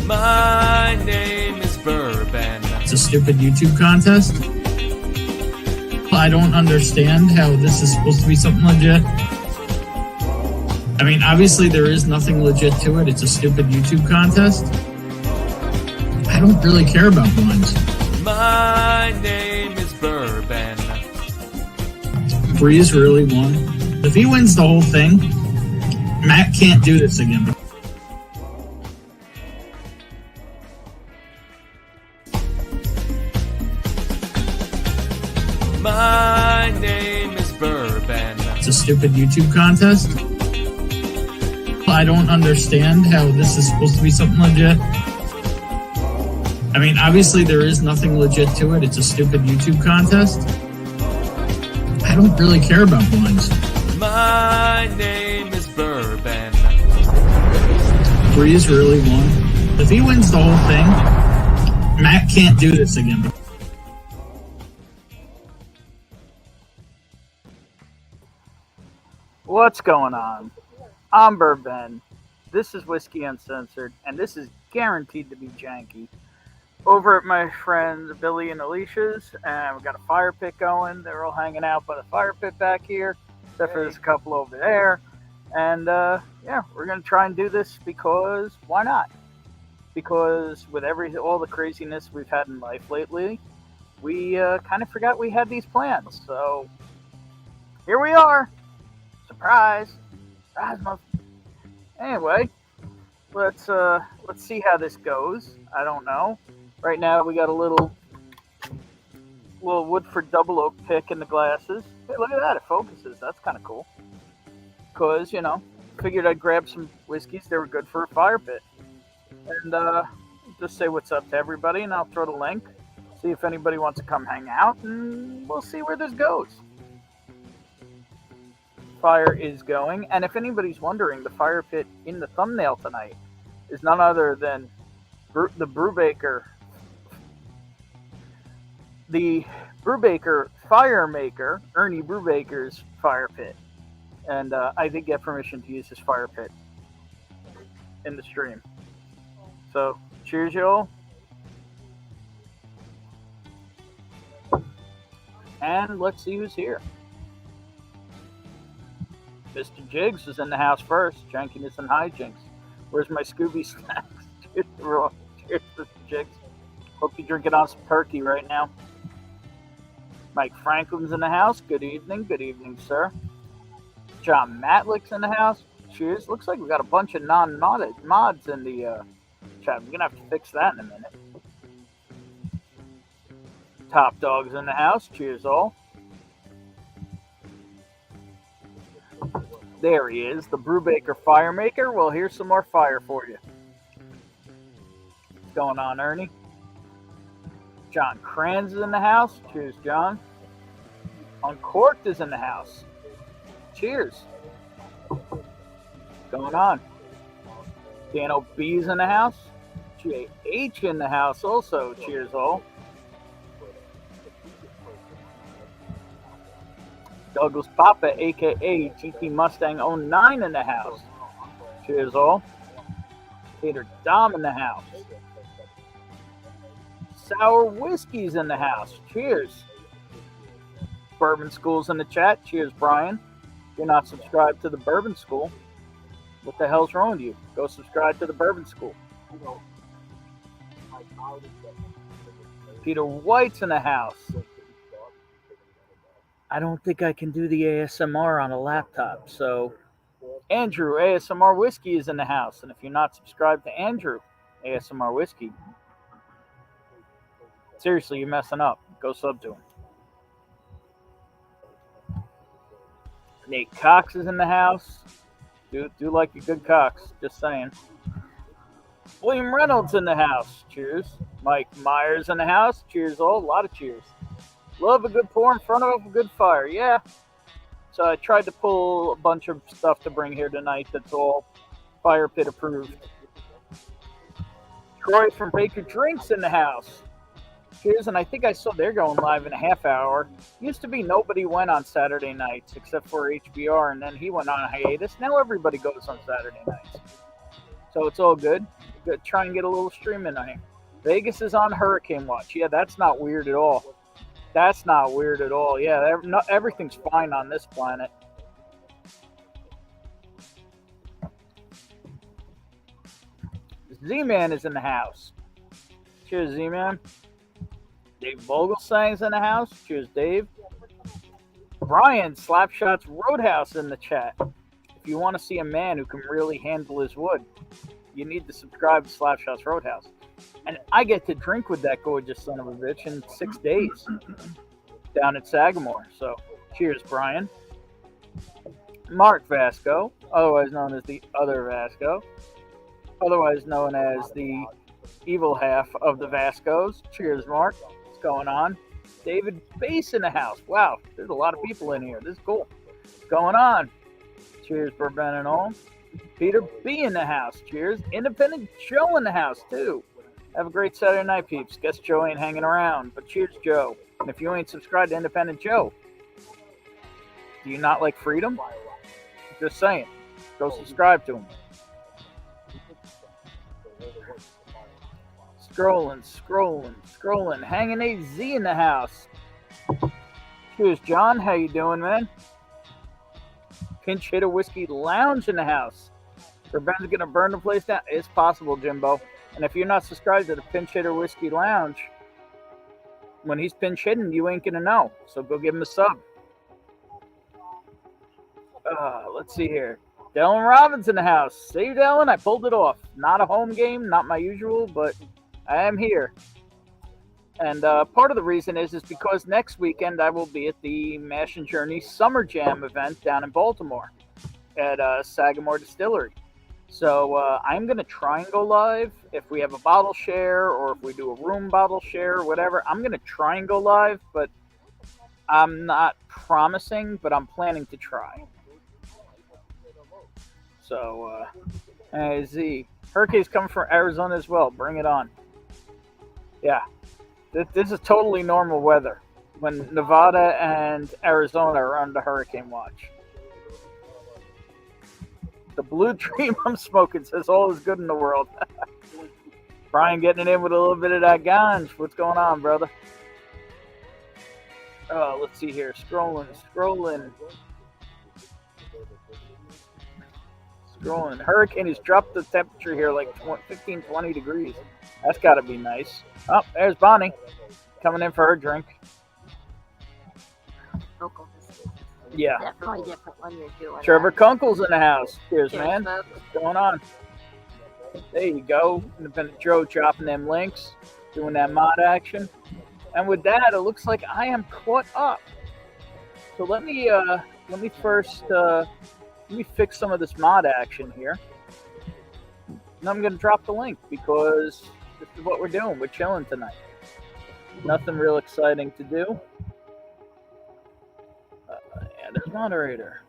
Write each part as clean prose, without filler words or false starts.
My name is Bourbon. It's a stupid YouTube contest. I don't understand how this is supposed to be something legit. I mean, obviously there is nothing legit to it. It's a stupid YouTube contest. I don't really care about blinds. My name is Bourbon. Breeze really won. If he wins the whole thing, Matt can't do this again. My name is Bourbon. It's a stupid YouTube contest. I don't understand how this is supposed to be something legit. I mean, obviously there is nothing legit to it. It's a stupid YouTube contest. I don't really care about blinds. My name is Bourbon. Breeze really won. If he wins the whole thing, Matt can't do this again. What's going on? I'm Bourbon. This is Whiskey Uncensored, and this is guaranteed to be janky. Over at my friends Billy and Alicia's, and we've got a fire pit going. They're all hanging out by the fire pit back here, except for there's a couple over there. And yeah, we're gonna try and do this because why not? Because with all the craziness we've had in life lately, we kind of forgot we had these plans. So here we are. Surprise! Anyway, let's see how this goes. I don't know. Right now we got a little Woodford double oak pick in the glasses. Hey, look at that! It focuses. That's kind of cool. Cause figured I'd grab some whiskeys. They were good for a fire pit, and just say what's up to everybody, and I'll throw the link. See if anybody wants to come hang out, and we'll see where this goes. Fire is going, and if anybody's wondering, the fire pit in the thumbnail tonight is none other than the Brubaker fire maker, Ernie Brubaker's fire pit, and I did get permission to use his fire pit in the stream. So cheers, y'all, and let's see who's here. Mr. Jiggs is in the house first. Jankyness and hijinks. Where's my Scooby snacks? Cheers, Mr. Jiggs. Hope you're drinking on some turkey right now. Mike Franklin's in the house. Good evening. Good evening, sir. John Matlick's in the house. Cheers. Looks like we got a bunch of non-mods in the chat. We're going to have to fix that in a minute. Top Dog's in the house. Cheers, all. There he is, the Brubaker fire maker. Well, here's some more fire for you. What's going on, Ernie? John Kranz is in the house. Cheers, John. Uncorked is in the house. Cheers. What's going on? Dan O'B's in the house. J.H. in the house also. Cheers, all. Douglas Papa, a.k.a. GT Mustang 09 in the house. Cheers, all. Peter Dom in the house. Sour Whiskey's in the house. Cheers. Bourbon School's in the chat. Cheers, Brian. If you're not subscribed to the Bourbon School, what the hell's wrong with you? Go subscribe to the Bourbon School. Peter White's in the house. I don't think I can do the ASMR on a laptop. So, Andrew, ASMR Whiskey is in the house. And if you're not subscribed to Andrew, ASMR Whiskey, seriously, you're messing up. Go sub to him. Nate Cox is in the house. Do like a good Cox. Just saying. William Reynolds in the house. Cheers. Mike Myers in the house. Cheers, all. A lot of cheers. Love a good pour in front of a good fire. Yeah. So I tried to pull a bunch of stuff to bring here tonight that's all fire pit approved. Troy from Baker Drinks in the house. Cheers, and I think I saw they're going live in a half hour. Used to be nobody went on Saturday nights except for HBR, and then he went on a hiatus. Now everybody goes on Saturday nights. So it's all good. try and get a little streaming on here. Vegas is on hurricane watch. Yeah, that's not weird at all. That's not weird at all. Yeah, everything's fine on this planet. Z-Man is in the house. Cheers, Z-Man. Dave Vogelsang's in the house. Cheers, Dave. Brian, Slapshots Roadhouse in the chat. If you want to see a man who can really handle his wood, you need to subscribe to Slapshots Roadhouse. And I get to drink with that gorgeous son of a bitch in 6 days down at Sagamore. So, cheers, Brian. Mark Vasco, otherwise known as the other Vasco, otherwise known as the evil half of the Vascos. Cheers, Mark. What's going on? David Bass in the house. Wow, there's a lot of people in here. This is cool. What's going on? Cheers, Bourbon and all. Peter B in the house. Cheers. Independent Joe in the house, too. Have a great Saturday night, peeps. Guess Joe ain't hanging around, but cheers, Joe. And if you ain't subscribed to Independent Joe, do you not like freedom? Just saying. Go subscribe to him. Scrolling. Hanging AZ in the house. Cheers, John. How you doing, man? Pinch Hitter Whiskey Lounge in the house. Ben's gonna burn the place down. It's possible, Jimbo. And if you're not subscribed to the Pinch Hitter Whiskey Lounge, when he's pinch hitting, you ain't gonna know. So go give him a sub. Let's see here. Dylan Robbins in the house. See you, Dylan. I pulled it off. Not a home game, not my usual, but I am here. And part of the reason is because next weekend I will be at the Mash and Journey Summer Jam event down in Baltimore at Sagamore Distillery. So I'm going to try and go live if we have a bottle share or if we do a room bottle share or whatever. I'm going to try and go live, but I'm not promising, but I'm planning to try. So, Z. Hurricane's coming from Arizona as well. Bring it on. Yeah. This is totally normal weather when Nevada and Arizona are under hurricane watch. The blue dream I'm smoking says all is good in the world. Brian getting it in with a little bit of that ganj. What's going on, brother? Let's see here. Scrolling. Hurricane has dropped the temperature here like 15, 20 degrees. That's got to be nice. Oh, there's Bonnie coming in for her drink. Local. Yeah. Definitely different when you're doing Trevor Kunkel's in the house. Cheers, Cheers, man. folks. What's going on? There you go. Independent Joe dropping them links, doing that mod action. And with that, it looks like I am caught up. So let me first fix some of this mod action here. And I'm gonna drop the link because this is what we're doing. We're chilling tonight. Nothing real exciting to do. And there's moderator.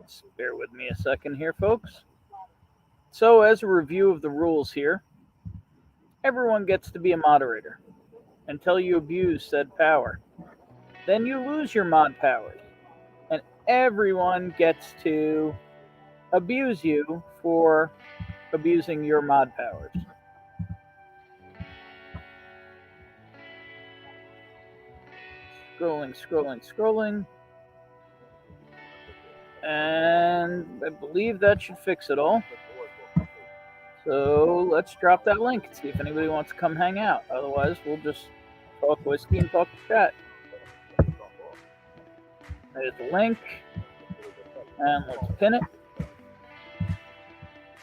Just bear with me a second here, folks. So, as a review of the rules here, everyone gets to be a moderator until you abuse said power. Then you lose your mod powers, and everyone gets to abuse you for abusing your mod powers. Scrolling. And I believe that should fix it all. So let's drop that link and see if anybody wants to come hang out. Otherwise, we'll just talk whiskey and talk chat. There's the link. And let's pin it.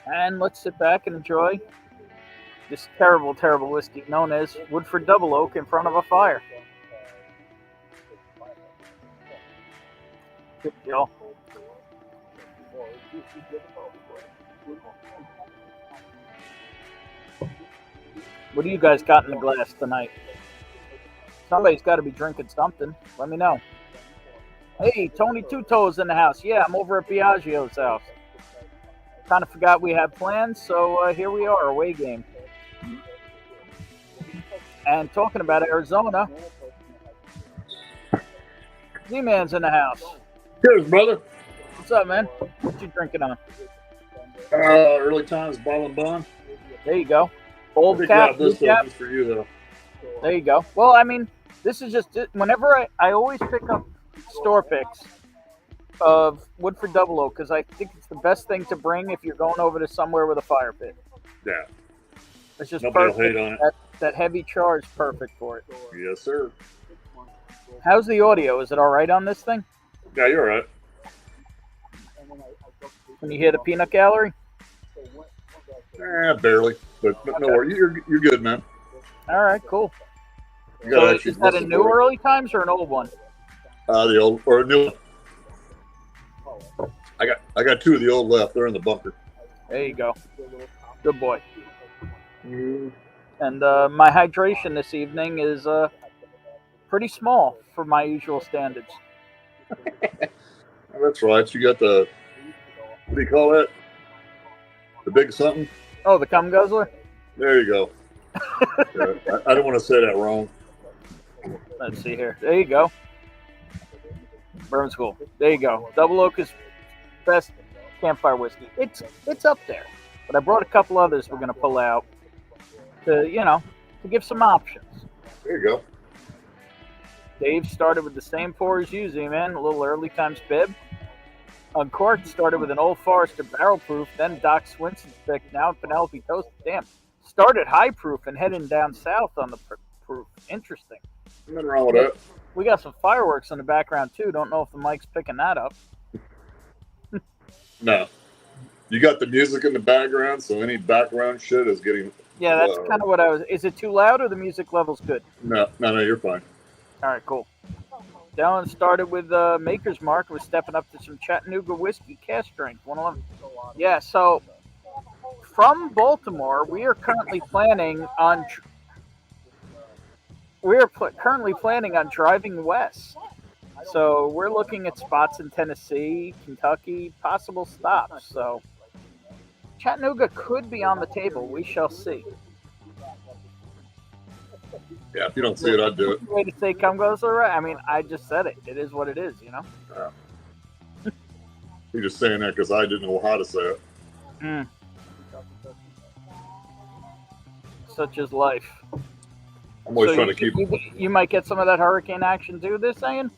And let's sit back and enjoy this terrible, terrible whiskey known as Woodford Double Oak in front of a fire. Good deal. What do you guys got in the glass tonight? Somebody's got to be drinking something. Let me know. Hey, Tony Two Toes in the house. Yeah, I'm over at Biagio's house. Kind of forgot we had plans, so here we are, away game. And talking about Arizona, Z-Man's in the house. Cheers, brother. What's up, man? What you drinking on? Early times ball and bun. There you go. Old Big cap, grab this new cap. just for you though. There you go. Well, I mean, this is just whenever I always pick up store picks of Woodford Double Oak because I think it's the best thing to bring if you're going over to somewhere with a fire pit. Yeah. It's just Nobody will perfect. hate on it. That heavy charge, perfect for it. Yes, sir. How's the audio? Is it all right on this thing? Yeah, you're right. Can you hear the peanut gallery? Barely. But no worries. You're good, man. All right, cool. You gotta So actually is that a listen new for it. early times or an old one? The old or a new one. I got two of the old left. They're in the bunker. There you go. Good boy. And my hydration this evening is pretty small for my usual standards. That's right. You got the, what do you call that? The big something? Oh, the cum guzzler? There you go. Yeah, I don't want to say that wrong. Let's see here. There you go. Burn School. There you go. Double Oak is best campfire whiskey. It's up there. But I brought a couple others we're gonna pull out to give some options. There you go. Dave started with the same pour as you, Z-Man, a little early times bib. Uncorked started with an Old Forester barrel proof, then Doc Swinson's pick, now Penelope Toast. Damn. Started high proof and heading down south on the proof. Interesting. Nothing wrong with that. We got some fireworks in the background too. Don't know if the mic's picking that up. No. You got the music in the background, so any background shit is getting. Yeah, that's kind of what I was. Is it too loud or the music level's good? No, you're fine. All right, cool. Dallin started with Maker's Mark. Was stepping up to some Chattanooga whiskey cask strength 111. Yeah, so from Baltimore, we are currently planning on. Currently planning on driving west. So we're looking at spots in Tennessee, Kentucky, possible stops. So Chattanooga could be on the table. We shall see. Yeah, if you don't see it, I'd do it. Way to say cum goes all right. I mean, I just said it. It is what it is, You're just saying that because I didn't know how to say it. Such is life. I'm always trying to keep. You might get some of that hurricane action too. They're saying.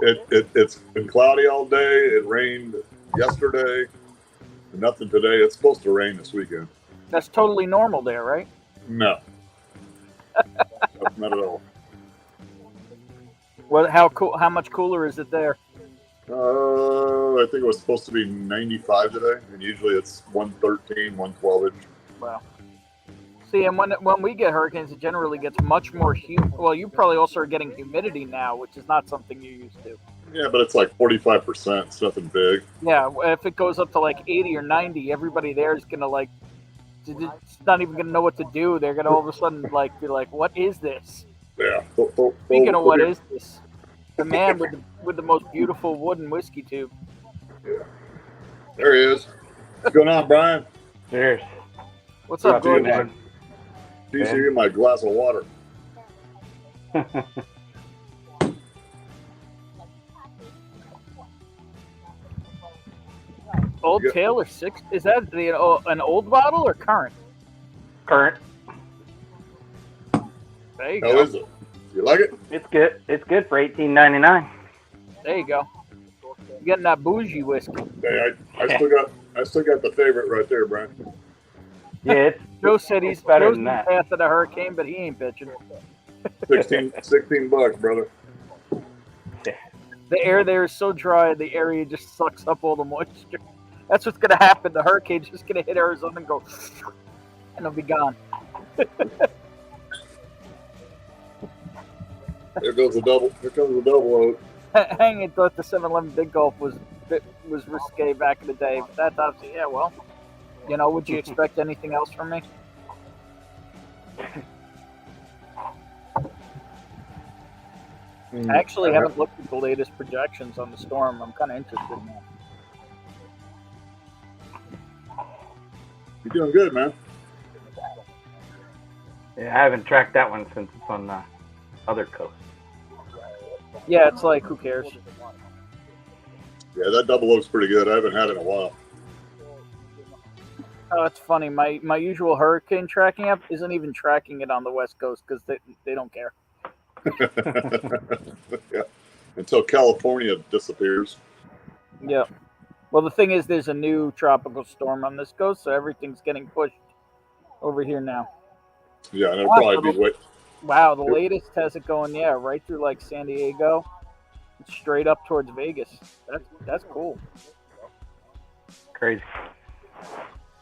It's been cloudy all day. It rained yesterday. Nothing today. It's supposed to rain this weekend. That's totally normal there, right? No. Not at all. Well, how much cooler is it there? I think it was supposed to be 95 today, and usually it's 113, 112 inch. Wow. See, and when we get hurricanes, it generally gets much more humid. Well, you probably also are getting humidity now, which is not something you used to. Yeah, but it's like 45%. It's nothing big. Yeah, if it goes up to like 80 or 90, everybody there is gonna it's not even gonna know what to do. They're gonna all of a sudden be like, "What is this?" Yeah. Speaking of what is this, the man with the most beautiful wooden whiskey tube. Yeah. There he is. What's going on, Brian? Cheers. What's up, Good, Gordon? Please hear my glass of water. Old Taylor 6. Is that an old bottle or current? Current. There you How go. is it? You like it? It's good. It's good for $18.99. There you go. You're getting that bougie whiskey. Hey, I still got the favorite right there, Brian. Yeah, Joe said he's better Joe's than in that. the path of the hurricane, but he ain't bitching. 16 bucks, brother. The air there is so dry, the area just sucks up all the moisture. That's what's gonna happen. The hurricane's just gonna hit Arizona and go, and it'll be gone. There goes the double. Here comes the double oak. Hang thought the 7-Eleven Big Gulp was risque back in the day, but that's obviously well. Would you expect anything else from me? I actually haven't looked at the latest projections on the storm. I'm kind of interested in that. You're doing good, man. Yeah, I haven't tracked that one since it's on the other coast. Yeah, it's like, who cares? Yeah, that double oak's pretty good. I haven't had it in a while. Oh, it's funny. My usual hurricane tracking app isn't even tracking it on the West Coast because they don't care. Yeah. Until California disappears. Yeah. Well, the thing is, there's a new tropical storm on this coast, so everything's getting pushed over here now. Yeah, and it'll probably be wait. Wow, the latest has it going, right through like San Diego, straight up towards Vegas. That's cool. Crazy.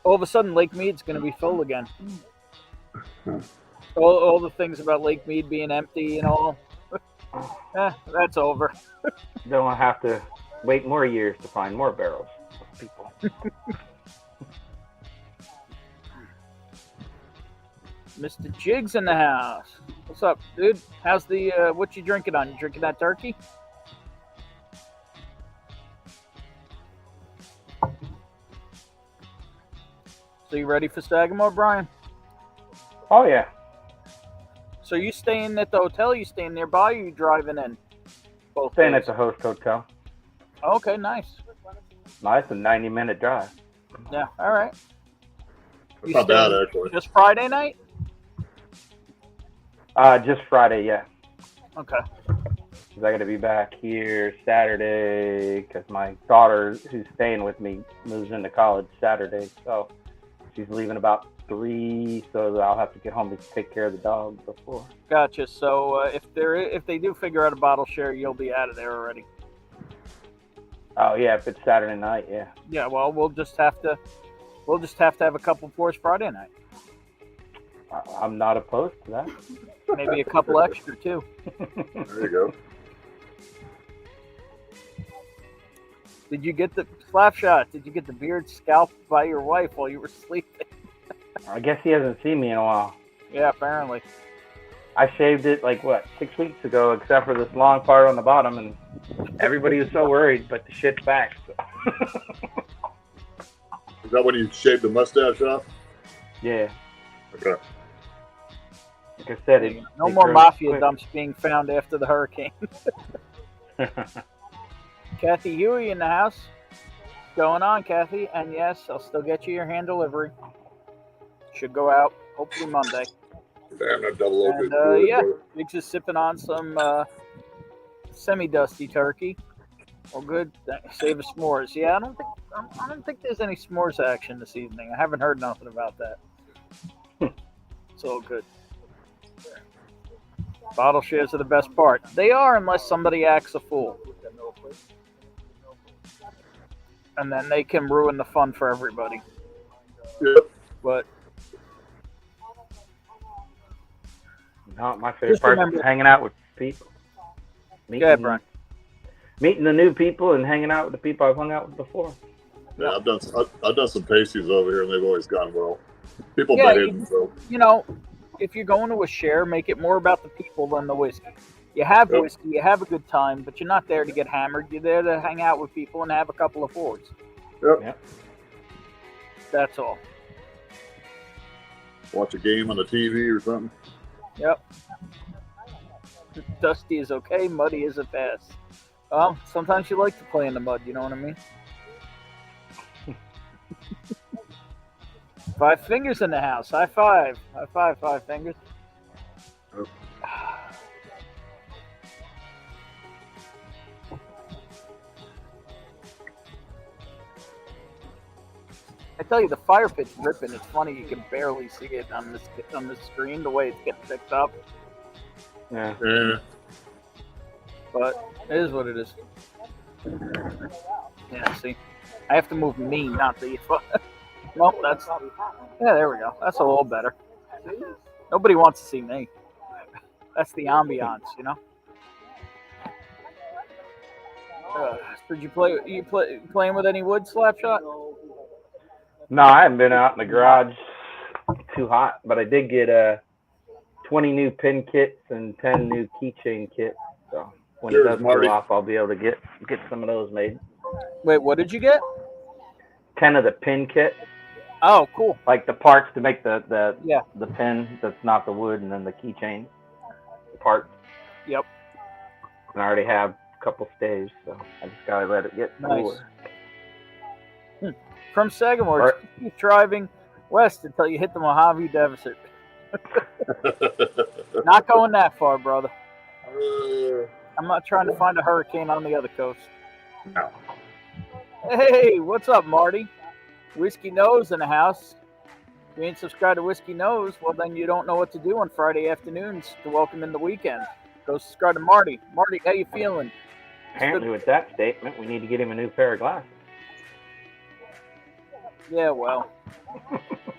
All of a sudden, Lake Mead's going to be full again. All the things about Lake Mead being empty and all, that's over. Don't have to wait more years to find more barrels of people. Mr. Jig's in the house. What's up, dude? How's the, what you drinking on? You drinking that turkey? So you ready for Sagamore, Brian? Oh, yeah. So you staying at the hotel? You staying nearby? Or you driving in? Both Staying days? at the host hotel. Okay, nice. Nice, a 90-minute drive. Yeah, all right. It's not bad, actually. Just Friday night? Just Friday, yeah. Okay. Because I got to be back here Saturday because my daughter, who's staying with me, moves into college Saturday. So she's leaving about 3, so I'll have to get home to take care of the dog before. Gotcha. So if they do figure out a bottle share, you'll be out of there already. Oh yeah, if it's Saturday night, yeah. Yeah. Well, we'll just have to have a couple pours Friday night. I'm not opposed to that. Maybe a couple extra too. There you go. Did you get the slap shot? Did you get the beard scalped by your wife while you were sleeping? I guess he hasn't seen me in a while. Yeah, apparently. I shaved it 6 weeks ago, except for this long part on the bottom, and everybody was so worried, but the shit's back. So. Is that when you shaved the mustache off? Yeah. Okay. Like I said, no more mafia dumps being found after the hurricane. Kathy Huey in the house. What's going on, Kathy? And yes, I'll still get you your hand delivery. Should go out hopefully Monday. Damn, that double oak is And good. yeah, Biggs is sipping on some semi-dusty turkey. Well, good. Save a s'mores. Yeah, I don't think there's any s'mores action this evening. I haven't heard nothing about that. It's all good. Bottle shares are the best part. They are, unless somebody acts a fool. And then they can ruin the fun for everybody. Yep. But no, my favorite part is hanging out with people. Go ahead, Brian. Meeting the new people and hanging out with the people I've hung out with before. Yeah, I've done some pasties over here, and they've always gone well. People Yeah, behave themselves. If you're going to a share, make it more about the people than the whiskey. You have whiskey, you have a good time, but you're not there to get hammered. You're there to hang out with people and have a couple of pours. Yep. That's all. Watch a game on the TV or something. Yep. Dusty is okay, muddy is a pass. Well, sometimes you like to play in the mud, you know what I mean? 5 fingers in the house. High five. High five, 5 fingers. Oh. I tell you, the fire pit's ripping. It's funny, you can barely see it on the screen, the way it's getting picked up. Yeah. But it is what it is. Yeah, see? I have to move me, not the... Nope, that's... Yeah, there we go. That's a little better. Nobody wants to see me. That's the ambiance, you know? Did you playing with any wood, Slapshot? No, I haven't been out in the garage. Too hot, but I did get 20 new pin kits and 10 new keychain kits. So when it does go off, I'll be able to get some of those made. Wait, what did you get? 10 of the pin kit. Oh, cool. Like the parts to make the Yeah. the pin that's not the wood, and then the keychain part. Yep. And I already have a couple staves, so I just gotta let it get Nice. cooler. From Sagamore, Right. keep driving west until you hit the Mojave Desert. Not going that far, brother. I'm not trying to find a hurricane on the other coast. No. Hey, what's up, Marty? Whiskey Nose in the house. If you ain't subscribed to Whiskey Nose, well, then you don't know what to do on Friday afternoons to welcome in the weekend. Go subscribe to Marty. Marty, how you feeling? Apparently, with that statement, we need to get him a new pair of glasses. Yeah, well.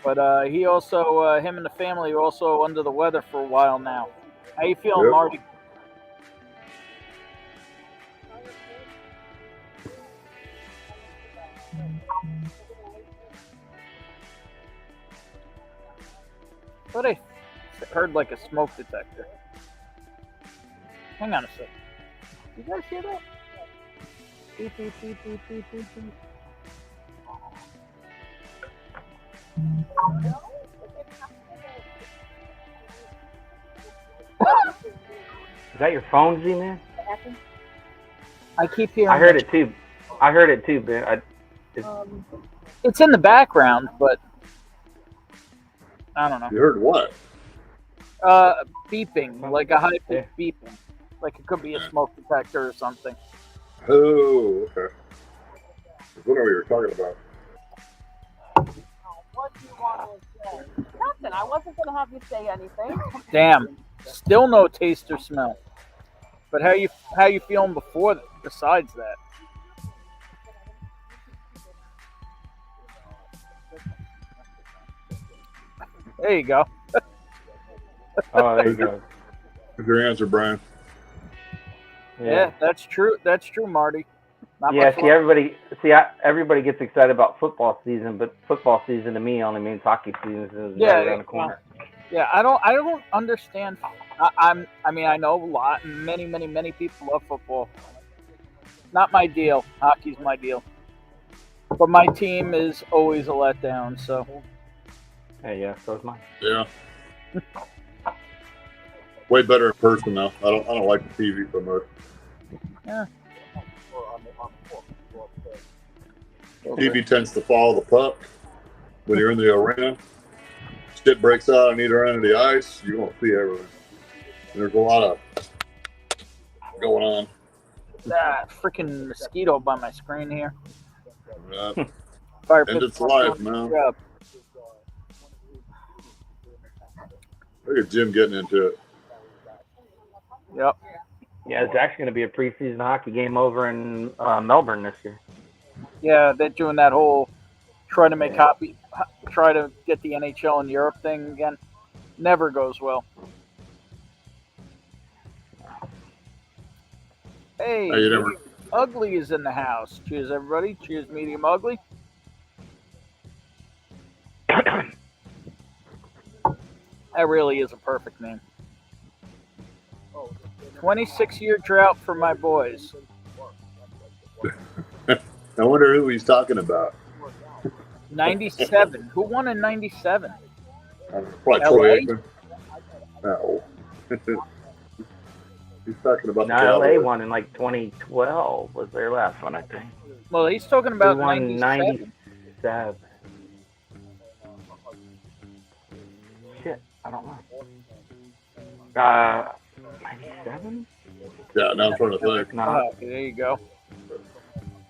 But he also, him and the family are also under the weather for a while now. How you feeling, Yep. Marty? Thought I heard like a smoke detector. Hang on a sec. You guys hear that? Beep, beep, beep, beep, beep, beep, beep. Is that your phone, Z-Man? I keep hearing. I heard it too. I heard it too, Ben. It's in the background, but I don't know. You heard what? Beeping, like a high pitched beeping, like it could be a smoke detector or something. Oh, okay. I was wondering what you were talking about. What do you want to say? Nothing. I wasn't going to have you say anything. Damn, still no taste or smell. But how you feeling before besides that? There you go. Oh, there you go. That's your answer, Brian. Yeah, that's true. That's true, Marty. Not Yeah, much see, everybody gets excited about football season, but football season to me only means hockey season is right around the corner. Yeah, I don't understand. I mean, I know many people love football. Not my deal. Hockey's my deal. But my team is always a letdown. So. Hey, yeah, so is mine. Yeah. Way better in person though. I don't like the TV so much. Yeah. TV tends to follow the puck when you're in the arena. Shit breaks out on either end of the ice. You won't see everything. There's a lot of going on. That freaking mosquito by my screen here. End its life, man. Job. Look at Jim getting into it. Yep. Yeah, it's actually going to be a preseason hockey game over in Melbourne this year. Yeah, they're doing that whole try to get the NHL in Europe thing again. Never goes well. Hey, Hey, you never- Ugly is in the house. Cheers, everybody. Cheers, Medium Ugly. That really is a perfect name. 26-year drought for my boys. I wonder who he's talking about. 97. Who won in 97? Probably LA? Troy Aikman. No. He's talking about the No, LA Cowboys. won in like 2012 was their last one, I think. Well, he's talking about They won 97. 97. Shit, I don't know. 97? Yeah, now I'm trying to think. No. Oh, okay, there you go.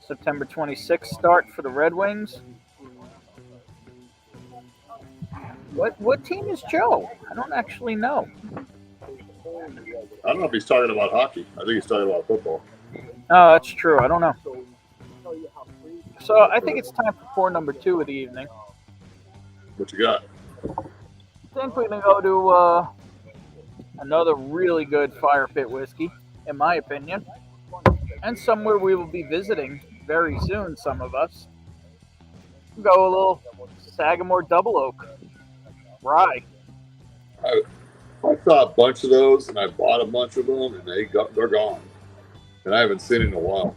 September 26th start for the Red Wings. What team is Joe? I don't actually know. I don't know if he's talking about hockey. I think he's talking about football. Oh, that's true. I don't know. So I think it's time for pour number 2 of the evening. What you got? I think we're going to go to another really good fire pit whiskey, in my opinion. And somewhere we will be visiting very soon, some of us. Go a little Sagamore Double Oak Rye. I saw a bunch of those, and I bought a bunch of them, and they're gone. And I haven't seen it in a while.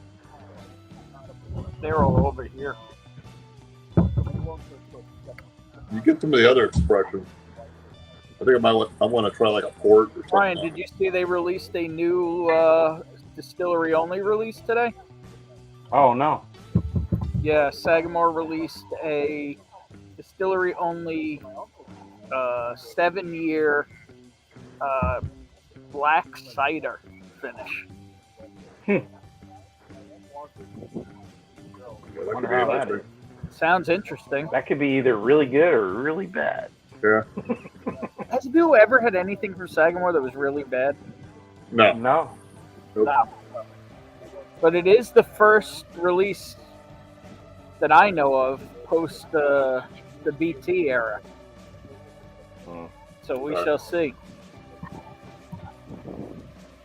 They're all over here. You get some of the other expressions. I think I want to try like a port or something. Brian, did you see they released a new distillery only release today? Oh no. Yeah, Sagamore released a distillery only 7-year black cider finish. Yeah, that could be interesting. Sounds interesting. That could be either really good or really bad. Yeah. Has you ever had anything from Sagamore that was really bad? No. No. Nope. No. But it is the first release that I know of post the BT era. So we shall see.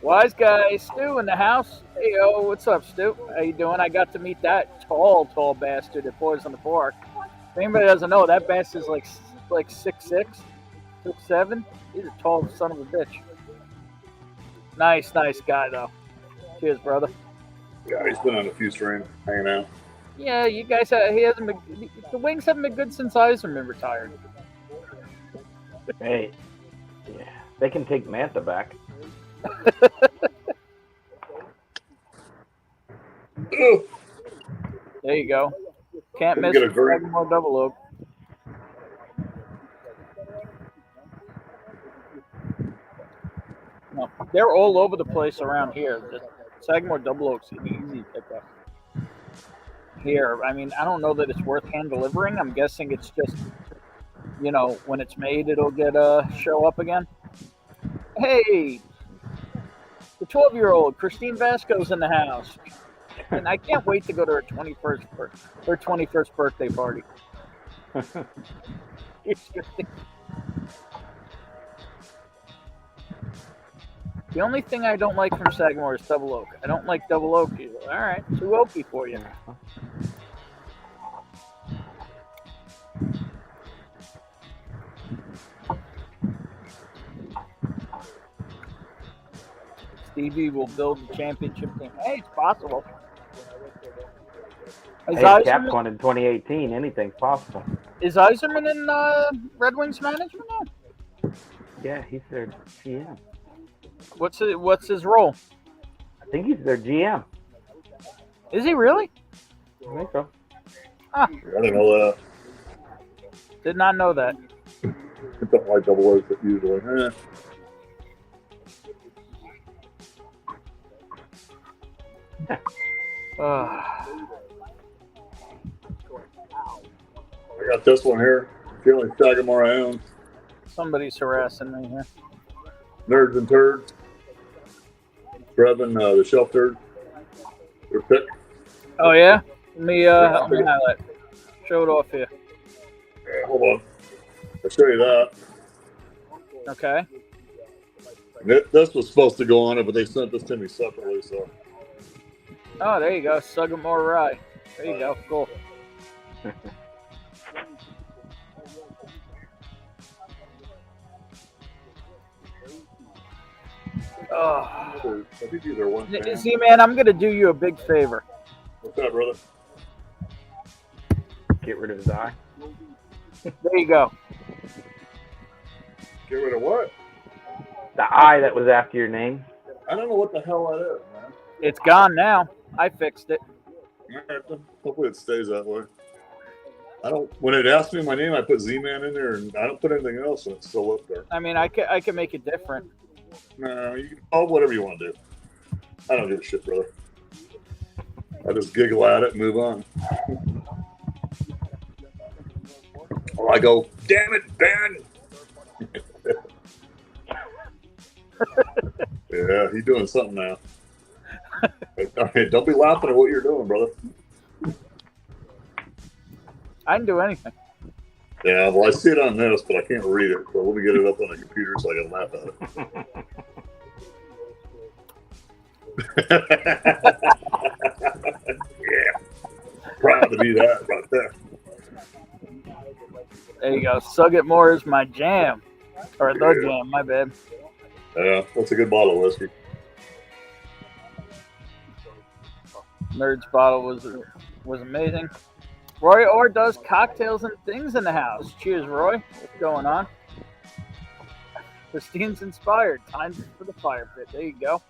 Wise guy, Stu in the house. Hey, yo, what's up, Stu? How you doing? I got to meet that tall bastard at Boys on the Park. If anybody doesn't know, that bastard's like 6'6", 6'7". He's a tall son of a bitch. Nice guy, though. Cheers, brother. Yeah, he's been on a few streams, hanging out. Yeah, you guys, the Wings haven't been good since Eiserman retired. Hey, yeah, they can take Mantha back. There you go. Can't miss Get a drink. more double oak. No, they're all over the place around here. The Sagamore double oak's an easy pickup. Here, I mean, I don't know that it's worth hand delivering. I'm guessing it's just, when it's made, it'll get show up again. Hey, the 12-year-old Christine Vasco's in the house, and I can't wait to go to her 21st birthday party. The only thing I don't like from Sagamore is double oak. I don't like double oak either. All right, too oaky for you. Stevie will build the championship team. Hey, it's possible. Hey, Capcom in 2018, anything's possible. Is Eiserman in Red Wings management now? Yeah, he's their GM. What's his role? I think he's their GM. Is he really? I think so. Huh. I didn't know that. Did not know that. I don't like double O's usually. I got this one here. The only Sagamore I own. Somebody's harassing me here. Nerds and Turds. Grabbing the shelf turd. Their pick. Oh yeah? Let me highlight. Show it off here. Yeah, hold on. I'll show you that. Okay. This was supposed to go on it, but they sent this to me separately, so. Oh, there you go. Sagamore Rye. There you go. Cool. Oh. I think these are one. See, man, I'm going to do you a big favor. What's that, brother? Get rid of his eye. There you go. Get rid of what? The eye that was after your name. I don't know what the hell that is, man. It's gone now. I fixed it. Hopefully it stays that way. When it asks me my name, I put Z-Man in there, and I don't put anything else, and it's still up there. I mean, I can make it different. No, you can whatever you want to do. I don't give a shit, brother. I just giggle at it and move on. Or I go, damn it, Ben! Yeah, he's doing something now. Okay, don't be laughing at what you're doing, brother. I didn't do anything. Yeah, well, I see it on this, but I can't read it. So let me get it up on the computer so I can laugh at it. Yeah. Proud to be that right there. There you go. Sug It More is my jam. Or the jam, my bad. Yeah, that's a good bottle of whiskey. Nerd's bottle was amazing. Roy Orr does cocktails and things in the house. Cheers, Roy. What's going on? Christine's inspired. Time for the fire pit. There you go.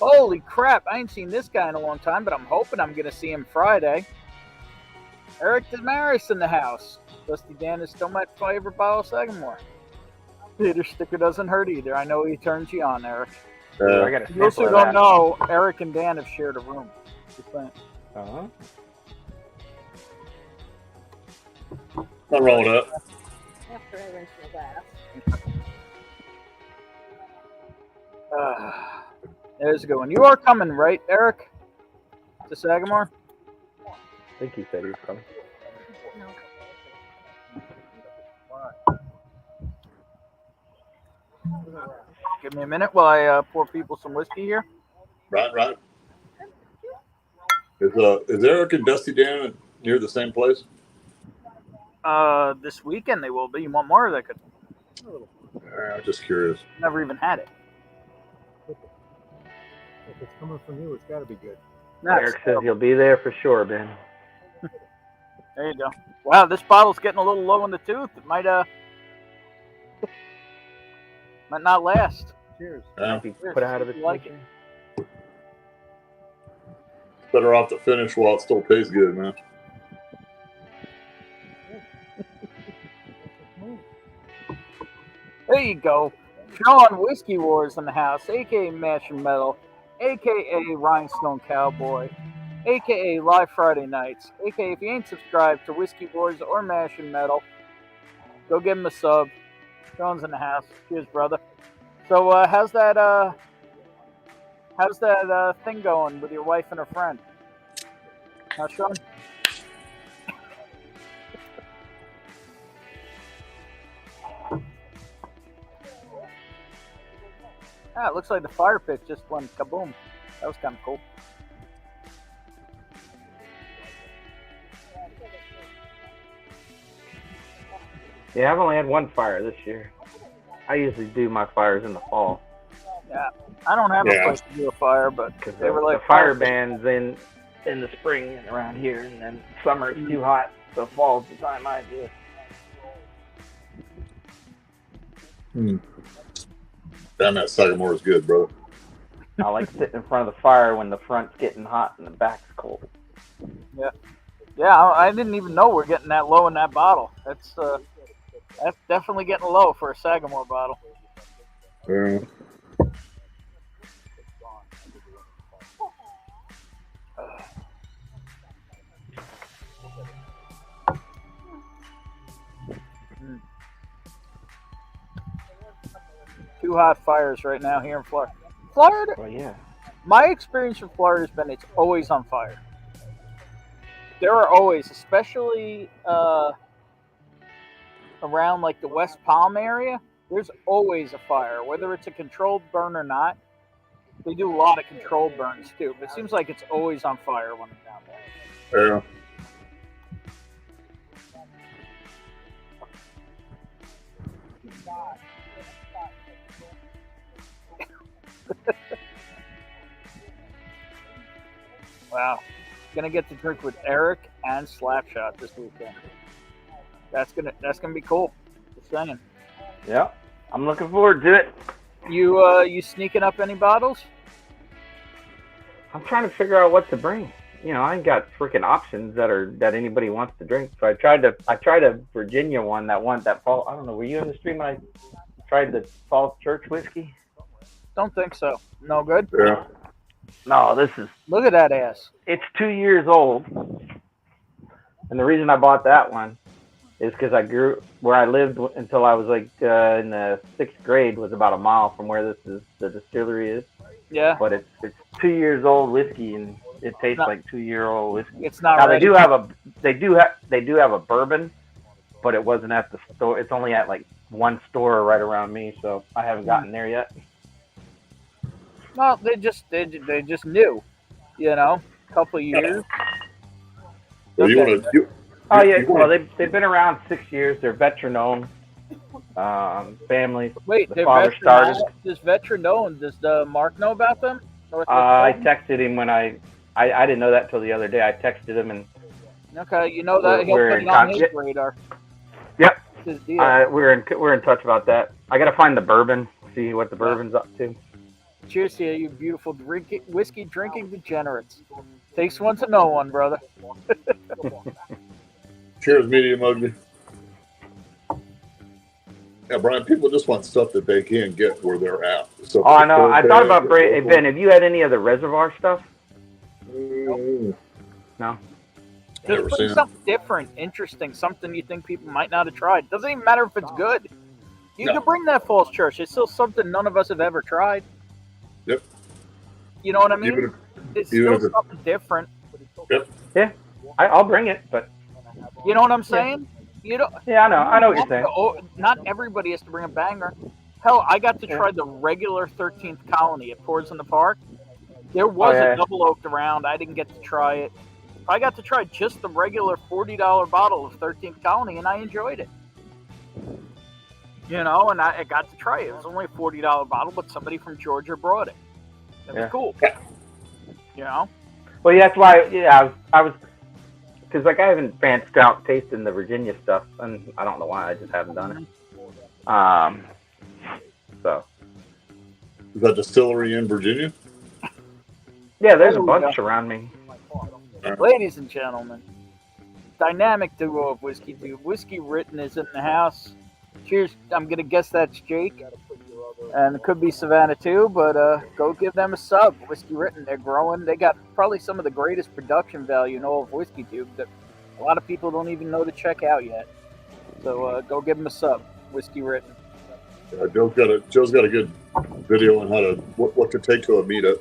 Holy crap. I ain't seen this guy in a long time, but I'm hoping I'm going to see him Friday. Eric Damaris in the house. Dusty Dan is still my favorite bottle of Sagamore. Peter sticker doesn't hurt either. I know he turns you on, Eric. I got a Those sample who of don't that. know, Eric and Dan have shared a room. Just saying. Uh-huh. Nothing wrong with that. After I rinse my glass. There's a good one. You are coming, right, Eric? To Sagamore? I think he said he was coming. No. Give me a minute while I pour people some whiskey here. Right. Is Eric and Dusty Dan near the same place? This weekend they will be. You want more of that? I'm just curious. Never even had it. If it's coming from you, it's got to be good. Nice. Eric says he'll be there for sure, Ben. There you go. Wow, this bottle's getting a little low in the tooth. It might might not last. Cheers. Might be put out of its Like misery. Better off to finish while it still tastes good, man. There you go. Sean Whiskey Wars in the house, aka Mash and Metal, aka Rhinestone Cowboy, aka Live Friday Nights, aka if you ain't subscribed to Whiskey Wars or Mash and Metal, go give him a sub. Sean's in the house. Cheers, brother. So how's that thing going with your wife and her friend? Huh, Sean? It looks like the fire pit just went kaboom. That was kind of cool. Yeah, I've only had one fire this year. I usually do my fires in the fall. Yeah, I don't have a place to do a fire, but Because they were like the fire ban's in the spring and around here, and then summer it's too hot, so fall's the time I do it. Damn, that Sagamore is good, bro. I like sitting in front of the fire when the front's getting hot and the back's cold. Yeah, I didn't even know we're getting that low in that bottle. That's definitely getting low for a Sagamore bottle. Yeah. Two hot fires right now here in Florida. Florida, Well, yeah. my experience from Florida has been it's always on fire. There are always, especially around like the West Palm area, there's always a fire, whether it's a controlled burn or not. They do a lot of controlled burns too, but it seems like it's always on fire when I'm down there. Yeah. Wow. Gonna get to drink with Eric and Slapshot this weekend. That's gonna be cool. Just saying. Yeah. I'm looking forward to it. You sneaking up any bottles? I'm trying to figure out what to bring. You know, I ain't got freaking options that anybody wants to drink. So I tried a Virginia one that fall. I don't know. Were you in the stream when I tried the Falls Church whiskey? Don't think so. No good? Yeah. No, this is. Look at that ass. It's 2 years old, and the reason I bought that one is because I grew where I lived until I was like in the 6th grade was about a mile from where the distillery is. Yeah. But it's 2 years old whiskey, and it tastes like 2-year-old whiskey. It's not Now ready. they do have a bourbon, but it wasn't at the store. It's only at like one store right around me, so I haven't gotten there yet. Well, they just knew, you know, a couple of years. So you want to? Oh yeah, well they've been around 6 years. They're veteran-owned families. Wait, The they're father veteran. started. Does veteran know? And does Mark know about them? I texted him when I I didn't know that till the other day. I texted him and Okay, you know that he'll We're put in it on his con- radar. Yep. It's his deal. we're in touch about that. I gotta find the bourbon, see what the bourbon's up to. Cheers to you beautiful whiskey drinking degenerates. Takes one to know one, brother. Cheers, medium ugly. Yeah, Brian, people just want stuff that they can get where they're at. So Oh, I know. I thought about Hey, Ben, have you had any of the reservoir stuff? Mm, No. Just Never bring seen it. something different, interesting, something you think people might not have tried. Doesn't even matter if it's good. You No. can bring that false church. It's still something none of us have ever tried. Yep. You know what I mean? Even It's even still if it- something different. I'll bring it, but You know what I'm saying? You don't. yeah, I know what you're saying. Not everybody has to bring a banger. Hell, I got to try the regular 13th Colony at Pours in the Park. There was yeah. a double oaked around. I didn't get to try it. I got to try just the regular $40 bottle of 13th Colony, and I enjoyed it. You know, and I got to try it. It was only a $40 bottle, but somebody from Georgia brought it. It was cool. You know? Well, yeah, that's why. Yeah, I was because like I haven't fancy out tasting the Virginia stuff, and I don't know why. I just haven't done it. So Is that distillery in Virginia? yeah, there's a Oh, bunch yeah. around me. Ladies and gentlemen, dynamic duo of Whiskey Dude. Whiskey Written is in the house. Cheers. I'm going to guess that's Jake. And it could be Savannah too, but go give them a sub. Whiskey Written, they're growing. They got probably some of the greatest production value in all of Whiskey Tube that a lot of people don't even know to check out yet. So go give them a sub. Whiskey Written. Joe's got a good video on how to what to take to a meetup.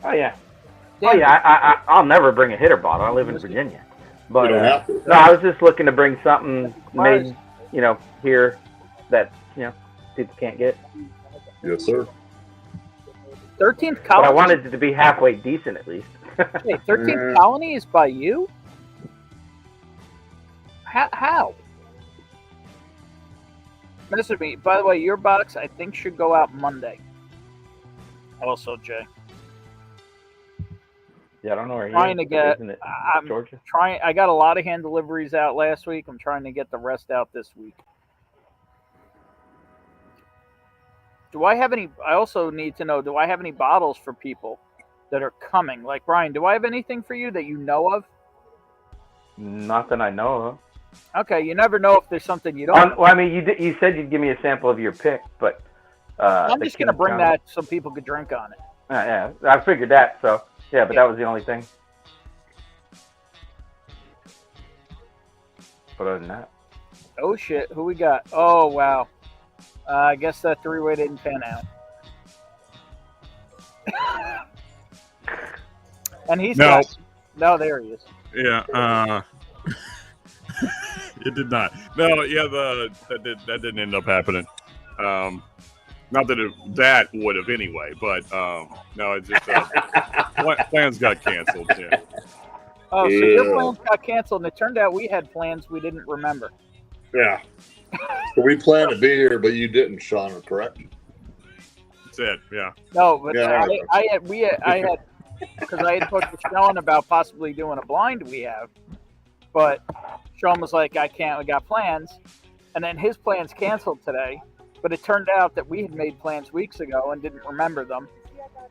Oh yeah. Oh yeah. I'll never bring a hitter bottle. I live in Virginia, but You don't have to. no, I was just looking to bring something made, here that people can't get. Yes, sir. 13th But Colony. I wanted it to be halfway decent at least. Hey, 13th Colony is by you? How? Message me. By the way, your box I think should go out Monday. Also, Jay. Yeah, I don't know where he Trying to is. get. Isn't it I'm Georgia? trying. I got a lot of hand deliveries out last week. I'm trying to get the rest out this week. Do I have any? I also need to know. Do I have any bottles for people that are coming? Like Brian, do I have anything for you that you know of? Nothing I know of. Okay, you never know if there's something you don't. Well, I mean, you said you'd give me a sample of your pick, but I'm just gonna bring that so people could drink on it. Yeah, I figured that. So yeah, but that was the only thing. But other than that, Oh shit, who we got? Oh wow. I guess that three-way didn't pan out. And he's No. No, there he is. Yeah, it did not. No, yeah, that didn't end up happening. Not that that would have anyway, but no, it just plans got canceled. Yeah. Oh, so your plans got canceled, and it turned out we had plans we didn't remember. Yeah. So we planned to be here, but you didn't, Sean, correct? That's it. Yeah. No, but Yeah. I had because I had talked to Sean about possibly doing a blind we have, but Sean was like, I can't, we got plans. And then his plans canceled today, but it turned out that we had made plans weeks ago and didn't remember them.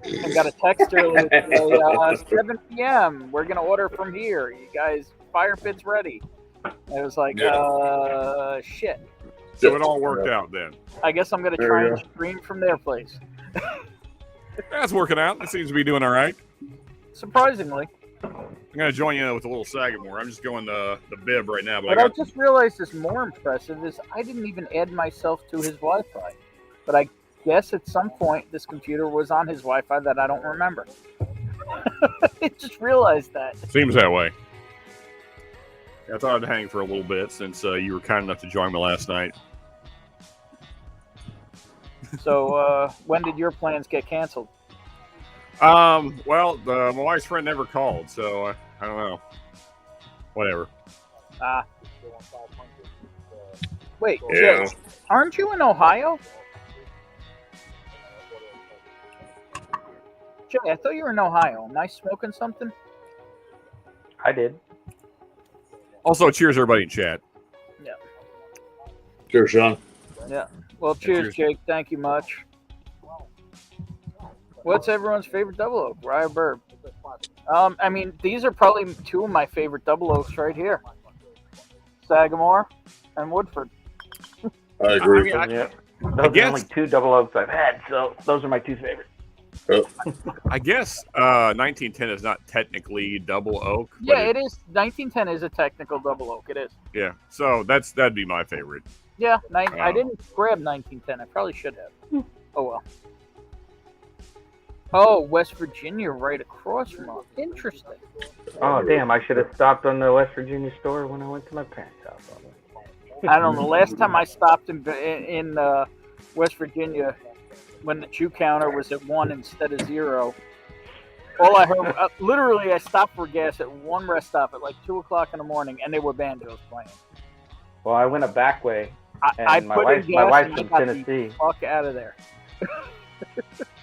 And got a text earlier today, 7 p.m. We're going to order from here. You guys, fire pit's ready. And it was like, shit. So it all worked out then. I guess I'm going to try and stream from their place. That's working out. It seems to be doing all right. Surprisingly. I'm going to join you with a little Sagamore. I'm just going the bib right now. But I just realized is more impressive is I didn't even add myself to his Wi-Fi. But I guess at some point this computer was on his Wi-Fi that I don't remember. I just realized that. Seems that way. I thought I'd hang for a little bit since you were kind enough to join me last night. So when did your plans get canceled? Well, my wife's friend never called, so I don't know. Whatever. Wait, Yeah. Jay, aren't you in Ohio? Jay, I thought you were in Ohio. Am I smoking something? I did. Also, cheers, everybody in chat. Cheers, Sean. Yeah. Well, cheers, cheers. Jake. Thank you much. What's everyone's favorite double oak? Rye or Burb? I mean, these are probably two of my favorite double oaks right here. Sagamore and Woodford. I agree. Yeah. Those are the only two double oaks I've had, so those are my two favorites. I guess 1910 is not technically double oak. but Yeah, it is. 1910 is a technical double oak. It is. Yeah, so that'd be my favorite. Yeah, I didn't grab 1910. I probably should have. Oh, well. Oh, West Virginia right across from us. Interesting. Oh, damn. I should have stopped on the West Virginia store when I went to my parents' house. I don't know. Last time I stopped in West Virginia, when the Jew counter was at 1 instead of 0, all I heard, literally, I stopped for gas at one rest stop at like 2 o'clock in the morning, and they were banjos playing. Well, I went a back way. I And my put in wife- my gas wife's and from I got Tennessee. the fuck out of there.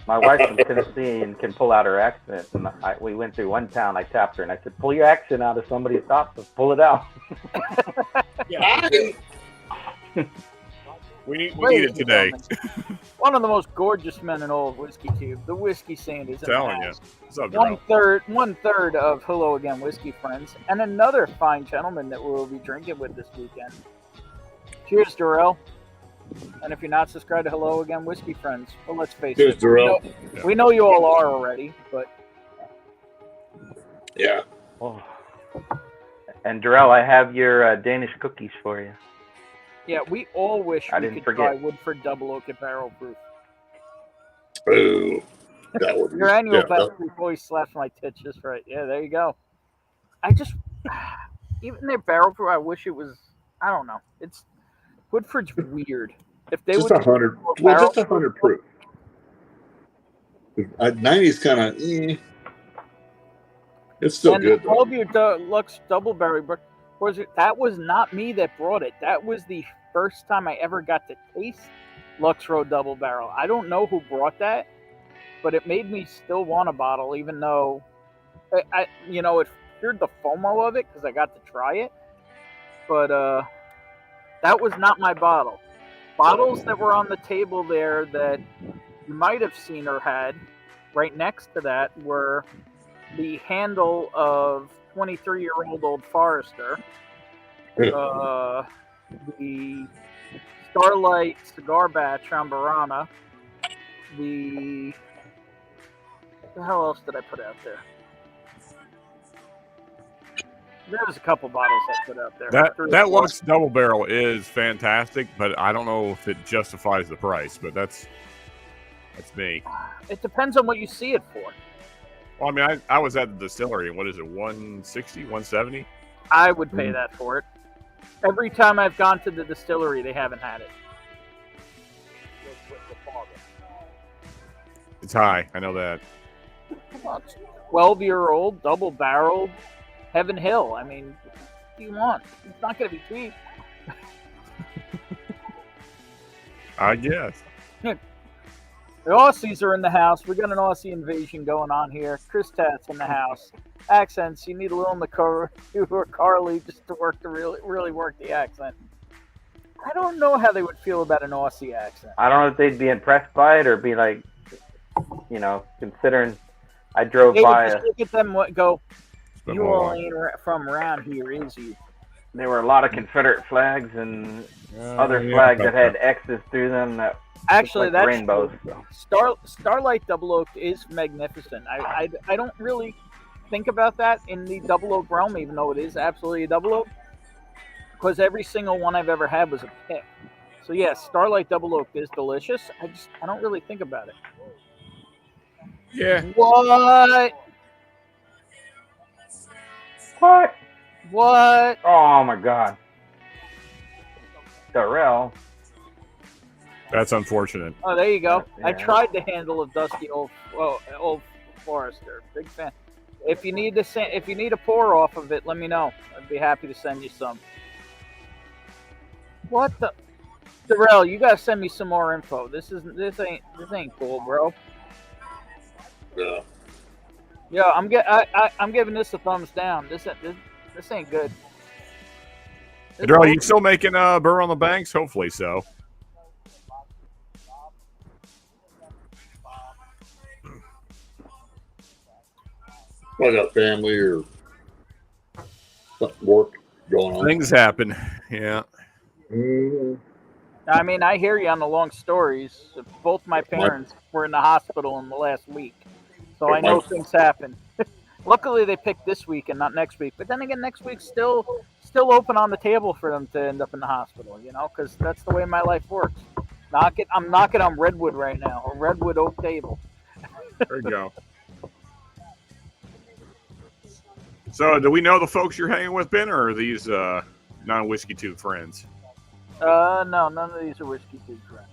My wife's from Tennessee and can pull out her accent. And we went through one town. I tapped her and I said, "Pull your accent out if somebody stops us. Pull it out." We need it today. One of the most gorgeous men in all of Whiskey Cube, the Whiskey Sanders. Telling you. What's up, Darrell? One third of Hello Again Whiskey Friends, and another fine gentleman that we'll be drinking with this weekend. Cheers, Darrell. And if you're not subscribed to Hello Again Whiskey Friends, well, let's face Cheers, it. Darrell. We know you all are already, but Yeah. Oh. And Darrell, I have your Danish cookies for you. yeah, we all wish I we didn't could try forget. Woodford Double Oak at Barrel Proof. Ooh. That would be, Your annual yeah, battery voice slaps my tits just right. Yeah, there you go. I just, even their barrel proof, I wish it was, I don't know. It's, Woodford's weird. If they just would 100. do Well, barrel just 100 proof. 90's kind of. It's still and good though. 12-year Lux Double Berry, but that was not me that brought it. That was the first time I ever got to taste Lux Road Double Barrel. I don't know who brought that, but it made me still want a bottle, even though it cured the FOMO of it because I got to try it. But that was not my bottle. Bottles that were on the table there that you might have seen or had right next to that were the handle of 23-year-old Old Forester, the Starlight Cigar Batch Ambarana, the hell else did I put out there? There was a couple bottles I put out there. That Lux Double Barrel is fantastic, but I don't know if it justifies the price. But that's me. It depends on what you see it for. Well, I mean, I was at the distillery, and what is it, 160, 170? I would pay that for it. Every time I've gone to the distillery, they haven't had it. It's high. I know that. 12-year-old, double-barreled, Heaven Hill. I mean, what do you want? It's not going to be cheap. I guess. The Aussies are in the house. We got an Aussie invasion going on here. Chris Tat's in the house. Accents, you need a little Nicole or Carly just to really work the accent. I don't know how they would feel about an Aussie accent. I don't know if they'd be impressed by it or be like, considering I drove They would by just look at them and go, been you a all while. ain't from around here, is you? there were a lot of Confederate flags and other flags that had X's through them that Actually, looked like that's rainbows. true. Starlight Double Oak is magnificent. I don't really think about that in the Double Oak realm, even though it is absolutely a Double Oak, because every single one I've ever had was a pick. So yeah, Starlight Double Oak is delicious. I don't really think about it. Yeah. What? What? Oh my God, Darrell. That's unfortunate. Oh, there you go. Yeah. I tried the handle of Dusty Old Forester. Big fan. If you need a pour off of it, let me know. I'd be happy to send you some. What the? Darrell, you gotta send me some more info. This ain't cool, bro. Yeah. Yeah, I'm giving this a thumbs down. This ain't good. Hey, Darrell, you still making Burr on the Banks? Hopefully so. I got family or work going on. Things happen. Yeah. I mean, I hear you on the long stories. Both my parents were in the hospital in the last week, so I know things happen. Luckily, they picked this week and not next week. But then again, next week's still open on the table for them to end up in the hospital. You know, because that's the way my life works. I'm knocking on redwood right now, a redwood oak table. There you go. So, do we know the folks you're hanging with, Ben, or are these non-Whiskey Tube friends? No, none of these are Whiskey Tube friends.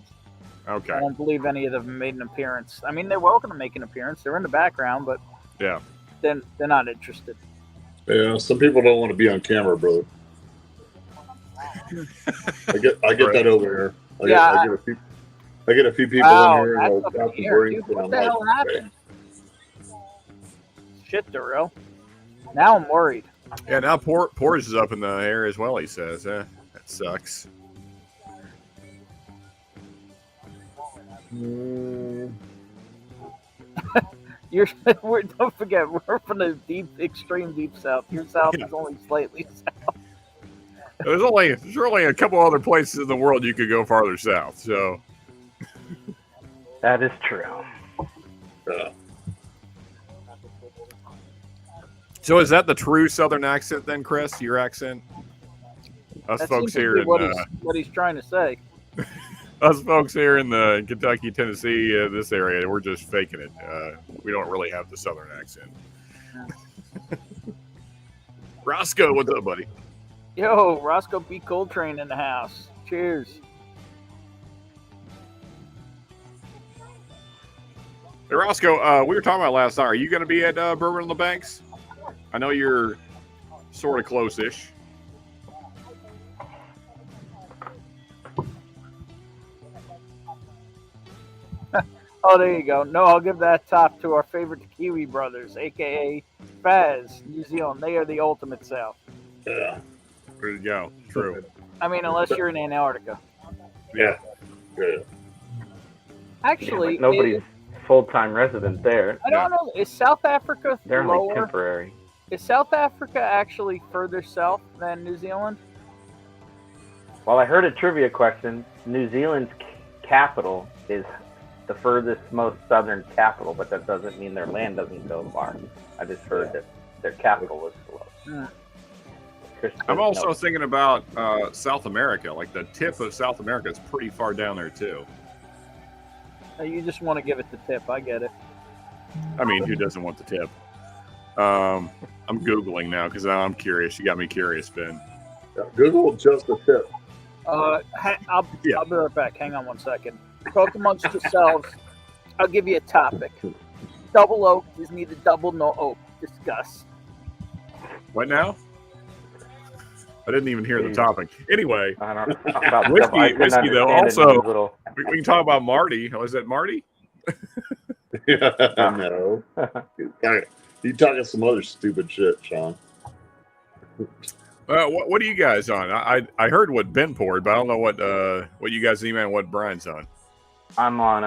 Okay. I don't believe any of them made an appearance. I mean, they're welcome to make an appearance. They're in the background, but yeah, they're not interested. Yeah, some people don't want to be on camera, brother. I get that over here. I get a few people in here and they'll have to bring. What the hell happened? Shit, Darrell. Now I'm worried. Yeah, now Porge is up in the air as well, he says. That sucks. Don't forget, we're from the extreme deep south. Your south is only slightly south. There's only a couple other places in the world you could go farther south, so. That is true. So is that the true Southern accent then, Chris? Your accent? Us that folks here in what he's trying to say. Us folks here in the Kentucky, Tennessee, this area, we're just faking it. We don't really have the Southern accent. Roscoe, what's up, buddy? Yo, Roscoe B. Coltrane in the house. Cheers. Hey, Roscoe, we were talking about last night. Are you going to be at Bourbon on the Banks? I know you're sort of close-ish. Oh, there you go. No, I'll give that top to our favorite Kiwi brothers, a.k.a. Faz, New Zealand. They are the ultimate South. Yeah. There you go. True. I mean, unless you're in Antarctica. Yeah. Actually, nobody's full-time resident there. I don't know. Is South Africa They're lower? only temporary. Is South Africa actually further south than New Zealand? Well, I heard a trivia question. New Zealand's capital is the furthest, most southern capital, but that doesn't mean their land doesn't go far. I just heard that their capital was close. I'm also thinking about South America. Like the tip of South America is pretty far down there too. You just want to give it the tip. I get it. I mean, who doesn't want the tip? I'm Googling now because I'm curious. You got me curious, Ben. Yeah, Google just a tip. I'll be right back. Hang on one second. Talk amongst yourselves. I'll give you a topic. Double oak is neither double nor oak. Discuss. What now? I didn't even hear the topic. Anyway, whiskey though. Also, we can talk about Marty. Oh, is that Marty? No. You talking some other stupid shit, Sean. What are you guys on? I heard what Ben poured, but I don't know what you guys email and what Brian's on. I'm on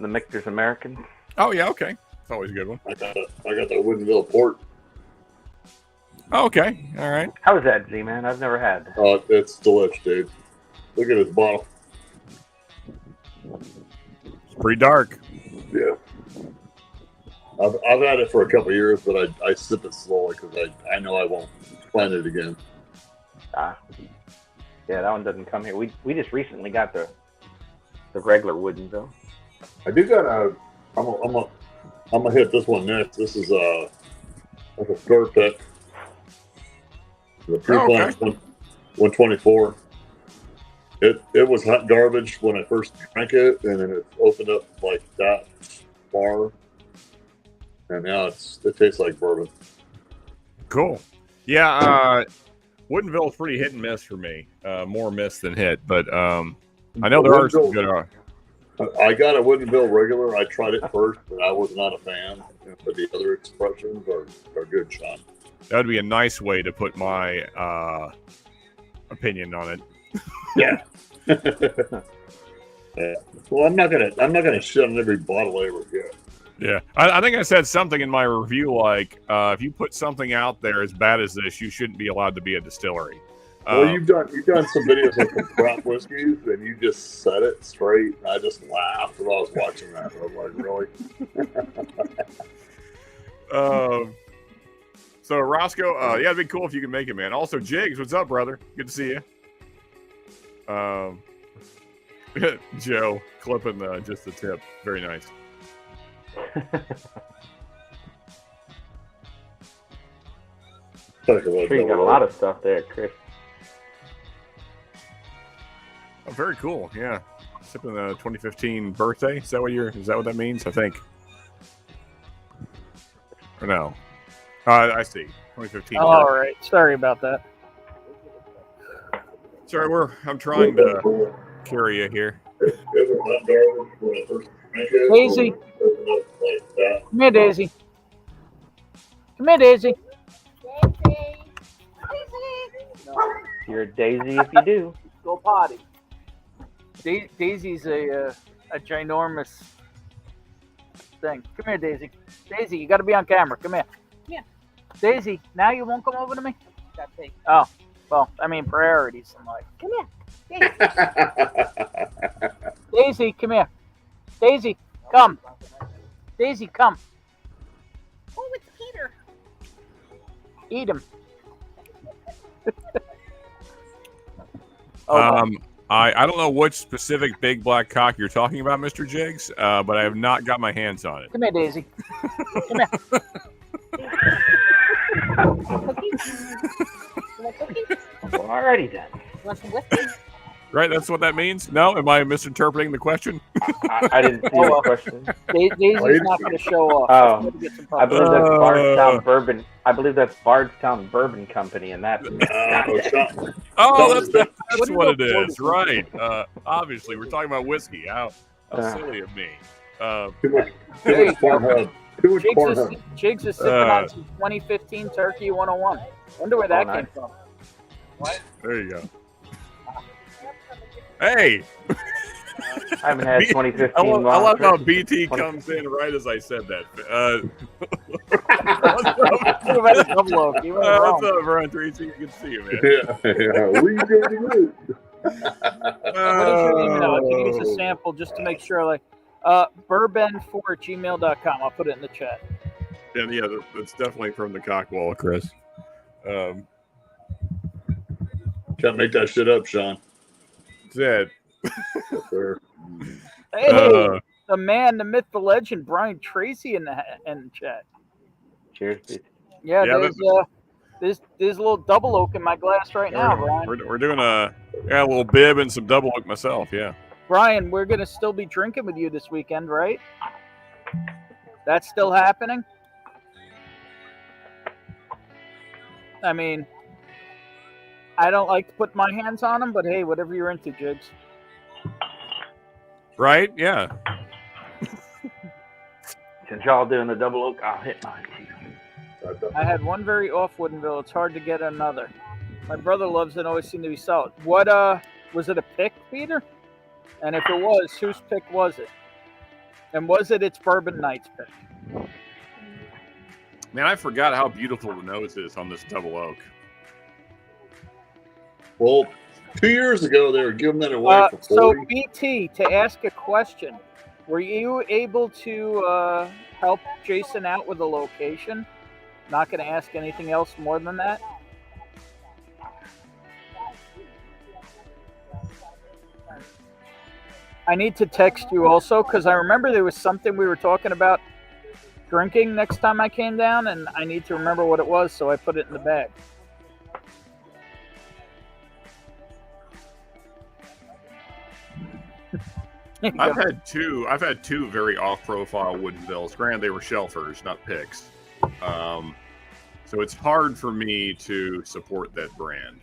the Michter's American. Oh yeah, okay. It's always a good one. I got the Woodinville Port. Oh, okay, all right. How is that, Z-Man? I've never had. Oh, it's delicious, dude. Look at this bottle. It's pretty dark. Yeah. I've had it for a couple of years, but I sip it slowly because I know I won't find it again. Yeah, that one doesn't come here. We just recently got the regular Woodinville. I do got I'm gonna hit this one next. This is like a store pick. The pre-plant 124. It was hot garbage when I first drank it, and then it opened up like that far, and now it tastes like bourbon. Cool. Yeah, Woodinville is pretty hit and miss for me. More miss than hit, but I know there are some good. I got a Woodinville regular. I tried it first, but I was not a fan. But the other expressions are good, Sean. That would be a nice way to put my opinion on it. Yeah. Yeah. Well, I'm not gonna shit on every bottle I ever get. Yeah, I think I said something in my review like, if you put something out there as bad as this, you shouldn't be allowed to be a distillery. Well, you've done some videos of some crap whiskeys, and you just said it straight. And I just laughed while I was watching that. I was like, really? So Roscoe, yeah, it'd be cool if you could make it, man. Also, Jigs, what's up, brother? Good to see you. Joe clipping just the tip, very nice. Sure, you got a lot of stuff there, Chris. Oh, very cool. Yeah, sipping the 2015 birthday. Is that what that means? I think. Or no? I see. 2015. All right. Sorry about that. Sorry, I'm trying to carry you here. Daisy. Come here, Daisy. Come here, Daisy. You're a daisy if you do. Go potty. Daisy's a ginormous thing. Come here, Daisy. Daisy, you got to be on camera. Come here. Yeah. Daisy, now you won't come over to me? Oh, well, I mean priorities in life. Come here. Daisy. Daisy, come here. Daisy, come. Daisy, come. Oh, it's Peter. Eat him. I don't know which specific big black cock you're talking about, Mr. Jigs, but I have not got my hands on it. Come here, Daisy. Come here. Well, alrighty then. Want some whiskey? Right, that's what that means? No? Am I misinterpreting the question? I didn't see the question. Daisy's not going to show up. Oh, I believe that's Bardstown Bourbon. I believe that's Bardstown Bourbon Company, and that's. That's what it is, right? Obviously, we're talking about whiskey. How silly of me. Too much Pornhub. Too much Pornhub. Jigs is sipping on some 2015 Turkey 101. Wonder where that came from. What? There you go. Hey! I haven't had 2015. I love how BT comes in right as I said that. What's up, Ron Tracy? You can see you, man. Yeah. We go What is your email? I can use a sample just to make sure. Like, bourbon4@gmail.com. I'll put it in the chat. And yeah, that's definitely from the Cockwall, Chris. Can't make that shit up, Sean. Dead. Hey, the man, the myth, the legend, Brian Tracy in the chat. Cheers, dude. Yeah, there's a little double oak in my glass right now, Brian. We're doing a little bib and some double oak myself, yeah. Brian, we're gonna still be drinking with you this weekend, right? That's still happening? I mean, I don't like to put my hands on them, but hey, whatever you're into, Jigs. Right? Yeah. Since y'all doing the double oak, I'll hit mine. I had one very off Woodinville. It's hard to get another. My brother loves it. Always seem to be solid. What was it a pick, Peter? And if it was, whose pick was it? And was it its Bourbon Knight's pick? Man, I forgot how beautiful the nose is on this double oak. Well, 2 years ago, they were giving that away for 40. So, BT, to ask a question, were you able to help Jason out with the location? Not going to ask anything else more than that? I need to text you also because I remember there was something we were talking about drinking next time I came down, and I need to remember what it was, so I put it in the bag. I've had two very off-profile Woodinvilles. Granted, they were shelfers, not picks. So it's hard for me to support that brand.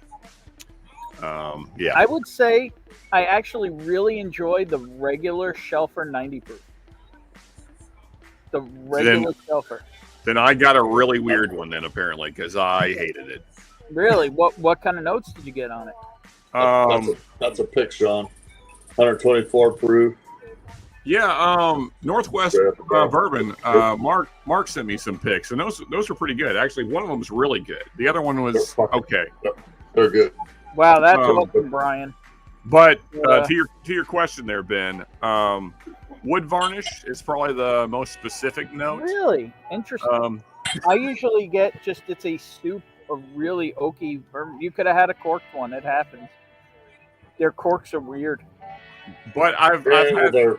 Yeah. I would say I actually really enjoy the regular Shelfer 90 proof. The regular Shelfer. Then I got a really weird one then apparently because I hated it. Really? What kind of notes did you get on it? That's a pick, Sean. 124 proof. Yeah, Northwest Bourbon. Mark sent me some picks, and those were pretty good. Actually, one of them was really good. The other one was okay. They're good. Wow, that's awesome, Brian. But to your question there, Ben, wood varnish is probably the most specific note. Really interesting. I usually get it's a soup of really oaky bourbon. You could have had a corked one. It happens. Their corks are weird. But I've had they're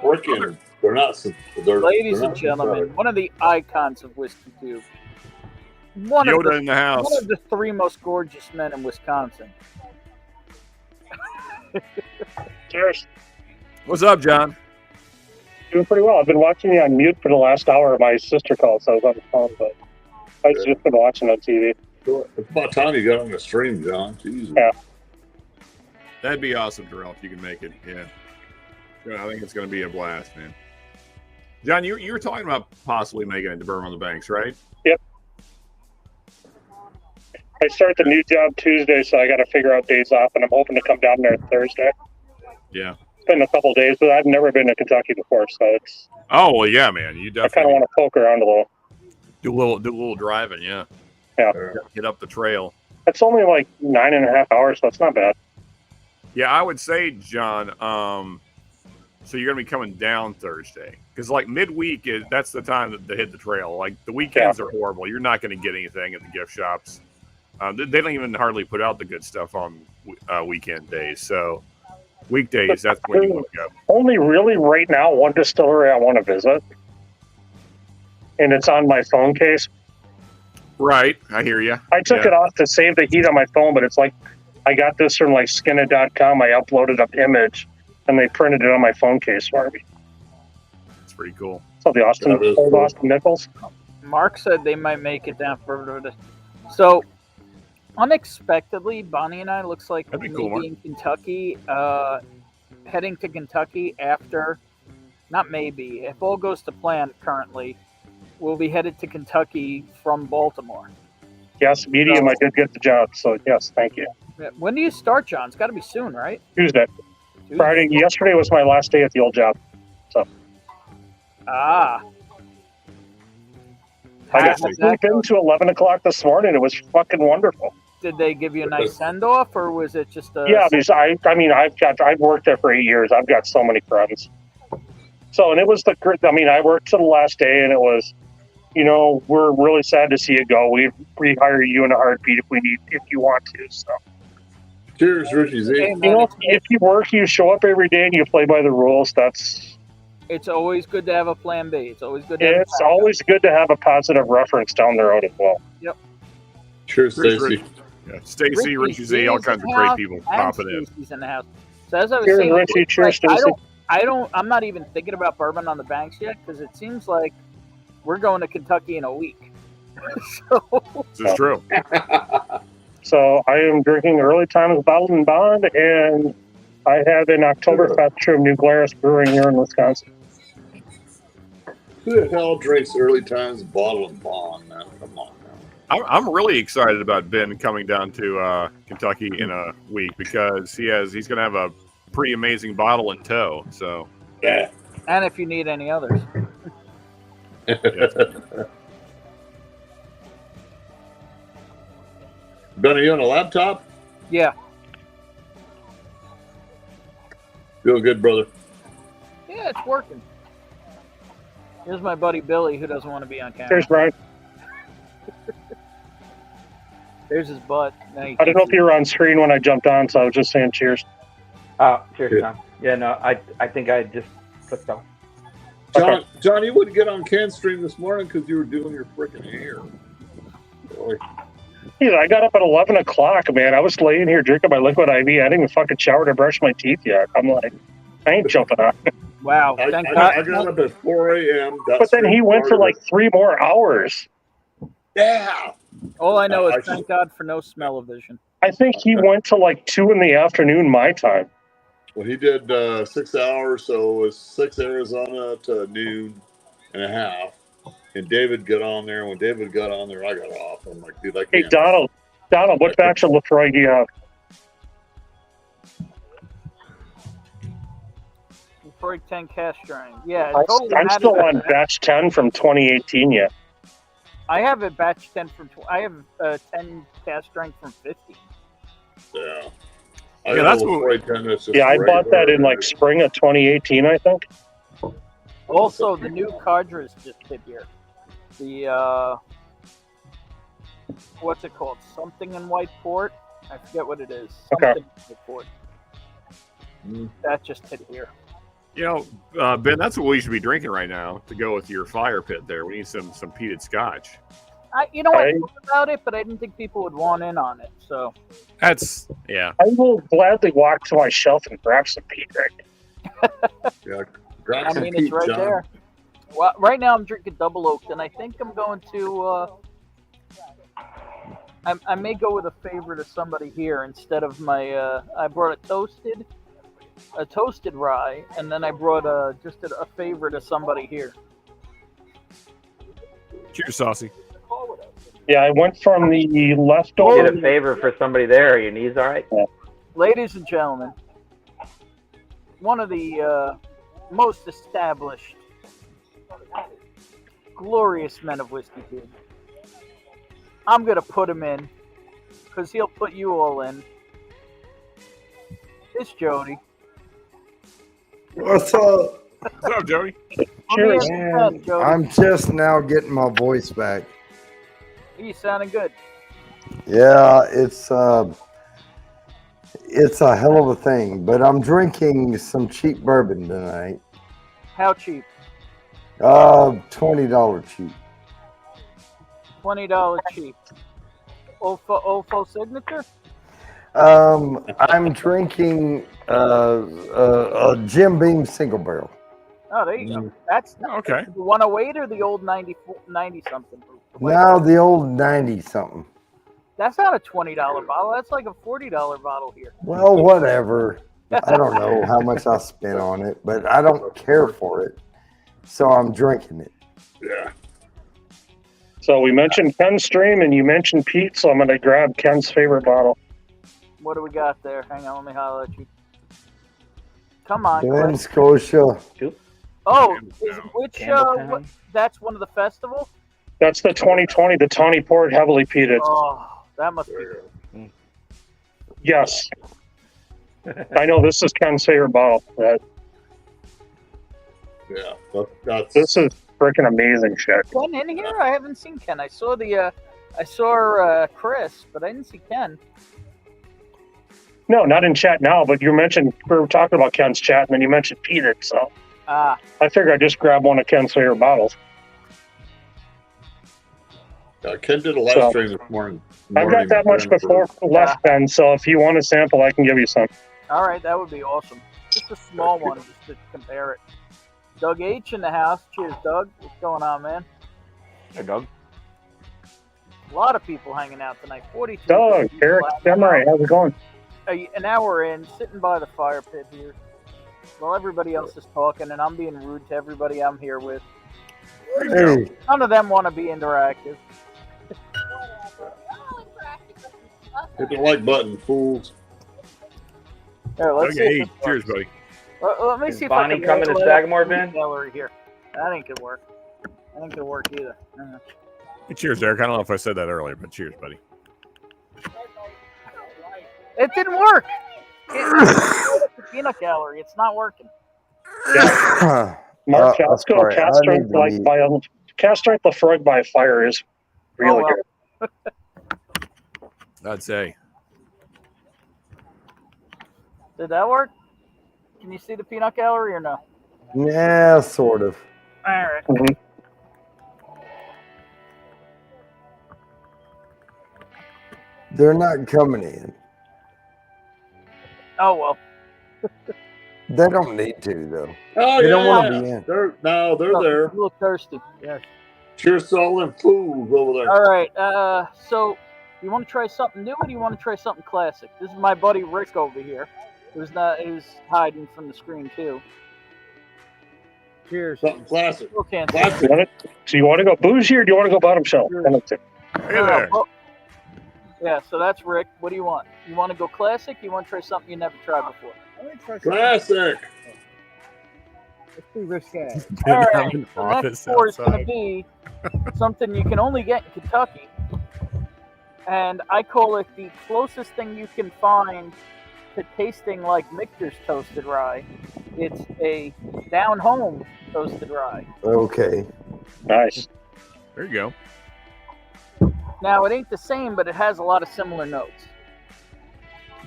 working. They're not. Ladies and gentlemen, one of the icons of whiskey tube. Yoda in the house. One of the three most gorgeous men in Wisconsin. Cheers. What's up, John? Doing pretty well. I've been watching you on mute for the last hour. My sister called, so I was on the phone, but I've just been watching on TV. It's about time you got on the stream, John. Jesus. Yeah. That'd be awesome, Darrell, if you can make it. Yeah. I think it's going to be a blast, man. John, you were talking about possibly making it to Bourbon on the Banks, right? Yep. I start the new job Tuesday, so I got to figure out days off, and I'm hoping to come down there Thursday. Yeah. It's been a couple days, but I've never been to Kentucky before, so it's. Oh well, yeah, man. You definitely. I kind of want to poke around a little. Do a little driving, yeah. Yeah. Get up the trail. It's only like 9.5 hours, so it's not bad. Yeah, I would say, John. So you're gonna be coming down Thursday because like midweek that's the time to hit the trail. Like the weekends are horrible. You're not gonna get anything at the gift shops. They don't even hardly put out the good stuff on weekend days. So weekdays, that's when you look up. Only really right now one distillery I want to visit, and it's on my phone case. Right, I hear you. I took it off to save the heat on my phone, but it's like I got this from like skinna.com. I uploaded an image, and they printed it on my phone case for me. It's pretty cool. So the Austin Nichols. Mark said they might make it down for so unexpectedly, Bonnie and I looks like that'd be maybe cool, in Kentucky, heading to Kentucky after. Not maybe. If all goes to plan, currently, we'll be headed to Kentucky from Baltimore. Yes, medium. I did get the job, so yes, thank you. When do you start, John? It's got to be soon, right? Tuesday. Friday. Yesterday was my last day at the old job. So. I got to sleep into 11 o'clock this morning. It was fucking wonderful. Did they give you a nice send off, or was it just a? Yeah, because I've worked there for 8 years. I've got so many friends. So, and it was I worked to the last day, and it was, we're really sad to see you go. We rehire you in a heartbeat if you want to. So. Cheers, Richie Z. If you work, you show up every day and you play by the rules. It's always good to have a plan B. It's always good. It's always good to have a positive reference down the road as well. Yep. Cheers, Stacy. Yeah, Stacy, Richie Z, all kinds of great people popping in. Stacey's in the house. So as I was cheers, saying, Richie. Cheers, Stacy. I'm not even thinking about Bourbon on the Banks yet because it seems like we're going to Kentucky in a week. This is true. So I am drinking Early Times Bottled and Bond, and I have an Oktoberfest from New Glarus Brewing here in Wisconsin. Who the hell drinks Early Times Bottled and Bond, man? Come on now. I'm really excited about Ben coming down to Kentucky in a week because he's going to have a pretty amazing bottle in tow. So yeah. And if you need any others. Ben, are you on a laptop? Yeah. Feel good, brother. Yeah, it's working. Here's my buddy Billy, who doesn't want to be on camera. Cheers, Brian. There's his butt. I don't know if you were on screen when I jumped on, so I was just saying cheers. Oh, cheers, John. Yeah, no, I think I just clicked off. John, you wouldn't get on Can Stream this morning because you were doing your freaking hair. Boy. Yeah, I got up at 11 o'clock, man. I was laying here drinking my liquid IV. I didn't even fucking shower to brush my teeth yet. I'm like, I ain't jumping on. Wow. I got up at 4 a.m. But then he went for like 3 more hours. Yeah. All I know is thank God for no smell-o-vision. I think he went to like 2 in the afternoon my time. Well, he did 6 hours, so it was 6 Arizona to noon and a half. And David got on there. When David got on there, I got off. I'm like, dude, I can't. Hey, Donald, what batch of Lefroy do you have? Detroit 10 cast strength. Yeah, I'm still on batch 10 from 2018 yet. I have a batch 10 from. I have 10 cast strength from 50. Yeah. Yeah, that's what. I bought that in like spring of 2018, I think. Also, the new cartridge just hit here. The what's it called? Something in white port. I forget what it is. Something in white port. That just hit here. You know, Ben, that's what we should be drinking right now to go with your fire pit there. We need some peated scotch. I thought about it, but I didn't think people would want in on it. So that's I will gladly walk to my shelf and grab some peat right now. I mean, it's right there. Well, right now I'm drinking double oaked, and I think I'm going to. I may go with a favorite of somebody here instead of my. I brought a toasted rye, and then I brought just a favorite of somebody here. Cheers, Saucy. Yeah, I went from the leftover. Get a favor for somebody there. Are your knees all right? Yeah. Ladies and gentlemen, one of the most established, glorious men of whiskey here. I'm going to put him in because he'll put you all in. It's Jody. What's up? What's up, Jody? Cheers. Man, I'm just now getting my voice back. You sounding good. Yeah, it's a hell of a thing, but I'm drinking some cheap bourbon tonight. How cheap? $20 cheap. $20 cheap. Ofo signature? I'm drinking a Jim Beam single barrel. Oh, there you go. That's okay. The 108 or the old 90 something? Now the old 90 something. That's not a $20 bottle. That's like a $40 bottle here. Well, whatever. I don't know how much I spent on it, but I don't care for it. So I'm drinking it. Yeah. So we mentioned Ken's stream and you mentioned Pete, so I'm going to grab Ken's favorite bottle. What do we got there? Hang on, let me holler at you. Come on, Glen Scotia. Oh, that's one of the festivals? That's the 2020, the Tawny Port heavily peated. Oh, that must be good. Yes. I know this is Ken's favorite bottle. Yeah, this is freaking amazing shit. Ken in here? I haven't seen Ken. I saw Chris, but I didn't see Ken. No, not in chat now, but we were talking about Ken's chat, and then you mentioned peated, so I figured I'd just grab one of Ken's favorite bottles. Ken did a live stream this morning. I've got that much before left, Ben, so if you want a sample, I can give you some. All right, that would be awesome. Just a small one, just to compare it. Doug H in the house. Cheers, Doug. What's going on, man? Hey, Doug. A lot of people hanging out tonight. 42. Doug, Eric, Samurai, how's it going? An hour in, sitting by the fire pit here, while everybody else is talking, and I'm being rude to everybody I'm here with. Hey. None of them want to be interactive. Hit the like button, fools. Here, let's see. Cheers, buddy. Let me see if Bonnie I can coming to Sagamore, Ben? gallery here. That ain't gonna work. That ain't gonna work either. Hey, cheers, Eric. I don't know if I said that earlier, but cheers, buddy. It didn't work. It's the peanut gallery. It's not working. Yeah. Mark Casco, Cast Strength Lefroy by Fire is really good. I'd say. Did that work? Can you see the peanut gallery or no? Yeah, sort of. All right. Mm-hmm. They're not coming in. Oh, well. They don't need to, though. Oh, they don't want to be in. They're there. A little thirsty. Yes. Cheers to all them fools over there. All right. So You want to try something new, or do you want to try something classic? This is my buddy Rick over here. Who's hiding from the screen too. Cheers. Something classic. Still can't see. Classic. So you want to go bougie or do you want to go bottom shelf? Hey there. Yeah, so that's Rick. What do you want? You want to go classic? You want to try something you never tried before? I want to try something. Classic. It's pretty risque. All right. The next four is going to be something you can only get in Kentucky, and I call it the closest thing you can find to tasting like Michter's toasted rye. It's a down home toasted rye. Okay. Nice. There you go. Now it ain't the same, but it has a lot of similar notes.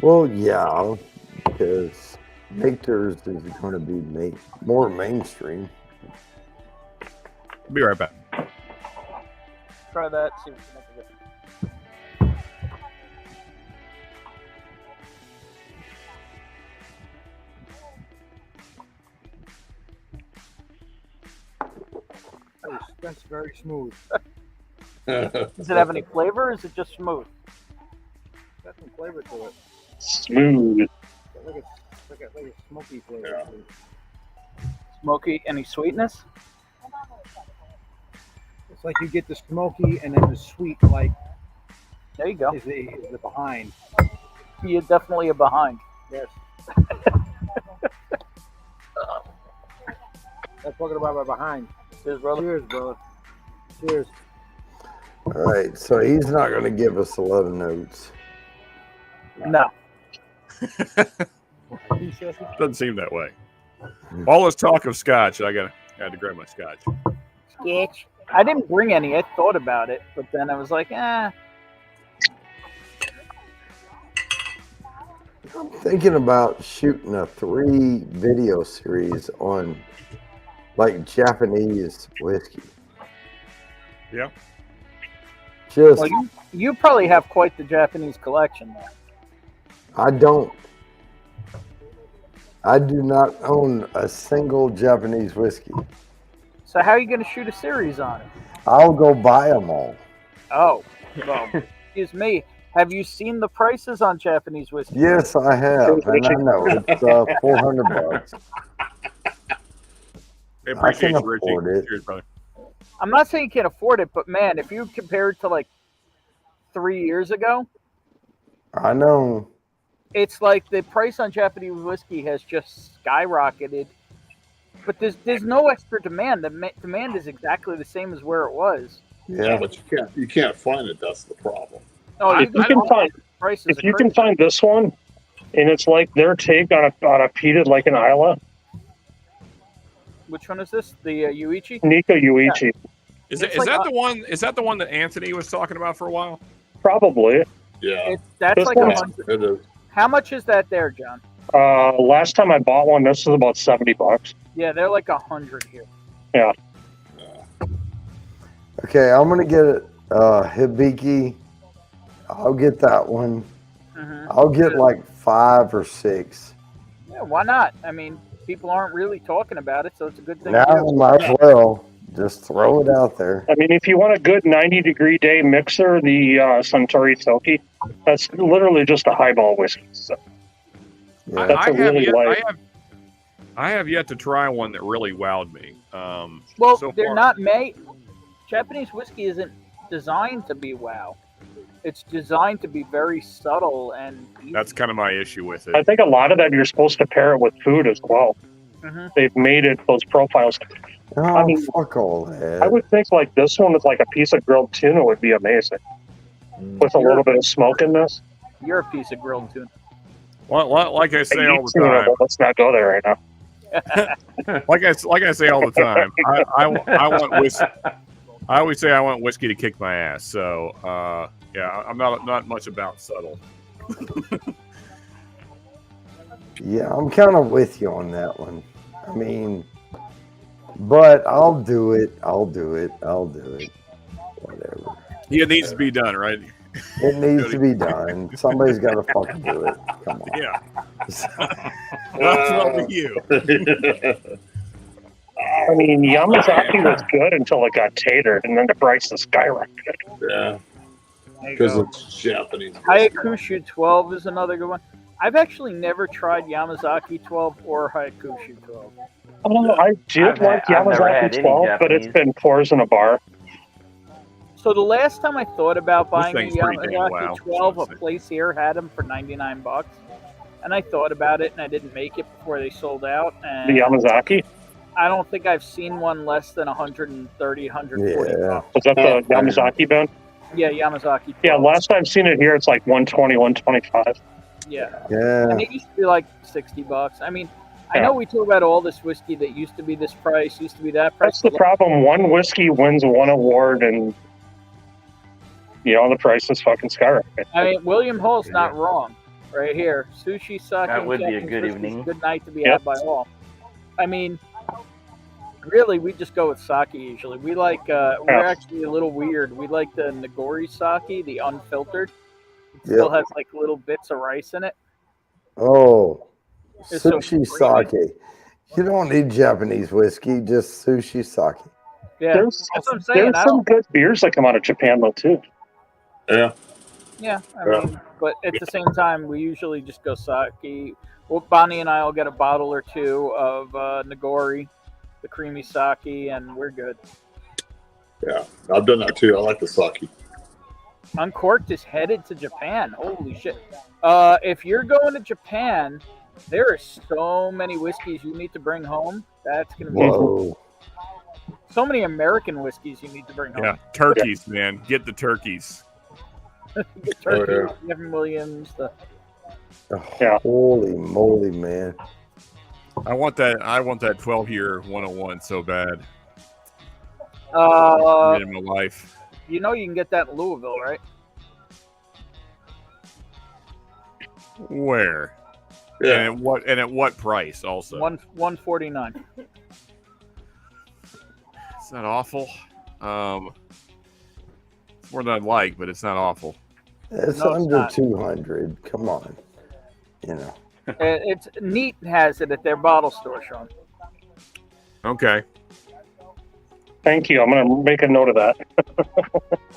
Well, yeah, because Michter's is going to be more mainstream. Be right back. Try that. See what you make of it. That's very smooth. Does it have any flavor, or is it just smooth? Got some flavor to it. Smooth. Like a smoky flavor. Yeah. Smoky? Any sweetness? It's like you get the smoky and then the sweet, like, There you go. is the behind. You're definitely a behind. Yes. That's talking about my behind. Cheers, brother. Cheers, brother. Cheers. All right, so he's not going to give us a lot of notes. No. Doesn't seem that way. All this talk of scotch, I had to grab my scotch. Sketch. I didn't bring any. I thought about it, but then I was like, I'm thinking about shooting a 3-video series on like Japanese whiskey. Yeah. Just, well, you probably have quite the Japanese collection there. I don't. I do not own a single Japanese whiskey. So how are you going to shoot a series on it? I'll go buy them all. Oh, well, excuse me. Have you seen the prices on Japanese whiskey? Yes, I have, and I know it's $400. I appreciate I you, can Richie. afford it. Cheers, brother. I'm not saying you can't afford it, but man, if you compare it to like 3 years ago, I know. it's like the price on Japanese whiskey has just skyrocketed. But there's no extra demand. The demand is exactly the same as where it was. Yeah, but you can't find it. That's the problem. Oh, If you can find prices. if you can find this one, and it's like their take on a peated like an Isla, Which one is this? The Yuichi? Nika Yuichi, Is It's that like the one? Is that the one that Anthony was talking about for a while? probably. Yeah, That's This like one's- 100. it is. How much is that there, John? Last time I bought one, this was about $70. Yeah, they're like 100 here. okay, I'm going to get it. Hibiki. I'll get that one. Mhm. I'll get like 5 or 6. Yeah, why not? I mean, people aren't really talking about it, so it's a good thing. Now, to do. might as well just throw it out there. I mean, if you want a good 90-degree day mixer, the Suntory Toki, that's literally just a highball whiskey. So Yeah. That's a really light. I have yet to try one that really wowed me. Well, so they're far. not made. Japanese whiskey isn't designed to be wow. It's designed to be very subtle and easy. That's kind of my issue with I it. think a lot of that you're supposed to pair it with food as well. Mhm. They've made it those profiles. Oh, I mean, fuck all that. I would think like this one with like a piece of grilled tuna would be amazing with a little bit of smoke in this. You're a piece of grilled tuna. Well, like I say all the Tuna, time, but let's not go there right now. like I say all the time, I want whiskey. I always say I want whiskey to kick my ass. So yeah, I'm not much about subtle. Yeah, I'm kind of with you on that one. I mean, but I'll do it. Whatever. Yeah, it needs to be done, right? It needs to be done. Somebody's got to fucking do it. Come on. Yeah. What's wrong with you? I mean, Yamazaki was good until it got tatered, and then the prices skyrocketed. Yeah. There you because go. it's Japanese. Hayakushu 12 is another good one. I've actually never tried Yamazaki 12 or Hayakushu 12. Oh, I did like I've never had Yamazaki any 12, but it's Japanese. been pours in a bar. So the last time I thought about buying a thing's pretty damn Yamazaki wow, 12, so a to say. place here had them for $99, and I thought about it, and I didn't make it before they sold out. And The Yamazaki? I don't think I've seen one less than 130, 140 Yeah. bucks. Was that the Yamazaki, Ben? Yeah, Yamazaki 12. Yeah, last I've seen it here, it's like 120, 125. Yeah. Yeah. And it used to be like $60. I mean, I know we talk about all this whiskey that used to be this price, used to be that price. That's the problem. One whiskey wins one award, and the price is fucking skyrocketing. I mean, William Hall's not wrong. Right here, sushi, sake, That would be a Japanese good whiskey is evening. a good night to be Yep. had by all. I mean, really, we just go with sake usually. We like, we're actually a little weird. We like the Nagori sake, the unfiltered. It still has like little bits of rice in it. Oh, It's so sushi creamy. sake. You don't need Japanese whiskey, just sushi sake. Yeah, There's, that's what I'm saying. there's I some don't, good beers that come out of Japan, though, too. Yeah. yeah, I mean, but at the same time, we usually just go sake. Well, Bonnie and I will get a bottle or two of Nagori, the creamy sake, and we're good. Yeah. I've done that too. I like the sake. Uncorked is headed to Japan. Holy shit. If you're going to Japan, there are so many whiskeys you need to bring home. That's going to be Whoa. so many American whiskeys you need to bring home. Yeah, turkeys, man. Get the turkeys. The Turkey, Oh, Evan Williams, the Oh, holy moly, man. I want that 12-year 101 so bad. uh, In my life. you know you can get that in Louisville, right? Where? Yeah. And at what price also? $149. It's not awful. It's more than I'd like, but it's not awful. It's No, it's under not. 200. Come on. It's Neat has it at their bottle store, Sean. Okay. Thank you. I'm going to make a note of that.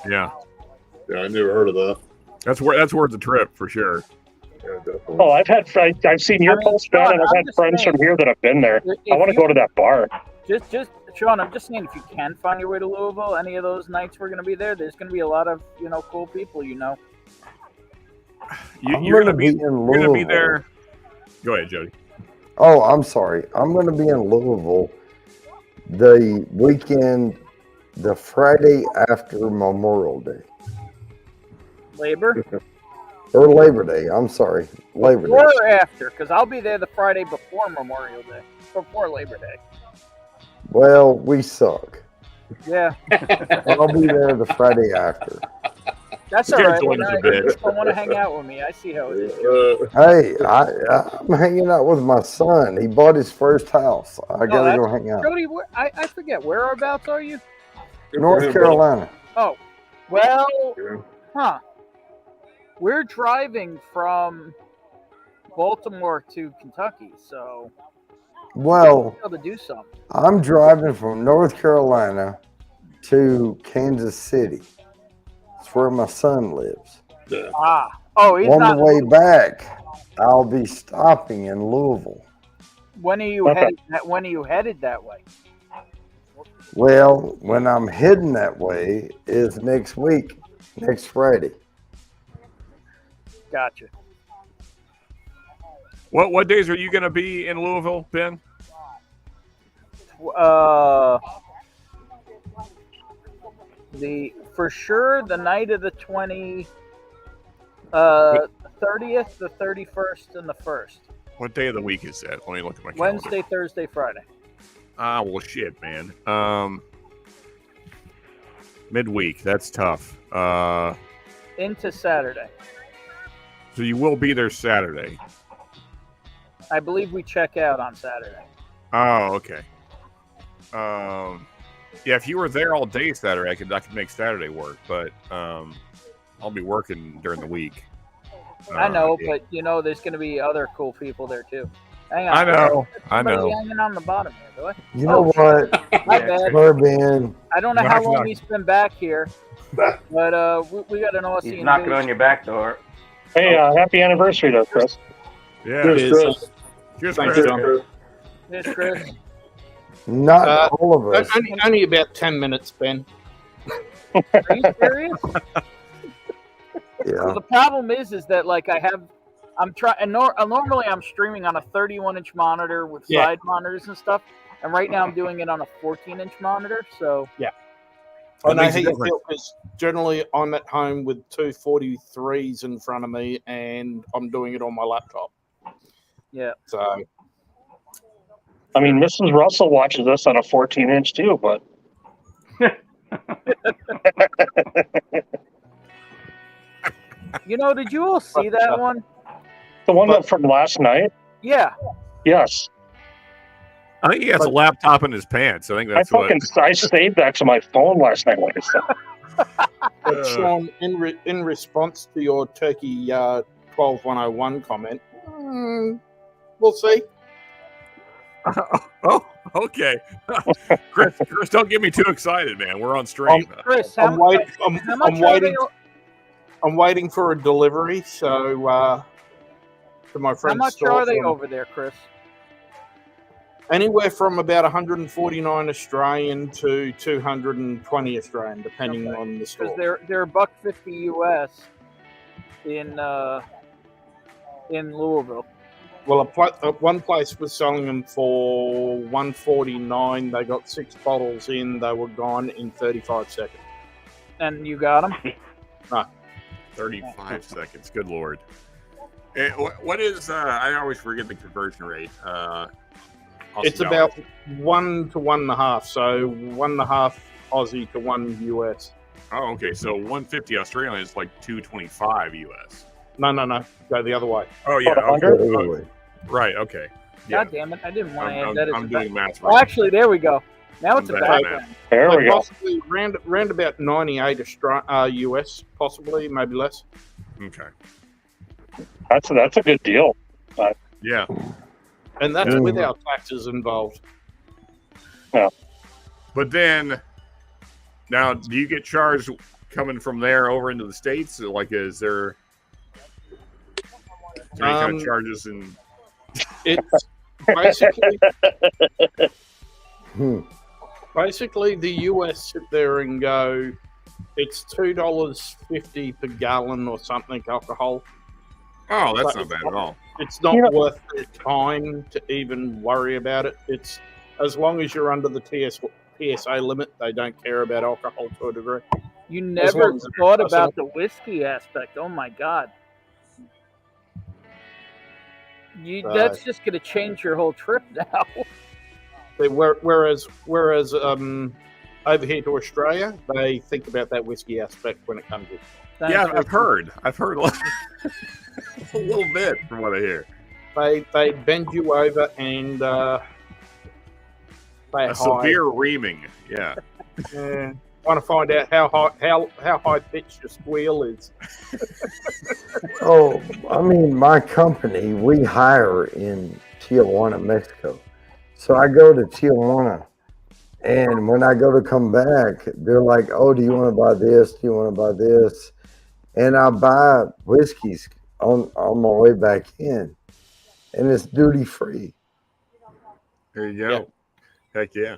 Yeah. Yeah, I never heard of that. That's worth the trip for sure. Yeah, definitely. Oh, I've seen your post, Ben, and I've I'm had just friends saying, from here that have been there. if I want to you- go to that bar. Just Sean, I'm just saying, if you can find your way to Louisville, any of those nights we're going to be there, there's going to be a lot of, cool people, You're I'm gonna gonna be be in you're gonna be Louisville. there. Go ahead, Jody. Oh, I'm sorry. I'm going to be in Louisville the weekend, the Friday after Memorial Day. Labor. Or Labor Day. I'm sorry. Labor Day. Or after, because I'll be there the Friday before Memorial Day, before Labor Day. Well, we suck. Yeah, I'll be there the Friday after. that's This all guy's right. going When to I bed. want to hang out with me. I see how it is. Hey, I'm hanging out with my son. He bought his first house. I got to that's- go hang out. Jody, I forget, whereabouts are you? North Carolina. Oh, well, Yeah. huh. We're driving from Baltimore to Kentucky, so Well, we'll be able to do something. I'm driving from North Carolina to Kansas City. It's where my son lives. Yeah. Oh, he's On not. the way back, I'll be stopping in Louisville. When are you Okay. headed? When are you headed that way? Well, when I'm heading that way is next week, next Friday. Gotcha. What days are you gonna be in Louisville, Ben? For sure the night of the 30th, the 31st, and the 1st. What day of the week is that? Let me look at my calendar. Wednesday, Thursday, Friday. Ah, well, shit, man. Midweek. That's tough. Into Saturday. So you will be there Saturday. I believe we check out on Saturday. Oh, okay. Yeah, if you were there all day Saturday, I could make Saturday work, but I'll be working during the week. I know, Yeah. but there's going to be other cool people there too. Hang on. I know. I Somebody know. hanging on the bottom here, do I? You know what, My bad. Bourbon? I don't know how Knock, long knock. he's been back here, but we got an Aussie He's knocking invasion. on your back door. Hey, happy anniversary there, Chris. Yeah. Cheers, Chris. Cheers, Thanks, Chris. John. Yes, Chris. Not all of us. Only about 10 minutes, Ben. Are you serious? Yeah. Well, the problem is that like I'm trying. Normally I'm streaming on a 31-inch monitor with Yeah. side monitors and stuff, and right now I'm doing it on a 14-inch monitor. So I know makes how a you difference. feel because generally I'm at home with two 43s in front of me and I'm doing it on my laptop. yeah, So I mean, Mrs. Russell watches us on a 14-inch too, but did you all see that one? the one that from last night, Yeah, yes. I think he has a laptop in his pants. I think I that's what. I saved that to my phone last night when I saw it. but Sean, in response to your Turkey 12101 comment, we'll see. Oh, okay. Chris, don't get me too excited, man. We're on stream. Chris, I'm waiting. how much I'm are waiting. they? I'm waiting for a delivery. So to my How friend's much store are they from- over there, Chris? Anywhere from about 149 Australian to 220 Australian, depending on the store. Because they're $1.50 US in Louisville. Well, one place was selling them for $149. They got 6 bottles in. They were gone in 35 seconds. And you got them? 35 seconds. Good Lord. What is, I always forget the conversion rate. It's about 1 to 1.5. So 1.5 Aussie to 1 US. Oh, okay. So 150 Australian is like 225 US. No. Go the other way. Oh, yeah. About Okay. 100? Totally. Right. Okay. Yeah. God damn it! I didn't want to add I'm, that as I'm a doing back- math Oh, right. actually, there we go. Now it's a I'm bad, background. There we Like go. possibly round about 98 US, possibly, maybe less. Okay. That's a good deal. Yeah. And that's Yeah. without taxes involved. But then, now, do you get charged coming from there over into the States? Like, is there any kind of charges in... It's basically Hmm. basically the US sit there and go, it's $2.50 per gallon or something alcohol. Oh, that's not bad at all. It's not You know- worth their time to even worry about it. It's as long as you're under the PSA limit, they don't care about alcohol to a degree. You As never long as it's thought personal. about the whiskey aspect. Oh my god. That's just going to change your whole trip now. Whereas over here to Australia, they think about that whiskey aspect when it comes in. Yeah, I've heard a little bit from what I hear. They bend you over and they A severe reaming. Yeah. want to find out how high pitched your squeal is. Oh, I mean, my company, we hire in Tijuana, Mexico. So I go to Tijuana, and when I go to come back, they're like, oh, do you want to buy this? Do you want to buy this? And I buy whiskeys on my way back in, and it's duty free. There you go. Heck yeah.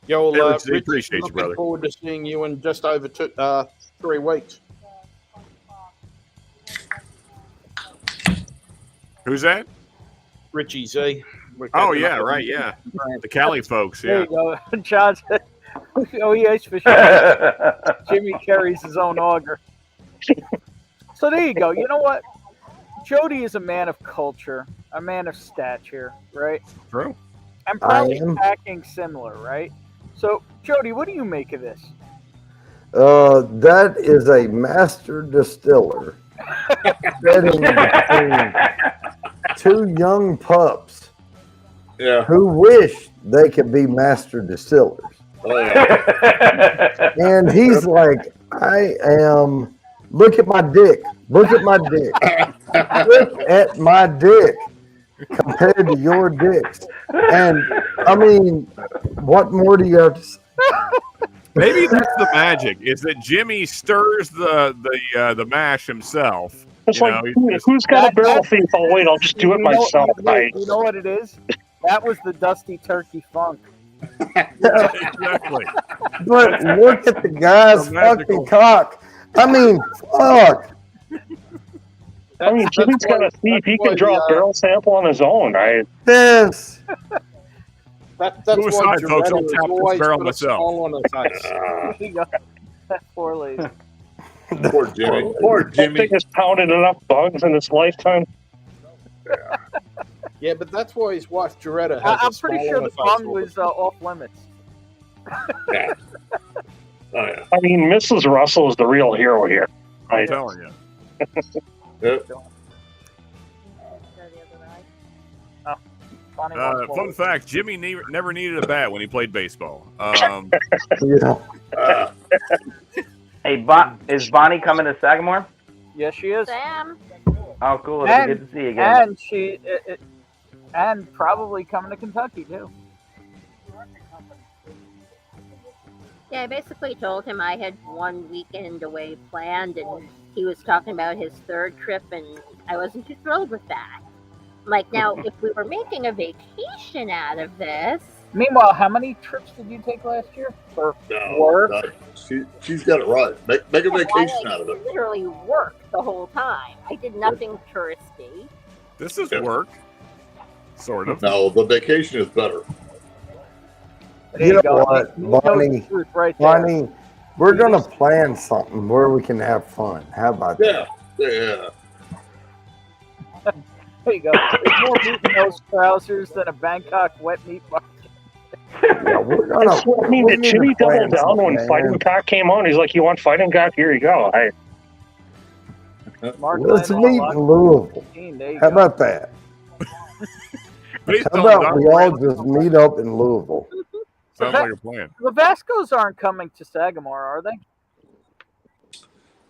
Yo, Hey, Rich, Rich, appreciate you, looking brother. forward to seeing you in just over 3 weeks. Who's that? Richie Z. We're Oh, catching yeah, up with right, him. yeah. The Cali folks, There yeah. you go. John said, oh, he ice fishing. Jimmy carries his own auger. So there you go. You know what? Jody is a man of culture, a man of stature, right? True. I'm probably I am. packing similar, right? So, Jody, what do you make of this? That is a master distiller sitting between two young pups Yeah. who wish they could be master distillers. Oh, yeah. And he's like, I am, look at my dick. Look at my dick. Look at my dick. compared to your dicks. And I mean, what more do you have to say? Maybe that's the magic, is that Jimmy stirs the mash himself. It's You like, know, he's who's got a barrel thief? Oh, wait, I'll just do it myself. You know what it is? That was the Dusty Turkey Funk. exactly. But look at the guy's The magical- fucking cock. I mean, fuck. I mean, Jimmy's got a thief. He can draw a barrel sample on his own. This. That's Suicide, why folks, I'll Joretta tap this always barrel put a myself. smile on her face. There you go. That poor lady. Poor Jimmy. Poor That Jimmy. thing has pounded enough bugs in its lifetime. Yeah, but that's why his wife Joretta has I'm a pretty smile sure on the her face fun all the was off limits. Yeah. Oh, yeah. I mean, Mrs. Russell is the real hero here. I'm Right? telling you. Yep. Funny one. Fun fact: Jimmy never needed a bat when he played baseball. Yeah. Hey, is Bonnie coming to Sagamore? Yes, she is. Sam. Oh, cool. It'll be good to see you again. And and probably coming to Kentucky too. Yeah, I basically told him I had 1 weekend away planned, and he was talking about his third trip, and I wasn't too thrilled with that. I'm like, now, if we were making a vacation out of this... Meanwhile, how many trips did you take last year for work? She's got it right. Make a vacation I out of it. literally worked the whole time. I did nothing touristy. This is work, sort of. No, the vacation is better. There You know go. what, You know Bonnie? the truth right there. Bonnie, we're gonna plan something where we can have fun. How about that? Yeah. There you go. There's more meat in those trousers than a Bangkok wet meat market. Yeah, we're gonna. I mean, we did need Jimmy to plan double down when something, Fighting man. Cock came on? He's like, "You want Fighting Cock? Here you go." Mark Let's Lane, meet all in Louisville. there you How go. about that? Please How tell him about Doc we all Randall just meet up in Louisville? sounds like a plan. The Vascos aren't coming to Sagamore, are they?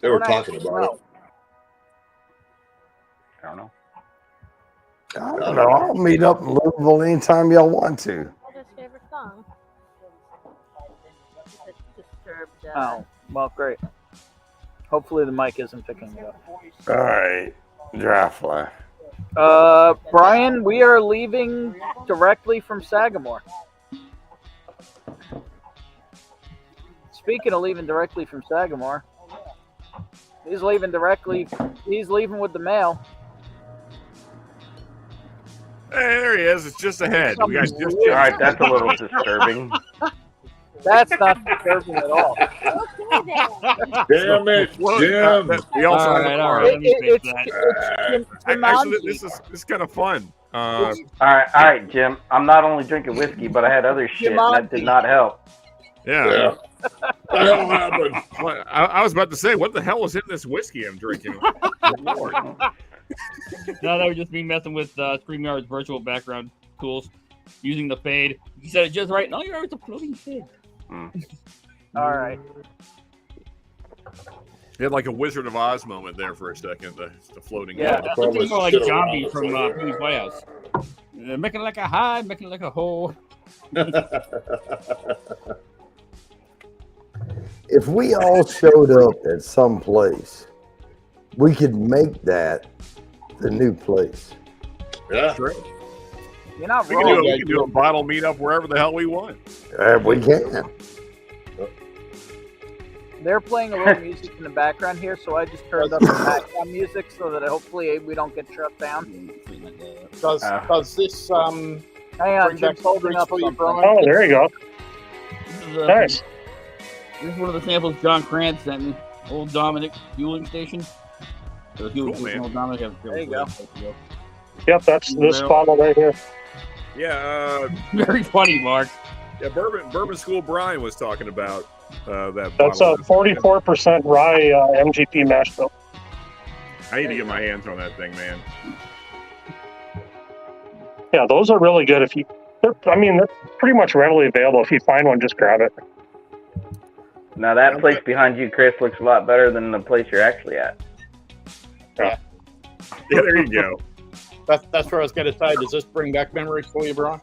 They were We're not- talking about it. I don't know. I don't know. I'll meet up in Louisville anytime y'all want to. What's his favorite song? It's disturbed. Oh, well, great. Hopefully the mic isn't picking it up. All right, dry fly. Brian, we are leaving directly from Sagamore. Speaking of leaving directly from Sagamore, he's leaving with the mail. Hey, there he is. It's just ahead. We guys just All right, that's a little disturbing. That's not disturbing at all. Damn it, Jim. We also All have right, a all car. right. Let me fix It's Actually, Jumanji. this is kind of fun. All right, Jim. I'm not only drinking whiskey, but I had other shit, and that did not help. Yeah. What the hell happened? Well, I was about to say, what the hell is in this whiskey I'm drinking? Good Lord. No, that was just me messing with StreamYard's virtual background tools, using the fade. You said it just right. No, you're right. It's a floating fade. All right. You had like a Wizard of Oz moment there for a second. The floating Yeah. head. Looking more like Shit zombie around, from so- Pee-wee's Playhouse. Making like a high, making like a hole. If we all showed up at some place, we could make that the new place. Yeah. Sure. You're not We can, wrong. we can do a bottle meetup wherever the hell we want. We can. They're playing a little music in the background here, so I just turned up the background music so that hopefully we don't get shut down. Does this Hang on, bring back Jim's holding drinks up for you, something. Brian? Oh, there you go. This is, Nice. This is one of the samples John Krantz sent me. Old Dominic fueling station. So the fueling Cool, station, man. Old Dominic. There you go. Yep, that's this bottle right here. Yeah, Very funny, Mark. yeah. Bourbon School Brian was talking about that. That's a bottle. 44% rye MGP mash bill. I need to get my hands on that thing, man. Yeah, those are really good. They're pretty much readily available. If you find one, just grab it. Now that place behind you, Chris, looks a lot better than the place you're actually at. Yeah, there you go. That's what I was going to say. Does this bring back memories for you, Brian?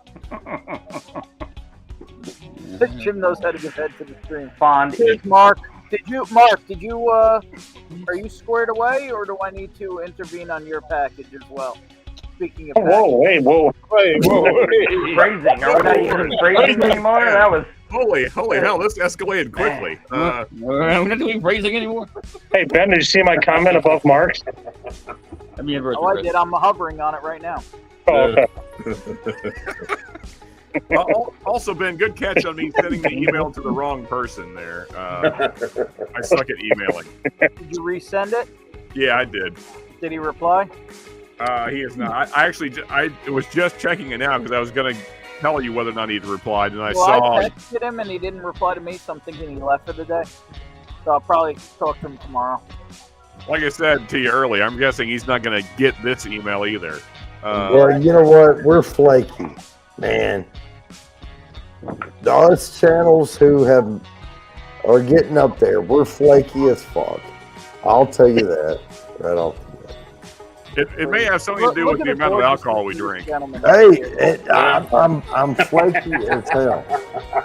Jim knows how to get head to the stream. Fond. Here's Mark. Mark, are you squared away, or do I need to intervene on your package as well? Speaking of Whoa, hey, whoa. Hey, Phrasing. Are we not using phrasing anymore? That was. Holy hell! This escalated quickly. We're not doing phrasing anymore. Hey, Ben, did you see my comment above Mark's? I mean, I did. I'm hovering on it right now. Oh, okay. Also, Ben, good catch on me sending the email to the wrong person there. I suck at emailing. Did you resend it? Yeah, I did. Did he reply? He is not. I was just checking it now because I was going to tell you whether or not he'd replied, and I saw. I texted him and he didn't reply to me, so I'm thinking he left for the day. So I'll probably talk to him tomorrow. Like I said to you earlier, I'm guessing he's not going to get this email either. Well, you know what? We're flaky, man. Us channels who are getting up there, we're flaky as fuck. I'll tell you that right off. It may have something to do with the amount of alcohol we drink. Hey, I'm flaky as hell.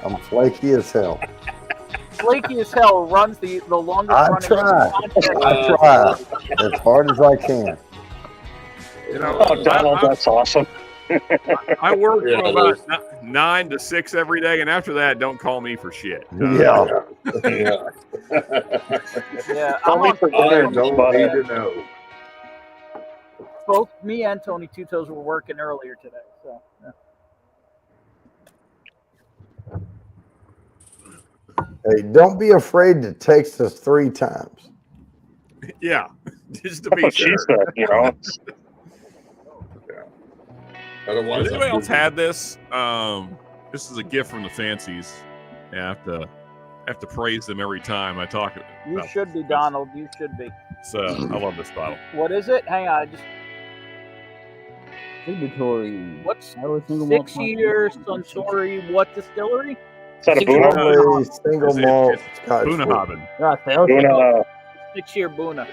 I'm flaky as hell. Flaky as hell runs the longest I running. try as hard as I can. You know, Oh, Donald, that's awesome. I work from about 9 to 6 every day, and after that, don't call me for shit. Yeah. Yeah, Call me for I dinner, don't but, need to know. both me and Tony Two Toes were working earlier today. So Hey, don't be afraid to text us 3 times. Yeah, just to be what sure. she said, you know. Has Otherwise, anybody else had this? This is a gift from the fancies. Yeah, I have to praise them every time I talk. you about should be, this. Donald. You should be. So I love this bottle. What is it? Hang on, I just Inventory. what's I was single malt 6-year Suntory? What distillery? Is that a Boona? Only single malt Scotch whiskey. Bunnahabhain. Yeah, sales. Boona. 6-year Boona.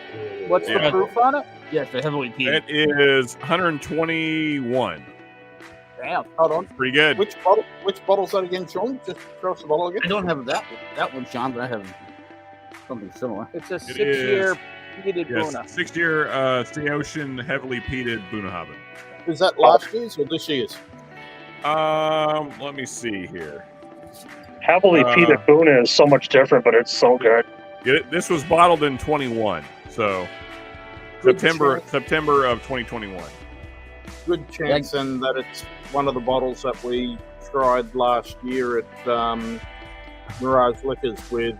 What's the Yeah. proof on it? Yes, they're heavily peated. It is 121. Damn. Hold on. Pretty good. Which bottle's that again, Sean? Just cross the bottle I again. don't have that one, Sean, but I have something similar. It's a It 6-year peated Yes, Boona. 6-year Ocean heavily peated Bunnahabhain. Is that last year's or this year's? Let me see here. Heavily peated Boona is so much different, but it's so good. This was bottled in 21, so Good September chance. of 2021. Good chance, and that it's one of the bottles that we tried last year at Mirage Liquors with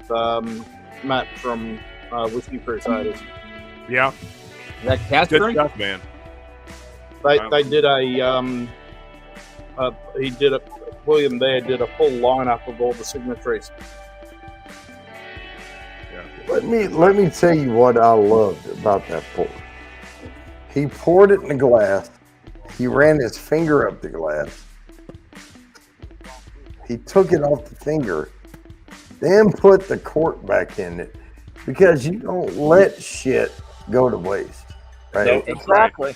Matt from Whiskey Crusaders. Yeah, Is that cast good drink? stuff, man. They did William there did a full lineup of all the signatories. Let me tell you what I loved about that pour. He poured it in the glass. He ran his finger up the glass. He took it off the finger, then put the cork back in it, because you don't let shit go to waste, right? Nope. Exactly.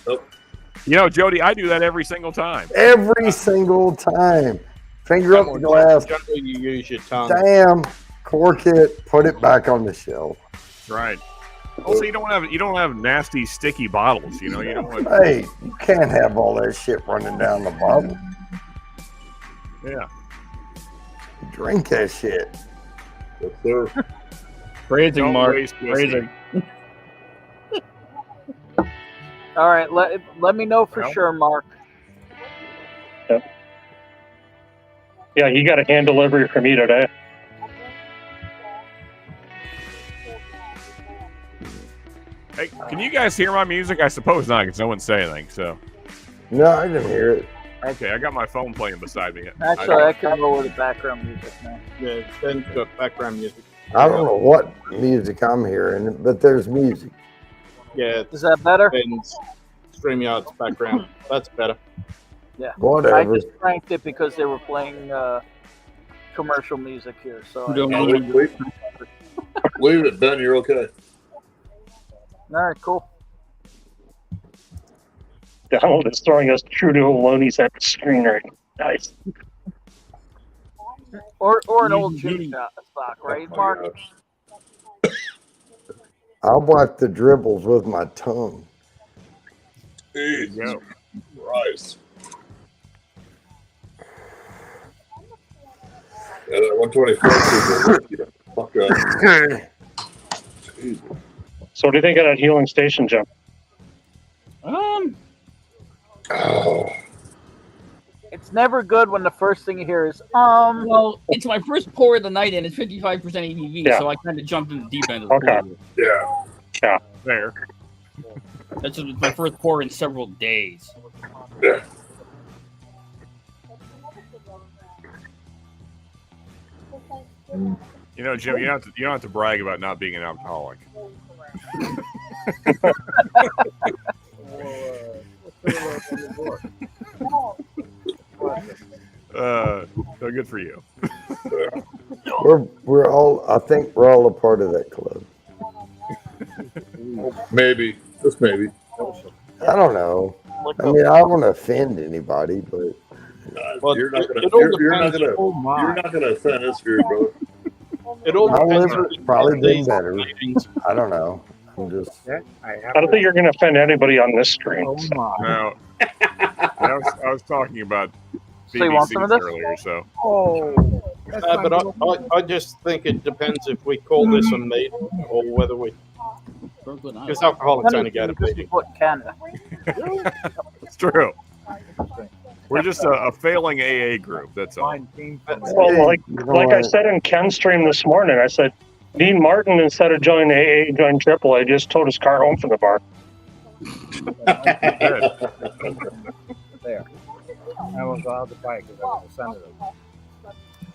You know, Jody, I do that every single time. Every single time. Finger up the glass, Generally, you use your tongue. damn, cork it, put it back on the shelf. That's right. Also, you don't have nasty, sticky bottles. You know, you don't want. Hey, you can't have all that shit running down the bottle. Yeah. Drink that shit. Yes, sir. Phrasing, Don't Mark. waste whiskey. Phrasing. All right, let me know for Well. sure, Mark. Yeah, you got a hand delivery for me today. Hey, can you guys hear my music? I suppose not, because no one said anything. So, No, I didn't hear it. okay, I got my phone playing beside me. Actually, I can lower the background music now. Yeah, Ben's got background music. I don't know what music I'm hearing, but there's music. Yeah, Is that better? Ben's StreamYard's background. That's better. I Whatever. just cranked it because they were playing commercial music here. So You don't I, know Leave it, Ben. You're okay. all right, cool. Donald is throwing us true to loonies at the screen right now. Nice. Or an old gym stock, right, Mark? I'll wipe the dribbles with my tongue. There you go. Christ. Yeah, that 124 fuck up. Jesus. So what do you think of that healing station, Jim? Oh. It's never good when the first thing you hear is Well, it's my first pour of the night, and it's 55% ABV, Yeah. so I kind of jumped in the deep end of the Okay. pool. Yeah. There. That's my first pour in several days. Yeah. You know, Jim, you don't have to brag about not being an alcoholic. So good for you. We're all. I think we're all a part of that club. Maybe. Just maybe. I don't know. I mean, I don't want to offend anybody, but Well, you're not it gonna. all You're not depends. gonna. Oh my. You're not gonna offend us here, brother. It all my depends. liver's probably been better. I don't know. I'm just. I don't think you're going to offend anybody on this screen. Oh my. No, I was talking about So you want some of this? earlier. So Oh. But I just think it depends if we call this a meeting or whether we. Because alcoholics only go to meetings. Canada. it's true. We're just a failing AA group. That's all. Well, like I said in Ken's stream this morning, I said, Dean Martin, instead of joining AA, joined AAA, just towed his car home from the bar. There. I was allowed to buy it because I was a senator.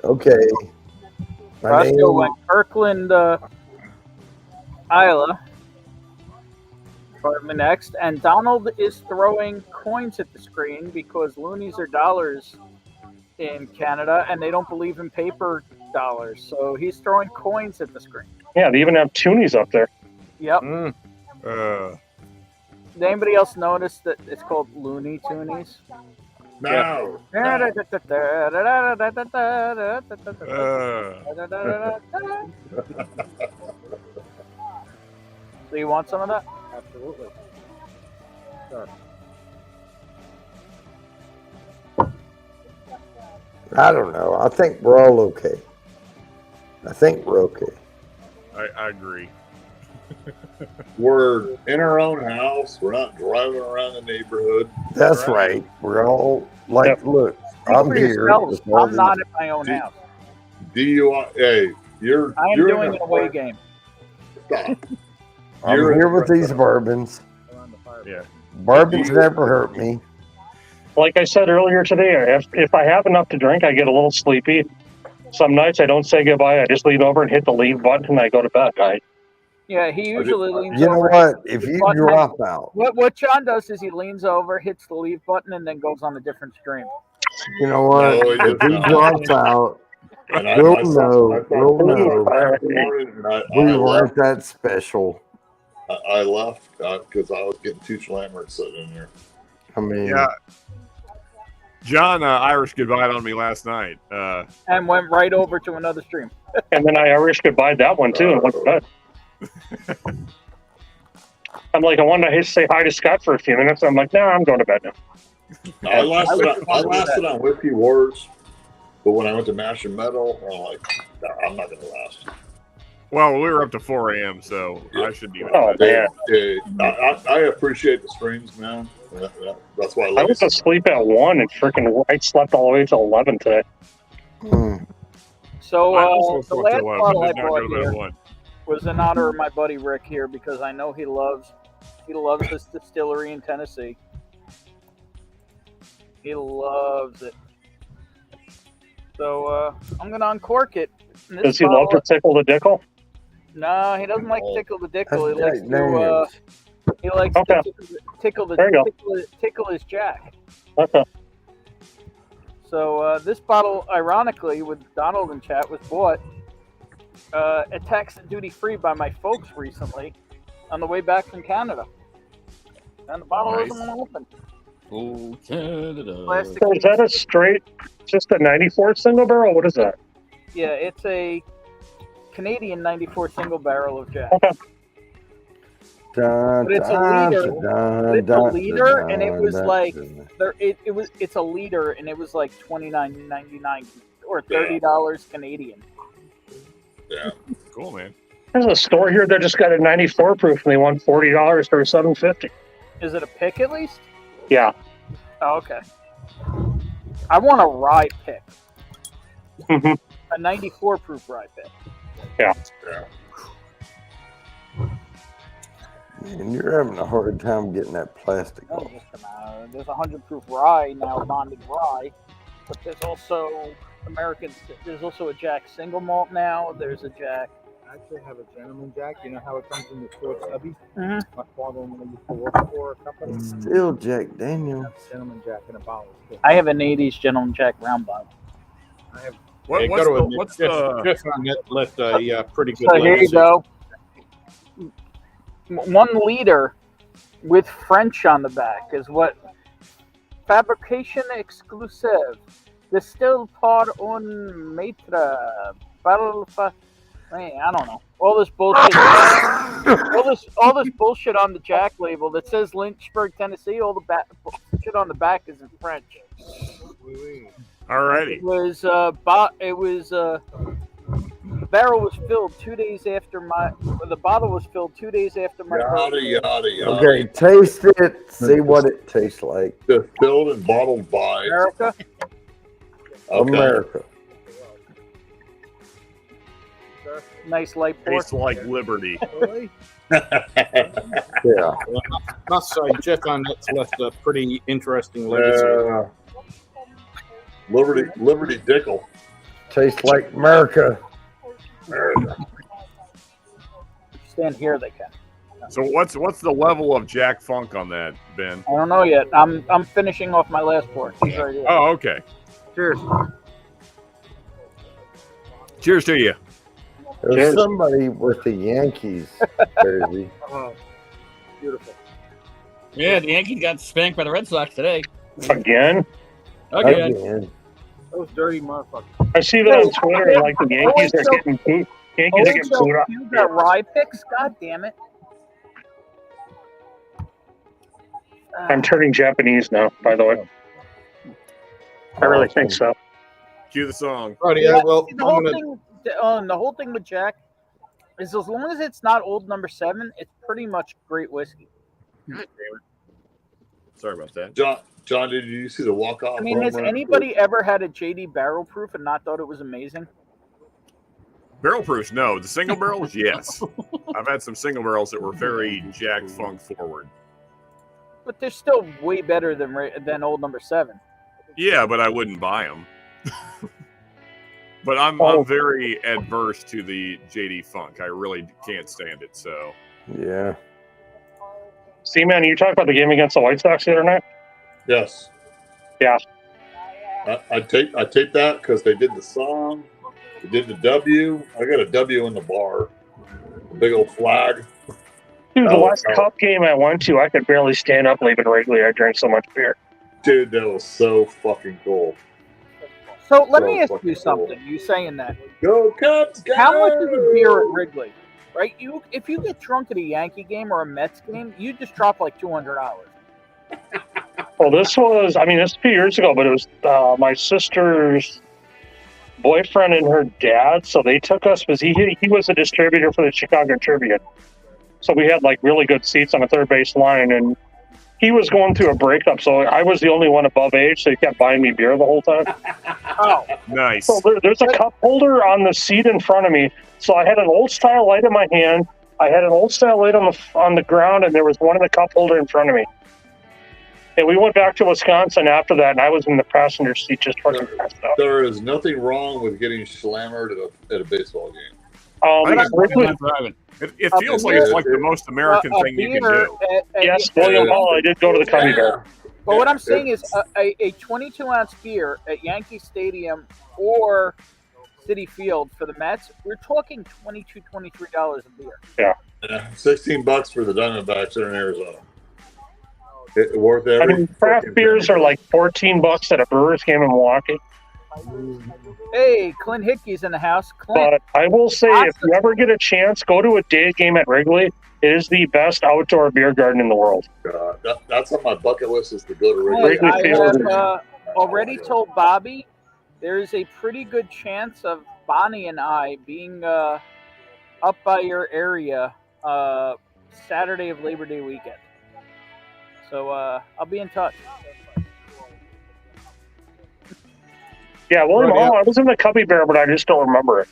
Okay. My name, Roscoe went Kirkland, Isla. For me next, and Donald is throwing coins at the screen because loonies are dollars in Canada, and they don't believe in paper dollars. So he's throwing coins at the screen. Yeah, they even have toonies up there. Yep. Did anybody else notice that it's called Looney Toonies? No. So you want some of that? Absolutely. Sure. I don't know. I think we're all okay. I think we're okay. I agree. We're in our own house. We're not driving around the neighborhood. That's right. We're all like, look, I'm For here. yourselves, with all I'm these- not in my own house. DUI. Hey, you're. I am you're doing in an away game. Stop. I'm You're here in with the- these bourbons. Yeah. Bourbons never hurt me. Like I said earlier today, if I have enough to drink, I get a little sleepy. Some nights I don't say goodbye. I just lean over and hit the leave button and I go to bed. Yeah, he usually leans You know over. what? If you button drop out, What John does is he leans over, hits the leave button, and then goes on a different stream. you know what? No, he If does he not. drops out, And I we'll saw- know. I saw We'll Bruce know. this morning, and I We weren't left. that special. I left because I was getting two Schlammerts sitting in there. I mean, Yeah. John Irish goodbye on me last night. And went right over to another stream. And then I Irish goodbye that one too and went to bed. I'm like, I wanted to say hi to Scott for a few minutes. I'm like, I'm going to bed now. I lasted on Whiskey Wars, but when I went to Mash and Metal, I'm like, no, I'm not going to last. Well, we were up to 4 a.m., so I should be. Oh, man. I appreciate the streams, man. That's why I I love went it. to sleep at 1 and freaking I slept all the way till 11 today. So I also the slept last till 11. bottle I Did not brought go to bed here at 1. was in honor of my buddy Rick here because I know he loves this distillery in Tennessee. He loves it. So I'm gonna uncork it. And this Does he love to tickle the dickle? No, he doesn't like tickle the dickle. He That's likes right, to he likes Okay. to tickle There you tickle his jack. Okay. So this bottle, ironically, with Donald in chat, was bought at tax duty free by my folks recently on the way back from Canada, and the bottle Nice. isn't open. Oh, Canada. Plastic. So is that a straight, just a 94 single barrel? What is that? Yeah, it's a Canadian 94 single barrel of Jack. Okay. But it's a liter, and it was like it's a liter, and it was like $29.99 or $30 Canadian. Yeah. Cool, man. There's a store here that just got a 94 proof, and they want $40 for a 750. Is it a pick at least? Yeah. Oh, okay. I want a rye pick. Mm-hmm. A 94 proof rye pick. Yeah. And you're having a hard time getting that plastic off. There's a 100 proof rye now, bonded rye, but there's also There's also a Jack single malt now. There's a Jack. I actually have a gentleman Jack. You know how it comes in the short stubby? Mm-hmm. My father-in-law used to work for a company. Still Jack Daniels. Gentleman Jack in a bottle. I have an 80s Gentleman Jack round bottle. I have. What's the Jeff on that left a pretty good. So here you go. 1 liter with French on the back is what fabrication exclusive. Distilled par un maitre. I don't know. All this bullshit. all this bullshit on the Jack label that says Lynchburg, Tennessee. All the shit on the back is in French. Alrighty. It was the barrel was filled 2 days after the bottle was filled 2 days after my birthday. Okay, taste it. See what it tastes like. Distilled and bottled by America. Okay. America. Nice light pour. Tastes like Liberty. Yeah. Must say, Jeff on that's left a pretty interesting legacy. Liberty Dickle. Tastes like America. Stand here, they can. So what's the level of Jack Funk on that, Ben? I don't know yet. I'm finishing off my last pour. Right here. Oh, okay. Cheers. Cheers to you. There's somebody with the Yankees jersey. Oh, beautiful. Yeah, the Yankees got spanked by the Red Sox today. Again? Again. Those dirty motherfuckers. I see that on Twitter. Like the Yankees are getting booed. Yankees are getting booed up. You got rye picks? God damn it. I'm turning Japanese now, by the way. I really think so. Cue the song. Right, yeah, well, the whole thing with Jack is as long as it's not old number 7, it's pretty much great whiskey. Sorry about that. John, did you see the walk-off? I mean, has anybody ever had a JD barrel proof and not thought it was amazing? Barrel proofs, no. The single barrels, yes. I've had some single barrels that were very Jack Funk forward. But they're still way better than old number 7. Yeah, but I wouldn't buy them. But I'm very adverse to the JD Funk. I really can't stand it. So yeah. See, man, you talked about the game against the White Sox the other night? Yes. Yeah. I taped that because they did the song. They did the W. I got a W in the bar. Big old flag. Dude, the last Cup game I went to, I could barely stand up leaving Wrigley. I drank so much beer. Dude, that was so fucking cool. So let me ask you something. You saying that? Go Cubs! Go! How much is a beer at Wrigley? Right? If you get drunk at a Yankee game or a Mets game, you just drop like $200. Well, this was a few years ago, but it was my sister's boyfriend and her dad. So they took us because he was a distributor for the Chicago Tribune. So we had like really good seats on the third base line, and he was going through a breakup. So I was the only one above age, so he kept buying me beer the whole time. Oh, nice. So there's a cup holder on the seat in front of me. So I had an old style light in my hand. I had an old style light on the ground, and there was one in the cup holder in front of me. And we went back to Wisconsin after that, and I was in the passenger seat just fucking passed out. There is nothing wrong with getting slammered at a baseball game. It feels like it's like the most American thing you can do. Yes, William Hall. I did go to the Cubby Bear. But what I'm saying is a 22-ounce beer at Yankee Stadium or Citi Field for the Mets, we're talking $22, $23 a beer. Yeah. $16 for the Diamondbacks that are in Arizona. It's worth I every. mean, craft fucking beers penny. are like $14 at a Brewers game in Milwaukee. Hey, Clint Hickey's in the house. Clint, But I will say, if you ever get a chance, go to a day game at Wrigley. It is the best outdoor beer garden in the world. That's on my bucket list is to go to hey, Wrigley. I have already told Bobby there is a pretty good chance of Bonnie and I being up by your area Saturday of Labor Day weekend. So I'll be in touch. Yeah, William Hall. I was in the Cubby Bear, but I just don't remember it.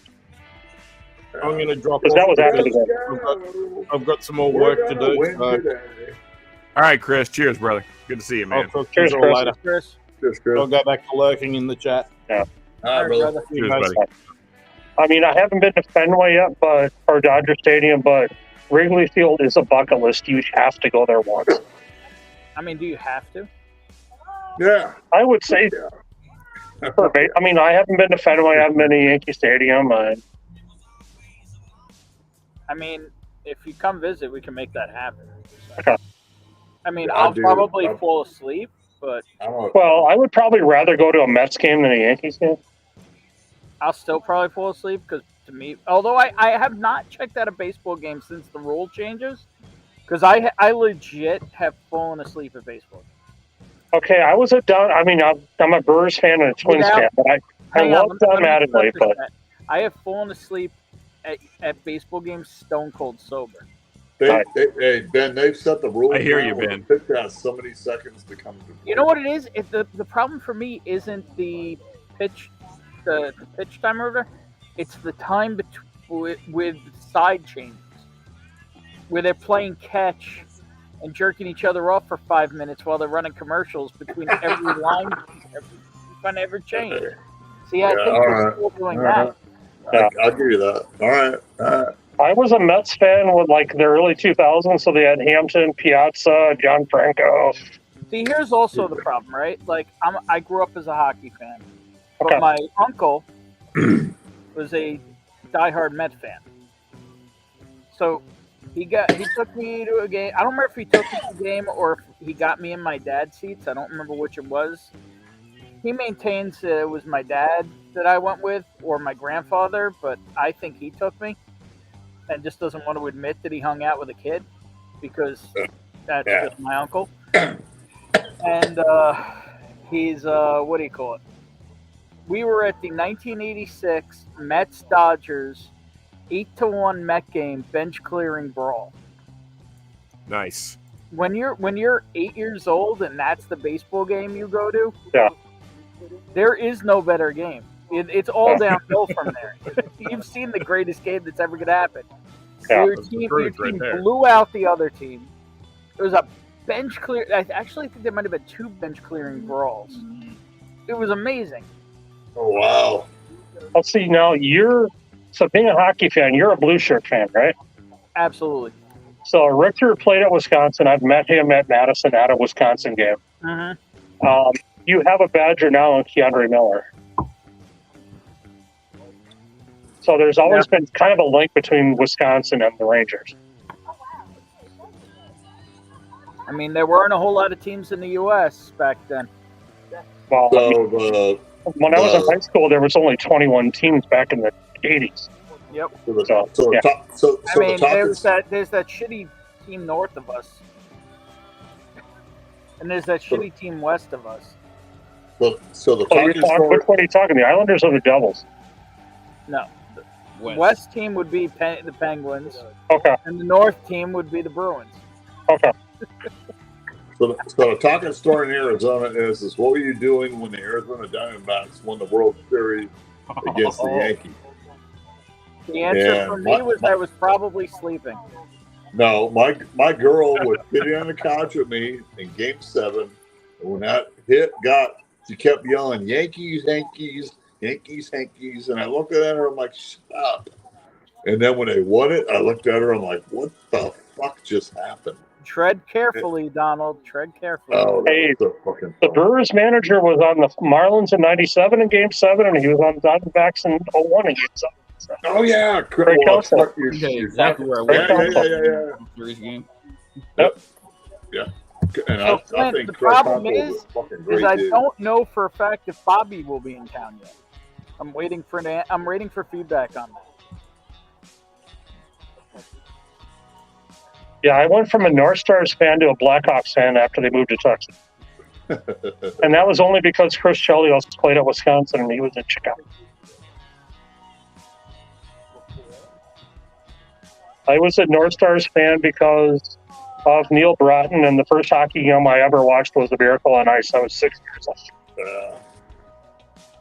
I'm going to drop Because off. that was after the game. I've got some more work to do. So All right, Chris. Cheers, brother. Good to see you, I'll man. talk to you Cheers, all Chris. later. Chris. Cheers, Chris. I'll go back to lurking in the chat. Yeah. All right, brother. See you Cheers, guys. buddy. I mean, I haven't been to Fenway yet, or Dodger Stadium, but Wrigley Field is a bucket list. You have to go there once. I mean, do you have to? Yeah. I would say. I mean, I haven't been to Fenway. I haven't been to Yankee Stadium. I mean, if you come visit, we can make that happen. Okay. I mean, Yeah, I'll dude, probably I'm- fall asleep, but Well, I would probably rather go to a Mets game than a Yankees game. I'll still probably fall asleep because to me, although I have not checked out a baseball game since the rule changes, because I legit have fallen asleep at baseball. Okay, I was I mean, I'm a Brewers fan and a Twins Without- fan, but I Hang love on, Don let me Mattingly, preface but that. I have fallen asleep at baseball games stone cold sober. Hey, Ben, they've set the rules. I hear now you, where Ben. the pitch has so many seconds to come to. You know what it is? If the problem for me isn't the pitch, the pitch time order, it's the time with side changes, where they're playing catch and jerking each other off for 5 minutes while they're running commercials between every line, every change. See, I think all they're right. still doing All that. right. I'll give you that. All right. I was a Mets fan with like the early 2000s, so they had Hampton, Piazza, John Franco. See, here's also the problem, right? Like, I grew up as a hockey fan, but Okay. my uncle was a diehard Met fan. So he took me to a game. I don't remember if he took me to a game or if he got me in my dad's seats. I don't remember which it was. He maintains that it was my dad that I went with or my grandfather, but I think he took me and just doesn't want to admit that he hung out with a kid because that's just my uncle. And he's, what do you call it? We were at the 1986 Mets-Dodgers 8-1 Met game bench clearing brawl. Nice. When you're 8 years old and that's the baseball game you go to, there is no better game. It's all downhill from there. You've seen the greatest game that's ever going to happen. Your team blew out the other team. It was a bench clear. I actually think there might have been 2 bench clearing brawls. It was amazing. Oh wow! Let's see now. So being a hockey fan, you're a blue shirt fan, right? Absolutely. So Richter played at Wisconsin. I've met him at Madison at a Wisconsin game. Mm-hmm. You have a Badger now on Keandre Miller. So there's always been kind of a link between Wisconsin and the Rangers. I mean, there weren't a whole lot of teams in the U.S. back then. Well, So when I was in high school, there was only 21 teams back in the 80s. Yep. So I mean, there's that shitty team north of us, and there's that shitty team west of us. the Which one are you talking? The Islanders or the Devils? No, the west team would be the Penguins. Okay. And the north team would be the Bruins. Okay. So the talking story in Arizona is what were you doing when the Arizona Diamondbacks won the World Series against the Yankees? The answer for me was I was probably sleeping. No, my girl was sitting on the couch with me in Game 7, and when that hit she kept yelling, Yankees, Yankees, Yankees, Yankees, and I looked at her, I'm like, shut up. And then when they won it, I looked at her, I'm like, what the fuck just happened? Tread carefully, Donald. Tread carefully. Oh, Hey, so fucking the Brewers manager was on the Marlins in '97 in Game 7, and he was on the Diamondbacks in '01 in Game 7. So. Oh yeah, Great counsel. Exactly where I Great was. counsel. Yeah. Series game. Yep. Yeah. And So, I Clint, think the Craig problem Conco is a fucking great I dude. don't know for a fact if Bobby will be in town yet. I'm waiting for feedback on that. Yeah, I went from a North Stars fan to a Blackhawks fan after they moved to Texas. And that was only because Chris Chelios played at Wisconsin and he was in Chicago. I was a North Stars fan because of Neil Broughton, and the first hockey game I ever watched was the Miracle on Ice. I was 6 years old.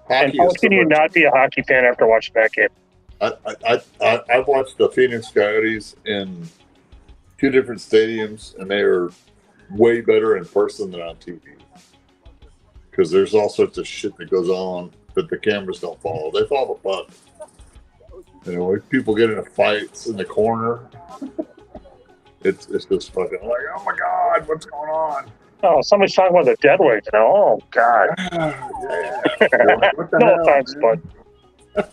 And how can you not be a hockey fan after watching that game? I've watched the Phoenix Coyotes in 2 different stadiums, and they are way better in person than on TV. Because there's all sorts of shit that goes on that the cameras don't follow. They follow the puck. You know, if people get into fights in the corner, it's just fucking like, oh my god, what's going on? Oh, somebody's talking about the dead weight now. Oh god. Yeah. What the No hell, offense, man? but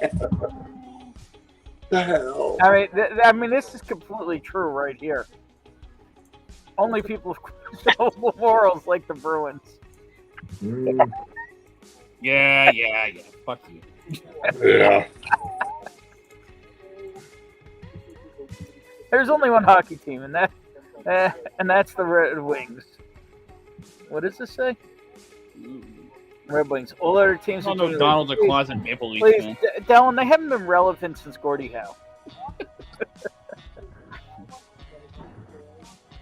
The hell? I mean, this is completely true right here. Only people with questionable morals like the Bruins. Yeah. Fuck you. Yeah. There's only one hockey team, and that's the Red Wings. What does this say? Red Wings. All other teams. I don't know Donald's a closet Maple Leafs Please, fan. Dallin, they haven't been relevant since Gordie Howe.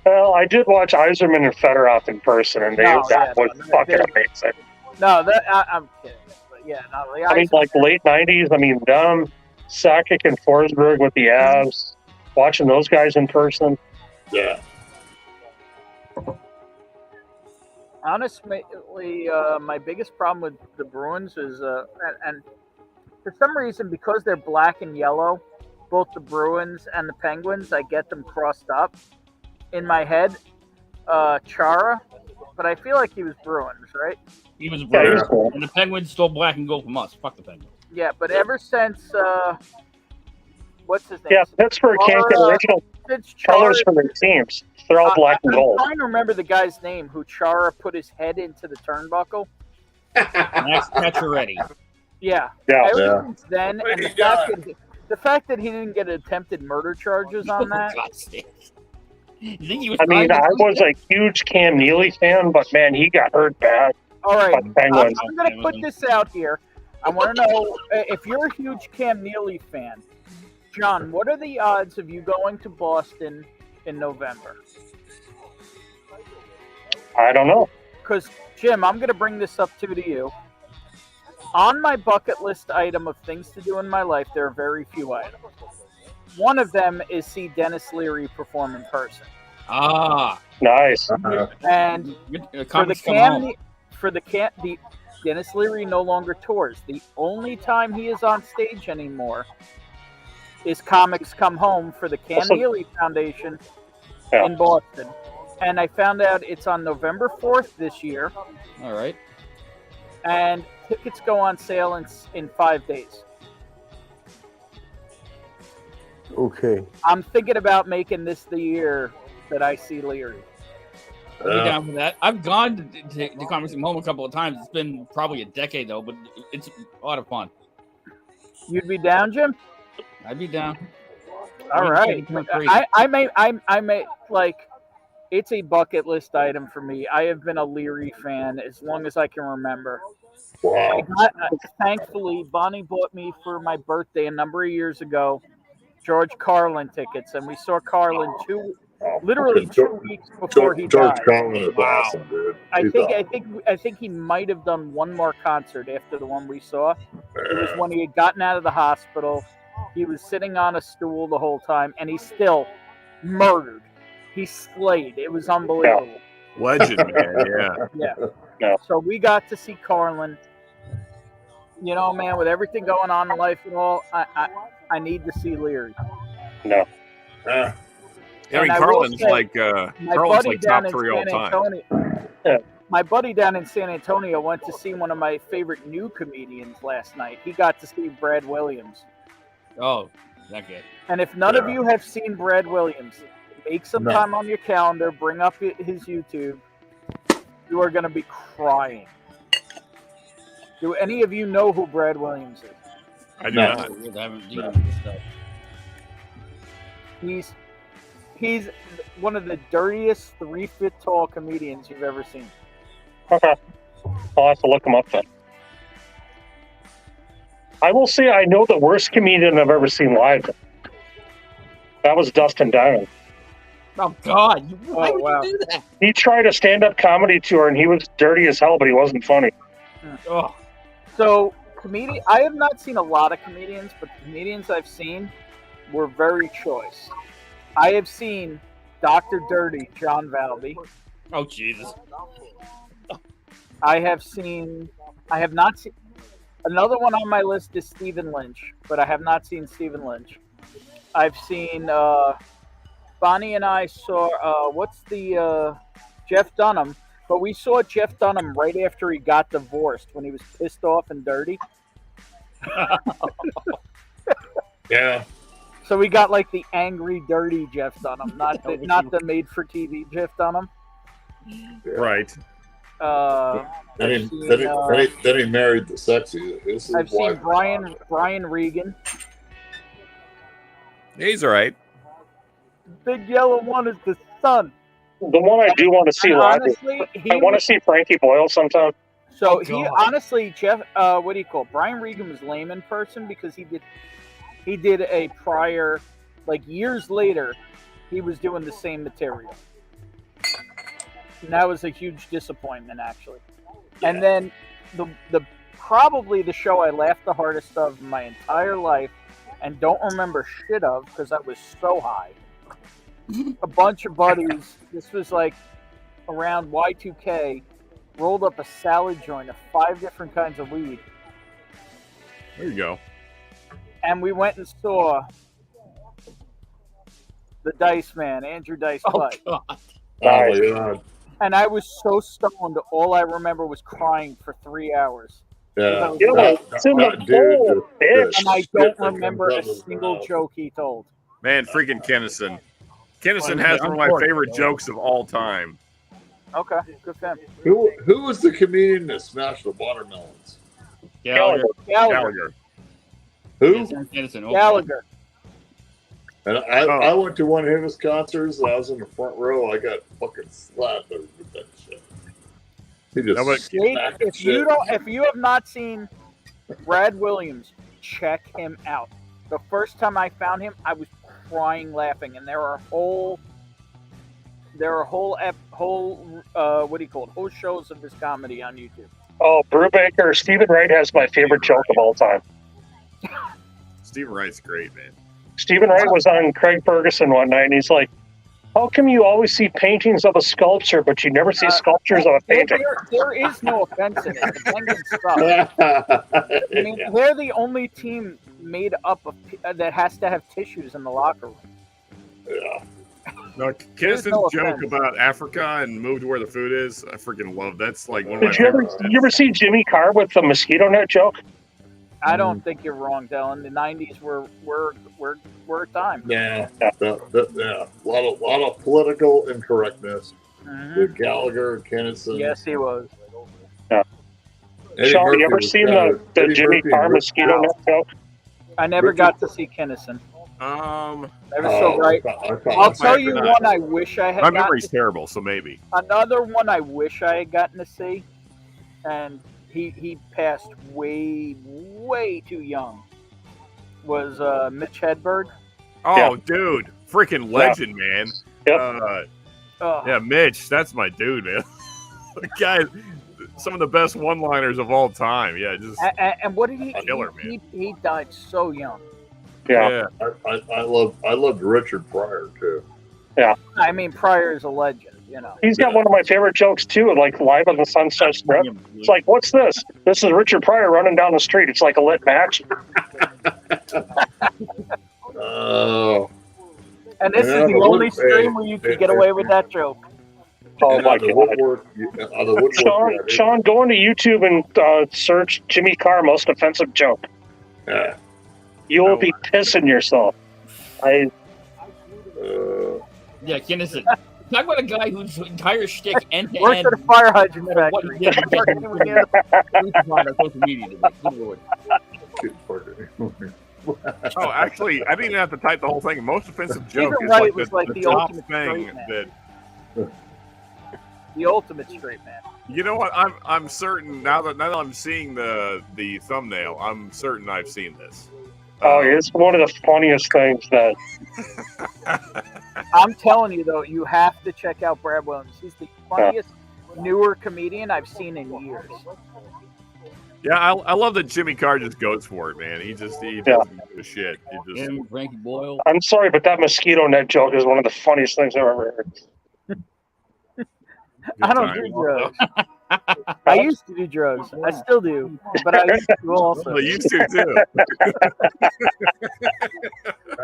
well, I did watch Yzerman and Fedorov in person, and that was fucking amazing. No, I'm kidding. But yeah, no, the I mean, like late '90s. I mean, them, Sakic and Forsberg with the Avs. Watching those guys in person. Yeah. Honestly, my biggest problem with the Bruins is, and for some reason, because they're black and yellow, both the Bruins and the Penguins, I get them crossed up in my head. Chara, but I feel like he was Bruins, right? He was Bruins, and the Penguins stole black and gold from us. Fuck the Penguins. Yeah, but ever since what's his name? Yeah, Pittsburgh can't get original colors for their teams. They're all black and gold. I'm trying to remember the guy's name who Chara put his head into the turnbuckle. Max Pacioretty. Yeah. Yeah. Ever since then, and the fact that he didn't get attempted murder charges on that. You think he was I mean, I was a huge Cam Neely fan, but man, he got hurt bad. All right, by the Penguins. I'm going to put this out here. I want to know if you're a huge Cam Neely fan. John, what are the odds of you going to Boston in November? I don't know. Because, Jim, I'm going to bring this up to you. On my bucket list item of things to do in my life, there are very few items. One of them is see Dennis Leary perform in person. Ah, nice. And for the Dennis Leary no longer tours. The only time he is on stage anymore is Comics Come Home for the Cam Neely Foundation in Boston. And I found out it's on November 4th this year. All right. And tickets go on sale in 5 days. Okay. I'm thinking about making this the year that I see Leary. I'd be down for that. I've gone to Comics Come Home a couple of times. It's been probably a decade though, but it's a lot of fun. You'd be down, Jim? I'd be down. All right. I may like. It's a bucket list item for me. I have been a Leary fan as long as I can remember. Wow. Thankfully, Bonnie bought me for my birthday a number of years ago George Carlin tickets, and we saw Carlin literally 2 weeks before he died. George Carlin is awesome, dude. I think he might have done one more concert after the one we saw. It was when he had gotten out of the hospital. He was sitting on a stool the whole time, and he still murdered. He slayed. It was unbelievable. Yeah. Legend, man. Yeah. So we got to see Carlin. You know, man, with everything going on in life and all, I need to see Leary. No. I mean, Carlin's like top 3 all time. My buddy down in San Antonio went to see one of my favorite new comedians last night. He got to see Brad Williams. Oh, that good. And if none of you have seen Brad Williams, make some time on your calendar, bring up his YouTube, You are going to be crying. Do any of you know who Brad Williams is? I do No. not. I haven't seen this stuff. He's one of the dirtiest 3-foot tall comedians you've ever seen. Okay. I'll have to look him up then. I will say I know the worst comedian I've ever seen live. That was Dustin Diamond. Oh God! Why would wow. you do that? He tried a stand-up comedy tour and he was dirty as hell, but he wasn't funny. Oh, So, I have not seen a lot of comedians, but the comedians I've seen were very choice. I have seen Dr. Dirty, John Valby. oh Jesus! I have not seen, another one on my list is Stephen Lynch, but I have not seen Stephen Lynch. I've seen, Bonnie and I saw, Jeff Dunham, but we saw Jeff Dunham right after he got divorced when he was pissed off and dirty. Yeah. So we got like the angry, dirty Jeff Dunham, not the made-for-TV Jeff Dunham. Right. Then he married the sexy. I've seen Brian Regan. He's all right. Big yellow one is the sun. The one I do want to see live. Honestly, I want to see Frankie Boyle sometime. So Oh, he God. honestly, Jeff, what do you call it? Brian Regan was lame in person because he did a prior, like years later, he was doing the same material. And that was a huge disappointment, actually. And then the probably the show I laughed the hardest of in my entire life and don't remember shit of because I was so high. A bunch of buddies, this was like around Y2K, rolled up a salad joint of 5 different kinds of weed. There you go. And we went and saw the Dice Man, Andrew Dice Clay. God! Oh my God. And I was so stoned, all I remember was crying for 3 hours. Yeah. It's in the bowl, bitch. And I don't remember a single joke he told. Man, freaking Kennison. Kennison has one of my favorite jokes of all time. Okay, good for him. Who was the comedian that smashed the watermelons? Gallagher. Gallagher. Who? Kennison. Oh, Gallagher. And I went to one of his concerts and I was in the front row. I got fucking slapped with that shit. He just smacked If you have not seen Brad Williams, check him out. The first time I found him, I was crying laughing, and there are whole whole shows of his comedy on YouTube. Oh, Brubaker, Stephen Wright has my favorite joke of all time. Stephen Wright's great, man. Stephen Wright was on Craig Ferguson one night, and he's like, how come you always see paintings of a sculpture, but you never see sculptures of a painting? There is no offense in it. The penguin stuff. I mean, they're the only team made up of that has to have tissues in the locker room. Yeah. No, Kennison's joke about Africa and move to where the food is, I freaking love. That's like one of my Did you ever see Jimmy Carr with the mosquito net joke? I don't think you're wrong, Dylan. The '90s were a time. Yeah. A lot of political incorrectness. Mm-hmm. With Gallagher and Kennison. Yes, he was. Yeah. Sean, you ever seen the Jimmy Carr mosquito net joke? I never got to see Kennison. Never so right. I'll tell you one I wish I had. My memory's terrible, so maybe. Another one I wish I had gotten to see, and he passed way too young, was Mitch Hedberg. Oh, dude. Freaking legend, man. Yep. Yeah, Mitch, that's my dude, man. The guy, some of the best one-liners of all time. Yeah, just and what did he? Killer, man. He died so young. Yeah. I loved Richard Pryor too. Yeah. I mean, Pryor is a legend. You know. He's got one of my favorite jokes too, like live on the Sunset Strip. It's like, what's this? This is Richard Pryor running down the street. It's like a lit match. Oh. And this is the only stream where you can get away with that joke. Oh my God! Sean, go into YouTube and search Jimmy Carr most offensive joke. Yeah. You will be pissing yourself. Yeah, Kennison. Talk about a guy whose entire shtick end to Worked end. at a fire hydrant no matter what factory. he did, he Working gets with the- on social media today. Good Lord. Oh, actually, I didn't even have to type the whole thing. Most offensive joke Stephen is Wright like was the, like the the top ultimate thing straight man. that. The ultimate straight man. You know what? I'm certain now that I'm seeing the thumbnail. I'm certain I've seen this. Oh, it's one of the funniest things that. I'm telling you though, you have to check out Brad Williams. He's the funniest newer comedian I've seen in years. Yeah, I love that Jimmy Carr just goes for it, man. He doesn't give a shit. He just Him, Frankie Boyle. I'm sorry, but that mosquito net joke is one of the funniest things I've ever heard. I don't do drugs. I used to do drugs. I still do, but I used to also. Well, used to too.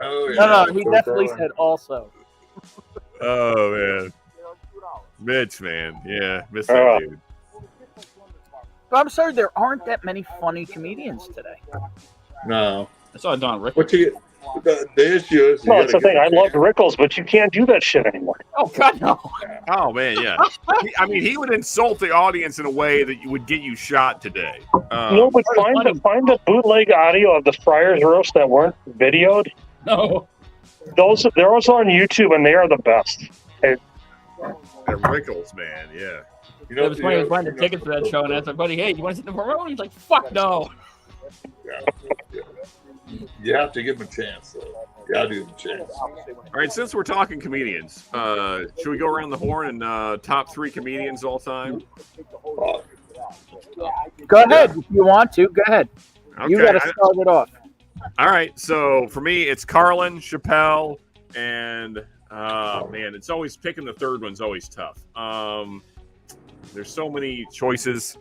Oh, yeah. No, he definitely said also. Oh man, Mitch, man, yeah, miss that dude. But I'm sorry, there aren't that many funny comedians today. No. I saw Don Rickles. What you the issue is? No, it's the thing. I love Rickles, but you can't do that shit anymore. Oh God, no! Oh man, yeah. He would insult the audience in a way that would get you shot today. But find the bootleg audio of the Friars roast that weren't videoed. No. Those on YouTube, and they are the best. And Rickles, man, yeah. It was funny. I was buying the tickets for that show, and I asked my buddy, "Hey, you want to sit in the front row?" And he's like, "Fuck no." Yeah. You have to give him a chance, though. You gotta give him a chance. All right, since we're talking comedians, should we go around the horn and top 3 comedians all time? Go ahead if you want to. Go ahead. You got to start it off. All right, so for me, it's Carlin, Chappelle, and man, it's always picking the third one's always tough. There's so many choices.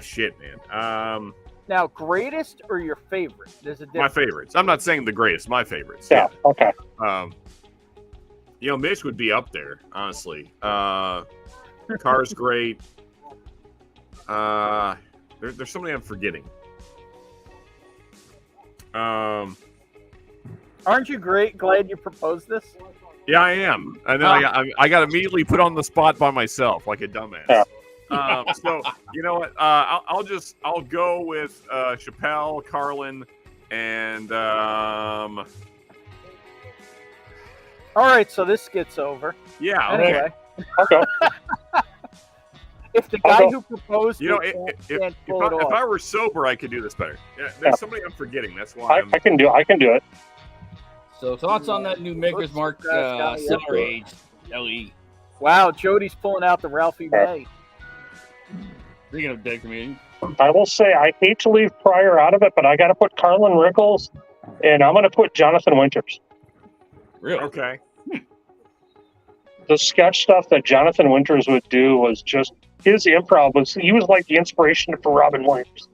Shit, man. Now, greatest or your favorite? There's a difference. My favorites. I'm not saying the greatest. My favorites. Yeah. Okay. Mitch would be up there, honestly. Car's great. There's so many I'm forgetting. Aren't you glad you proposed this? Yeah, I am. I know. I got immediately put on the spot by myself, like a dumbass. Yeah. So you know what? I'll go with Chappelle, Carlin, and All right, so this gets over. Yeah. Anyway. Okay. If the guy who proposed, if I were sober, I could do this better. Yeah, there's somebody I'm forgetting. That's why I can do it. So thoughts on that new Maker's Mark Silver Age LE? Wow, Jody's pulling out the Ralphie May. Speaking of dead comedians, I will say I hate to leave Pryor out of it, but I got to put Carlin Rickles, and I'm going to put Jonathan Winters. Really? Okay. The sketch stuff that Jonathan Winters would do was just his improv he was like the inspiration for Robin Williams.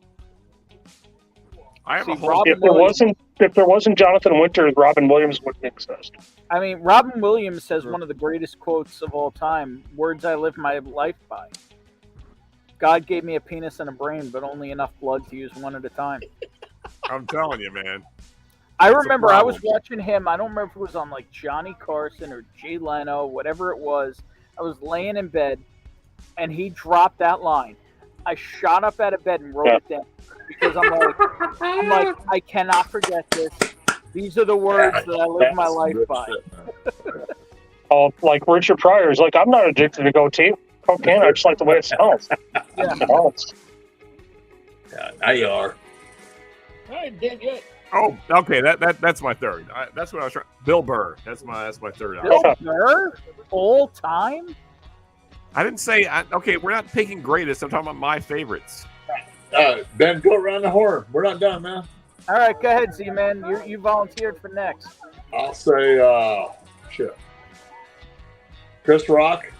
I have if there wasn't Jonathan Winters, Robin Williams wouldn't exist. I mean, Robin Williams says one of the greatest quotes of all time, words I live my life by. God gave me a penis and a brain, but only enough blood to use one at a time. I'm telling you, man. I remember I was watching him. I don't remember if it was on like Johnny Carson or Jay Leno, whatever it was. I was laying in bed, and he dropped that line. I shot up out of bed and wrote it down because I'm like, I cannot forget this. These are the words that I live my life by. Oh, like Richard Pryor's like, I'm not addicted to cocaine. I just like the way it sounds. Yeah. Now you are. I did it. Oh, okay. That's my third. That's what I was trying. Bill Burr. That's my third. Bill Burr, all time. I didn't say. Okay, we're not picking greatest. I'm talking about my favorites. Ben, go around the horn. We're not done, man. All right, go ahead, Z-Man. You volunteered for next. I'll say, Chris Rock,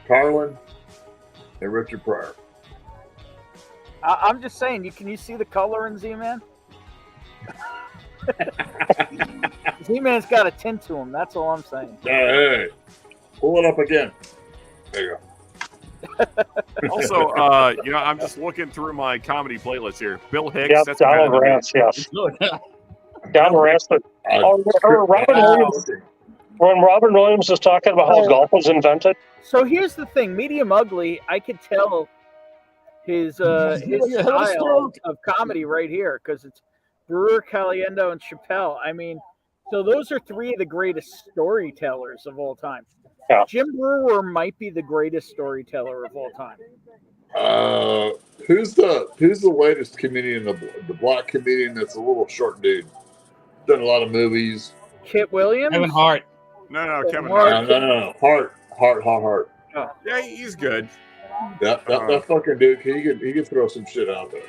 Carlin, and Richard Pryor. I'm just saying, can you see the color in Z-Man? Z-Man's got a tint to him. That's all I'm saying. Hey, pull it up again. There you go. Also, I'm just looking through my comedy playlist here. Bill Hicks. Yep, that's Donald Rance, yes. Donald Rance. Robin Williams. When Robin Williams was talking about how golf was invented. So here's the thing: Medium Ugly, I could tell his style of comedy right here because it's Brewer, Caliendo, and Chappelle. I mean, so those are three of the greatest storytellers of all time. Yeah. Jim Brewer might be the greatest storyteller of all time. Who's the latest comedian? The black comedian that's a little short dude. Done a lot of movies. Kit Williams. Kevin Hart. No, Kevin Hart. Hart. No. Hart. Oh. Yeah, he's good. That fucking dude, he can throw some shit out there.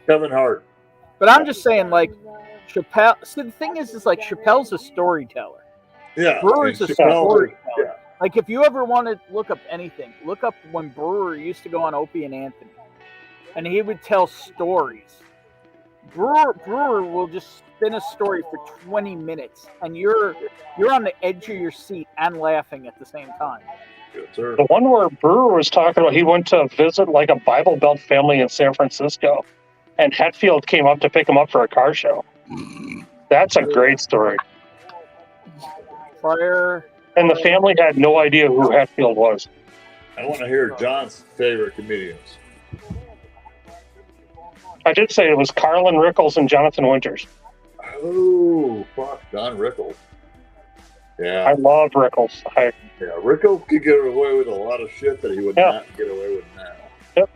Kevin Hart. But I'm just saying, like, Chappelle. See, the thing is like Chappelle's a storyteller. Yeah. Brewer's a Chappelle, storyteller. yeah. Like, if you ever want to look up anything, look up when Brewer used to go on Opie and Anthony, and he would tell stories. Brewer will just spin a story for 20 minutes, and you're on the edge of your seat and laughing at the same time. Yes, sir. The one where Brewer was talking about, he went to visit like a Bible Belt family in San Francisco, and Hetfield came up to pick him up for a car show. That's a great story. And the family had no idea who Hetfield was. I want to hear John's favorite comedians. I did say it was Carlin Rickles and Jonathan Winters. Oh, fuck, Don Rickles. Yeah. I love Rickles. Rickles could get away with a lot of shit that he would not get away with now. Yep.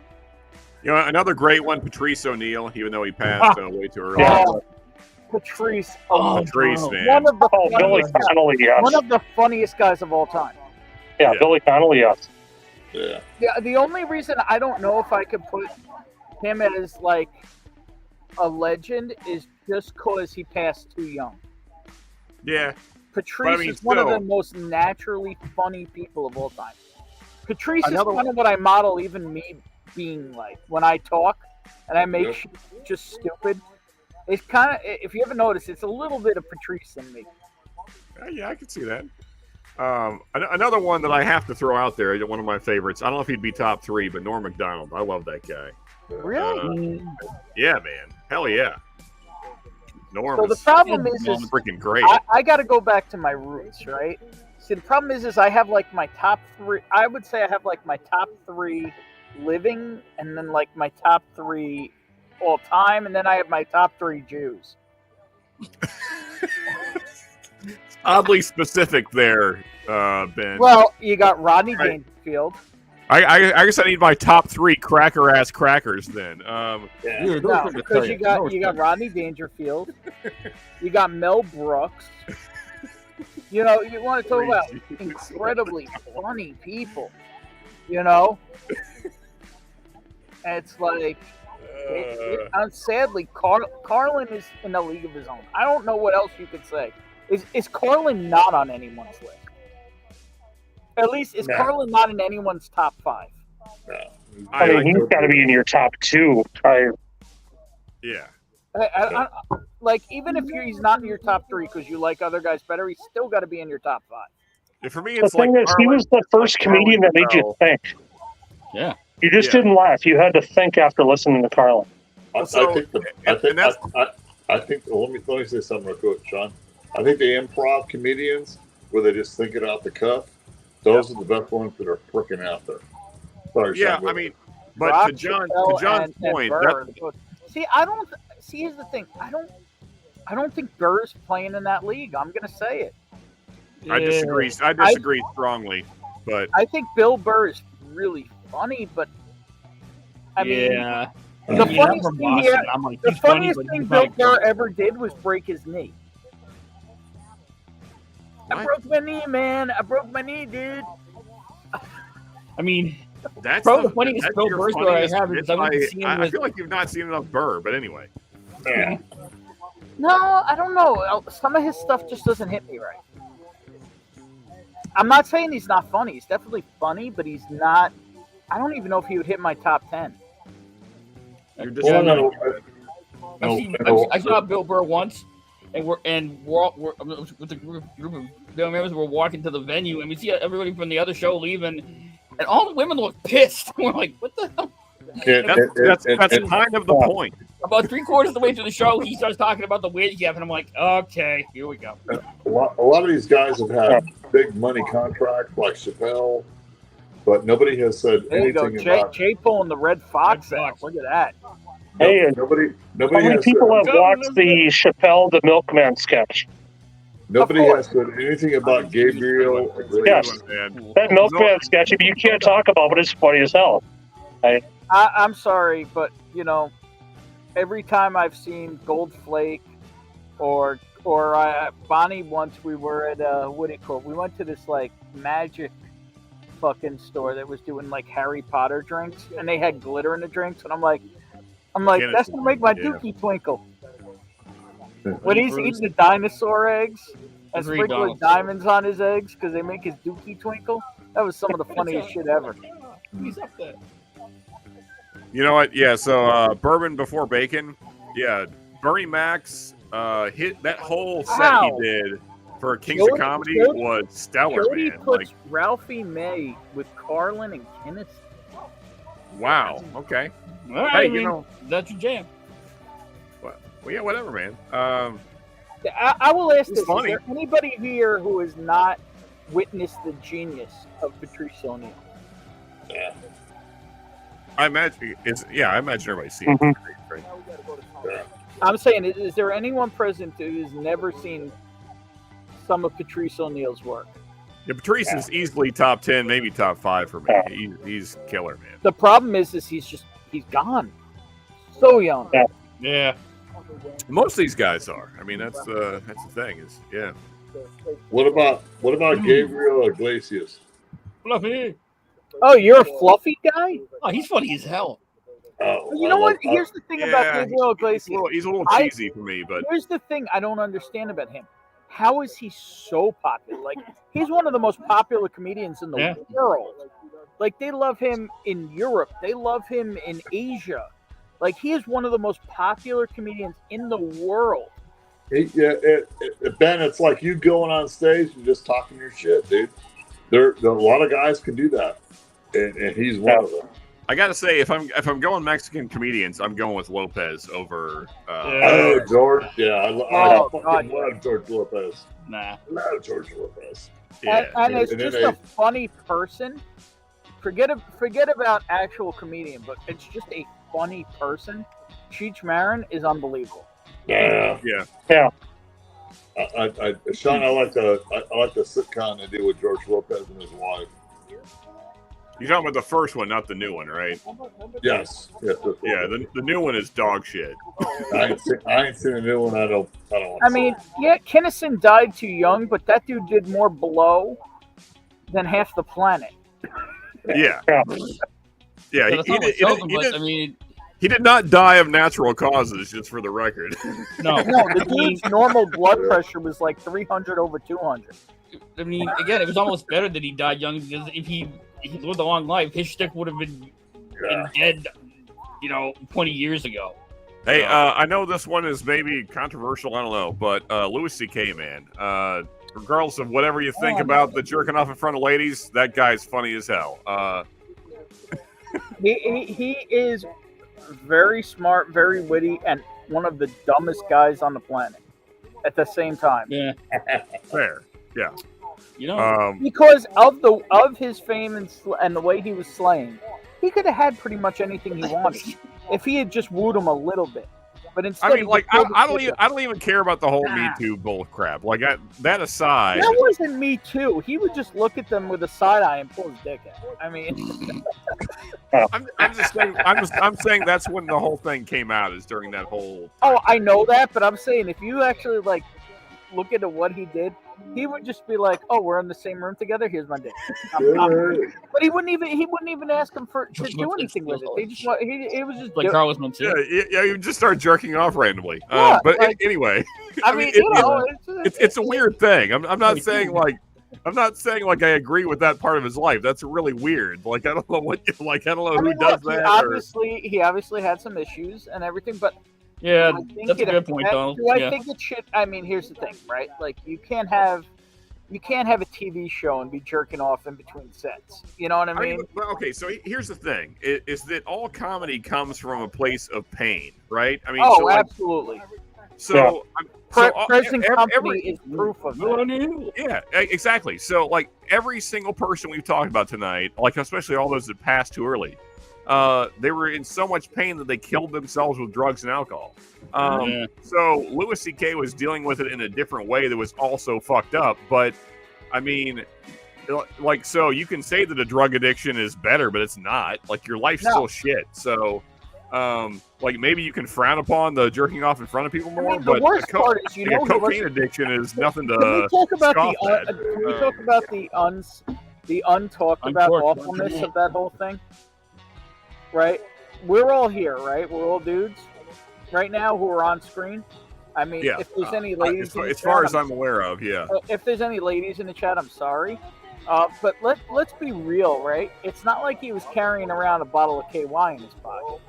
You know, another great one, Patrice O'Neill, even though he passed way too early. Patrice. Patrice, man. One of the Billy Connolly, yes. One of the funniest guys of all time. Yeah, Billy Connolly, yes. Yeah. The only reason I don't know if I could put him as like a legend is just because he passed too young. Yeah. Patrice is one of the most naturally funny people of all time. Patrice is kind of what I model even me being like. When I talk and I make shit just stupid, it's kind of, if you ever notice, it's a little bit of Patrice in me. Yeah, I can see that. Another one that I have to throw out there, one of my favorites. I don't know if he'd be top three, but Norm Macdonald. I love that guy. Really? Yeah, man. Hell yeah. Norm. So the problem is freaking great. I got to go back to my roots, right? See, the problem is I have like my top three. I would say I have like my top three living, and then like my top three all time, and then I have my top three Jews. Oddly specific there, Ben. Well, you got Rodney Dangerfield. I guess I need my top three cracker-ass crackers then. Because you got Rodney Dangerfield. You got Mel Brooks. You know, you want to talk about incredibly funny people. You know? It's like, sadly, Carlin is in a league of his own. I don't know what else you could say. Is Carlin not on anyone's list? At least, is Carlin not in anyone's top five? No. I mean, he's got to be in your top two. Yeah. Like, even if he's not in your top three because you like other guys better, he's still got to be in your top five. Yeah, for me, the thing is, he was the first comedian that made you think. Yeah. You just didn't laugh. You had to think after listening to Carlin. I think. Let me say something real quick, Sean. I think the improv comedians, where they just think it out the cuff, those are the best ones that are freaking out there. Sorry, yeah, Sean, I mean, but Rock, to John's point, here's the thing. I don't think Burr's playing in that league. I'm gonna say it. I disagree. I disagree strongly, but I think Bill Burr is really funny. But I mean, the funniest thing Bill Burr ever did was break his knee. What? I broke my knee, man. I broke my knee, dude. I mean, that's probably the funniest Bill Burr story I have. I feel like you've not seen enough Burr, but anyway. Yeah. No, I don't know. Some of his stuff just doesn't hit me right. I'm not saying he's not funny. He's definitely funny, but he's not. I don't even know if he would hit my top 10. I saw Bill Burr once, and we're with a group of family members. We're walking to the venue, and we see everybody from the other show leaving, and all the women look pissed. We're like, "What the hell?" That's kind of the point. About 3/4 of the way through the show, he starts talking about the weight gap, and I'm like, okay, here we go. A lot of these guys have had big money contracts like Chappelle, but nobody has said There you go. anything about. Jay pulling the red fox out. Look at that. Hey, Nobody how many has people said, have watched the Chappelle the Milkman sketch? nobody has said anything about Gabriel. Yes. That Milkman sketch, you can't talk about, but it's funny as hell. I'm sorry, but you know, every time I've seen Gold Flake or Bonnie, once we were at what do you call it? We went to this like magic fucking store that was doing like Harry Potter drinks, and they had glitter in the drinks, and I'm like, that's gonna make my dookie twinkle. When he's eating the dinosaur eggs and sprinkling diamonds on his eggs because they make his dookie twinkle, that was some of the funniest shit ever. He's up there. You know what? Yeah, so Bourbon Before Bacon. Yeah, Bernie Mac's hit that whole set he did for Kings of Comedy was stellar, Jody man. puts Ralphie May with Carlin and Kenneth. Wow. Okay. All right, Hey, I mean, you know, that's your jam. well, yeah, whatever, man. I will ask It's this: funny. is there anybody here who has not witnessed the genius of Patrice O'Neal? Yeah. I imagine everybody's seen it. Right? I'm saying, is there anyone present who has never seen some of Patrice O'Neal's work? Yeah, Patrice is easily top 10, maybe top 5 for me. He's killer, man. The problem is he's gone. So young. Yeah. Most of these guys are. I mean, that's the thing. Is What about Gabriel Iglesias? Fluffy. Oh, you're a fluffy guy? Oh, he's funny as hell. Oh, You know what? Here's the thing about Gabriel Iglesias. He's a little cheesy for me, but Here's the thing I don't understand about him. How is he so popular? Like, he's one of the most popular comedians in the world. Like, they love him in Europe. They love him in Asia. Like, he is one of the most popular comedians in the world. Ben, it's like you going on stage and just talking your shit, dude. There a lot of guys can do that, and he's one of them. I gotta say, if I'm going Mexican comedians, I'm going with Lopez over. George, I love George Lopez. Nah, I love George Lopez. Yeah, and it's just a funny person. Forget about actual comedian, but it's just a funny person. Cheech Marin is unbelievable. Yeah. Sean, I like the sitcom they do with George Lopez and his wife. You're talking about the first one, not the new one, right? Yes. Yeah, the new one is dog shit. I ain't seen a new one. I don't want to I mean, yeah, Kinnison died too young, but that dude did more blow than half the planet. Yeah. Yeah, He did not die of natural causes, just for the record. No, the dude's normal blood pressure was like 300 over 200. I mean, again, it was almost better that he died young, because if he lived a long life, his shtick would have been dead, 20 years ago. Hey, I know this one is maybe controversial, I don't know, but Louis C.K., man, regardless of whatever you think about the jerking off in front of ladies, that guy's funny as hell. He is very smart, very witty, and one of the dumbest guys on the planet at the same time. Yeah. Fair. Yeah. Because of his fame and the way he was slaying, he could have had pretty much anything he wanted if he had just wooed him a little bit. But instead, I mean, like, I don't even care about the whole Me Too bull crap. Like, that aside, that wasn't Me Too. He would just look at them with a side eye and pull his dick out. I mean, I'm saying that's when the whole thing came out, is during that whole. Oh, I know that, but I'm saying if you actually like look into what he did, he would just be like, "Oh, we're in the same room together. Here's my dick." But he wouldn't even ask him to do anything with it. He was just like Carlos Mencia. Yeah, you just start jerking off randomly. Yeah, anyway, I mean, it's a weird thing. I'm not saying like I agree with that part of his life. That's really weird. Like, I don't know who does that. He obviously had some issues and everything, but yeah, that's a good point, though. Do I think it should? I mean, here's the thing, right? Like, you can't have you can't have a TV show and be jerking off in between sets. You know what I mean? Okay, so here's the thing: is that all comedy comes from a place of pain, right? I mean, Absolutely. So, present company is proof of that. Yeah, exactly. So, like every single person we've talked about tonight, like especially all those that passed too early, they were in so much pain that they killed themselves with drugs and alcohol. So Louis C.K. was dealing with it in a different way that was also fucked up. But I mean, like, so you can say that a drug addiction is better, but it's not. Like, your life's still shit. So, like, maybe you can frown upon the jerking off in front of people more. The worst part is, a cocaine addiction is nothing to. Can we talk about scoff at. Can we talk about the untalked about awfulness of that whole thing? Right, we're all here, right? We're all dudes right now who are on screen. I mean, if there's any ladies, as far as I'm aware of, if there's any ladies in the chat, I'm sorry, but let's be real, right? It's not like he was carrying around a bottle of KY in his pocket,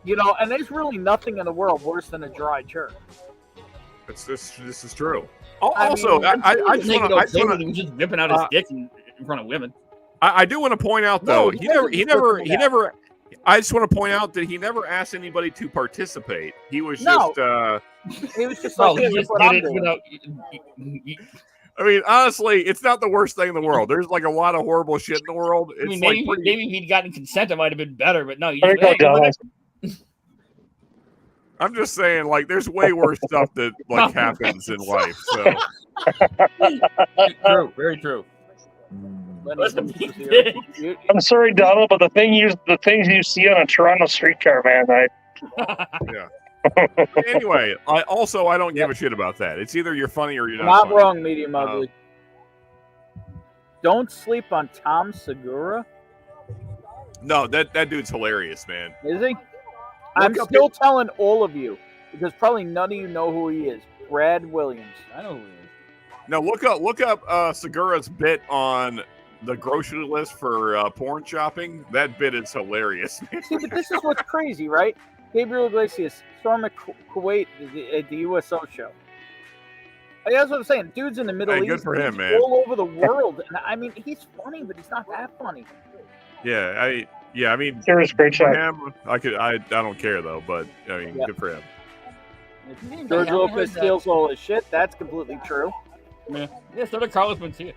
you know. And there's really nothing in the world worse than a dry jerk. This is true. I just whipping out his dick in front of women. I do want to point out, though, he never. I just want to point out that he never asked anybody to participate. He was just. He was just like, I mean, honestly, it's not the worst thing in the world. There's like a lot of horrible shit in the world. It's maybe if he'd gotten consent, it might have been better. But no, I'm just saying, like, there's way worse stuff that like happens in life. So. True, very true. I'm sorry, Donald, but the things you see on a Toronto streetcar, man. Yeah. Anyway, I don't give a shit about that. It's either you're funny or you're not funny. Wrong, medium ugly. Don't sleep on Tom Segura. No, that dude's hilarious, man. Is he? I'm still telling all of you because probably none of you know who he is. Brad Williams. I know who he is. No, look up Segura's bit on the grocery list for porn shopping. That bit is hilarious. See, but this is what's crazy, right? Gabriel Iglesias, Storm of Kuwait at the USO show. That's what I'm saying. Dude's in the Middle East. Good for him, man. All over the world. And I mean, he's funny, but he's not that funny. Yeah, I mean, Serious great shot. Him, I don't care though, but I mean, good for him. George Lopez steals all his shit. That's completely true. Yeah, so did Carlos Mencia.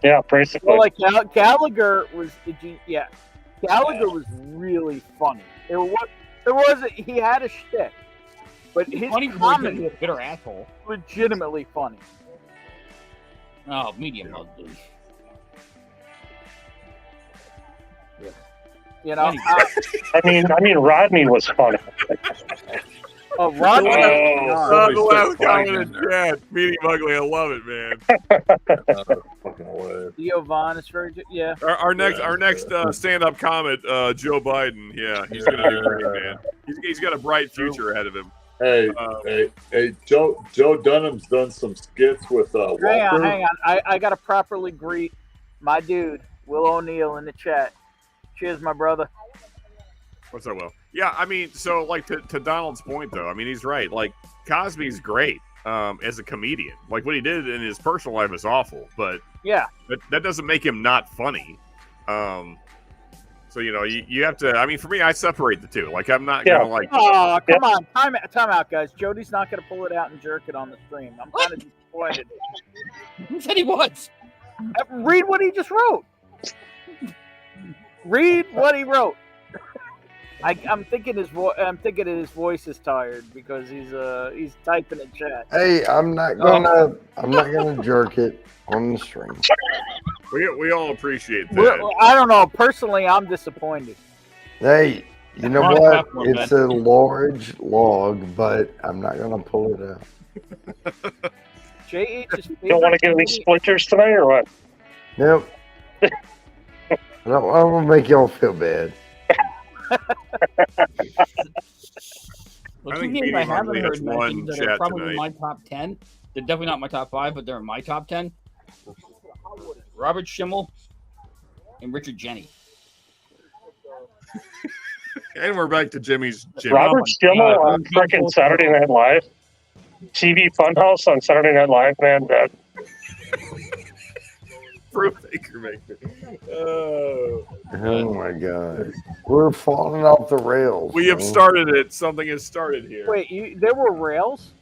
Yeah, basically. Well, like Gallagher was, Gallagher was really funny. He had a shtick, but his comedy was a bitter asshole. Legitimately funny. Oh, medium ugly. Yeah. You know, I mean, Rodney was funny. Oh, Rodney! The last comment in chat, medium ugly. I love it, man. Theo Vaughn is very good. Yeah. Our next stand-up comment, Joe Biden. Yeah, he's gonna do great, man. He's got a bright future ahead of him. Hey, Joe Dunham's done some skits with Walter. Hang on. I gotta properly greet my dude Will O'Neill in the chat. Cheers, my brother. What's up, Will? Yeah, I mean, so like to Donald's point though, I mean he's right. Like Cosby's great as a comedian. Like what he did in his personal life is awful, but yeah, that doesn't make him not funny. So you know, you have to. I mean, for me, I separate the two. Like I'm not gonna like. Oh, come on, time out, guys. Jody's not gonna pull it out and jerk it on the stream. I'm kind of disappointed. Who said he was? Read what he just wrote. Read what he wrote. I'm thinking his voice is tired because he's typing in chat. Hey, I'm not gonna jerk it on the stream. We all appreciate that. I don't know. Personally, I'm disappointed. Hey, you know what? It's a large log, but I'm not gonna pull it out. JH you don't want to get any splinters tonight, or what? Nope. I don't want to make y'all feel bad. Well, two names I haven't heard mentioned that are probably in my top 10. They're definitely not my top 5, but they're in my top 10. Robert Schimmel and Richard Jeni. And we're back to Jimmy's. Robert Schimmel on freaking Saturday Night Live. TV Funhouse on Saturday Night Live, man. Proof Baker Maker. Oh my God. We're falling off the rails. We have started it. Something has started here. Wait, there were rails?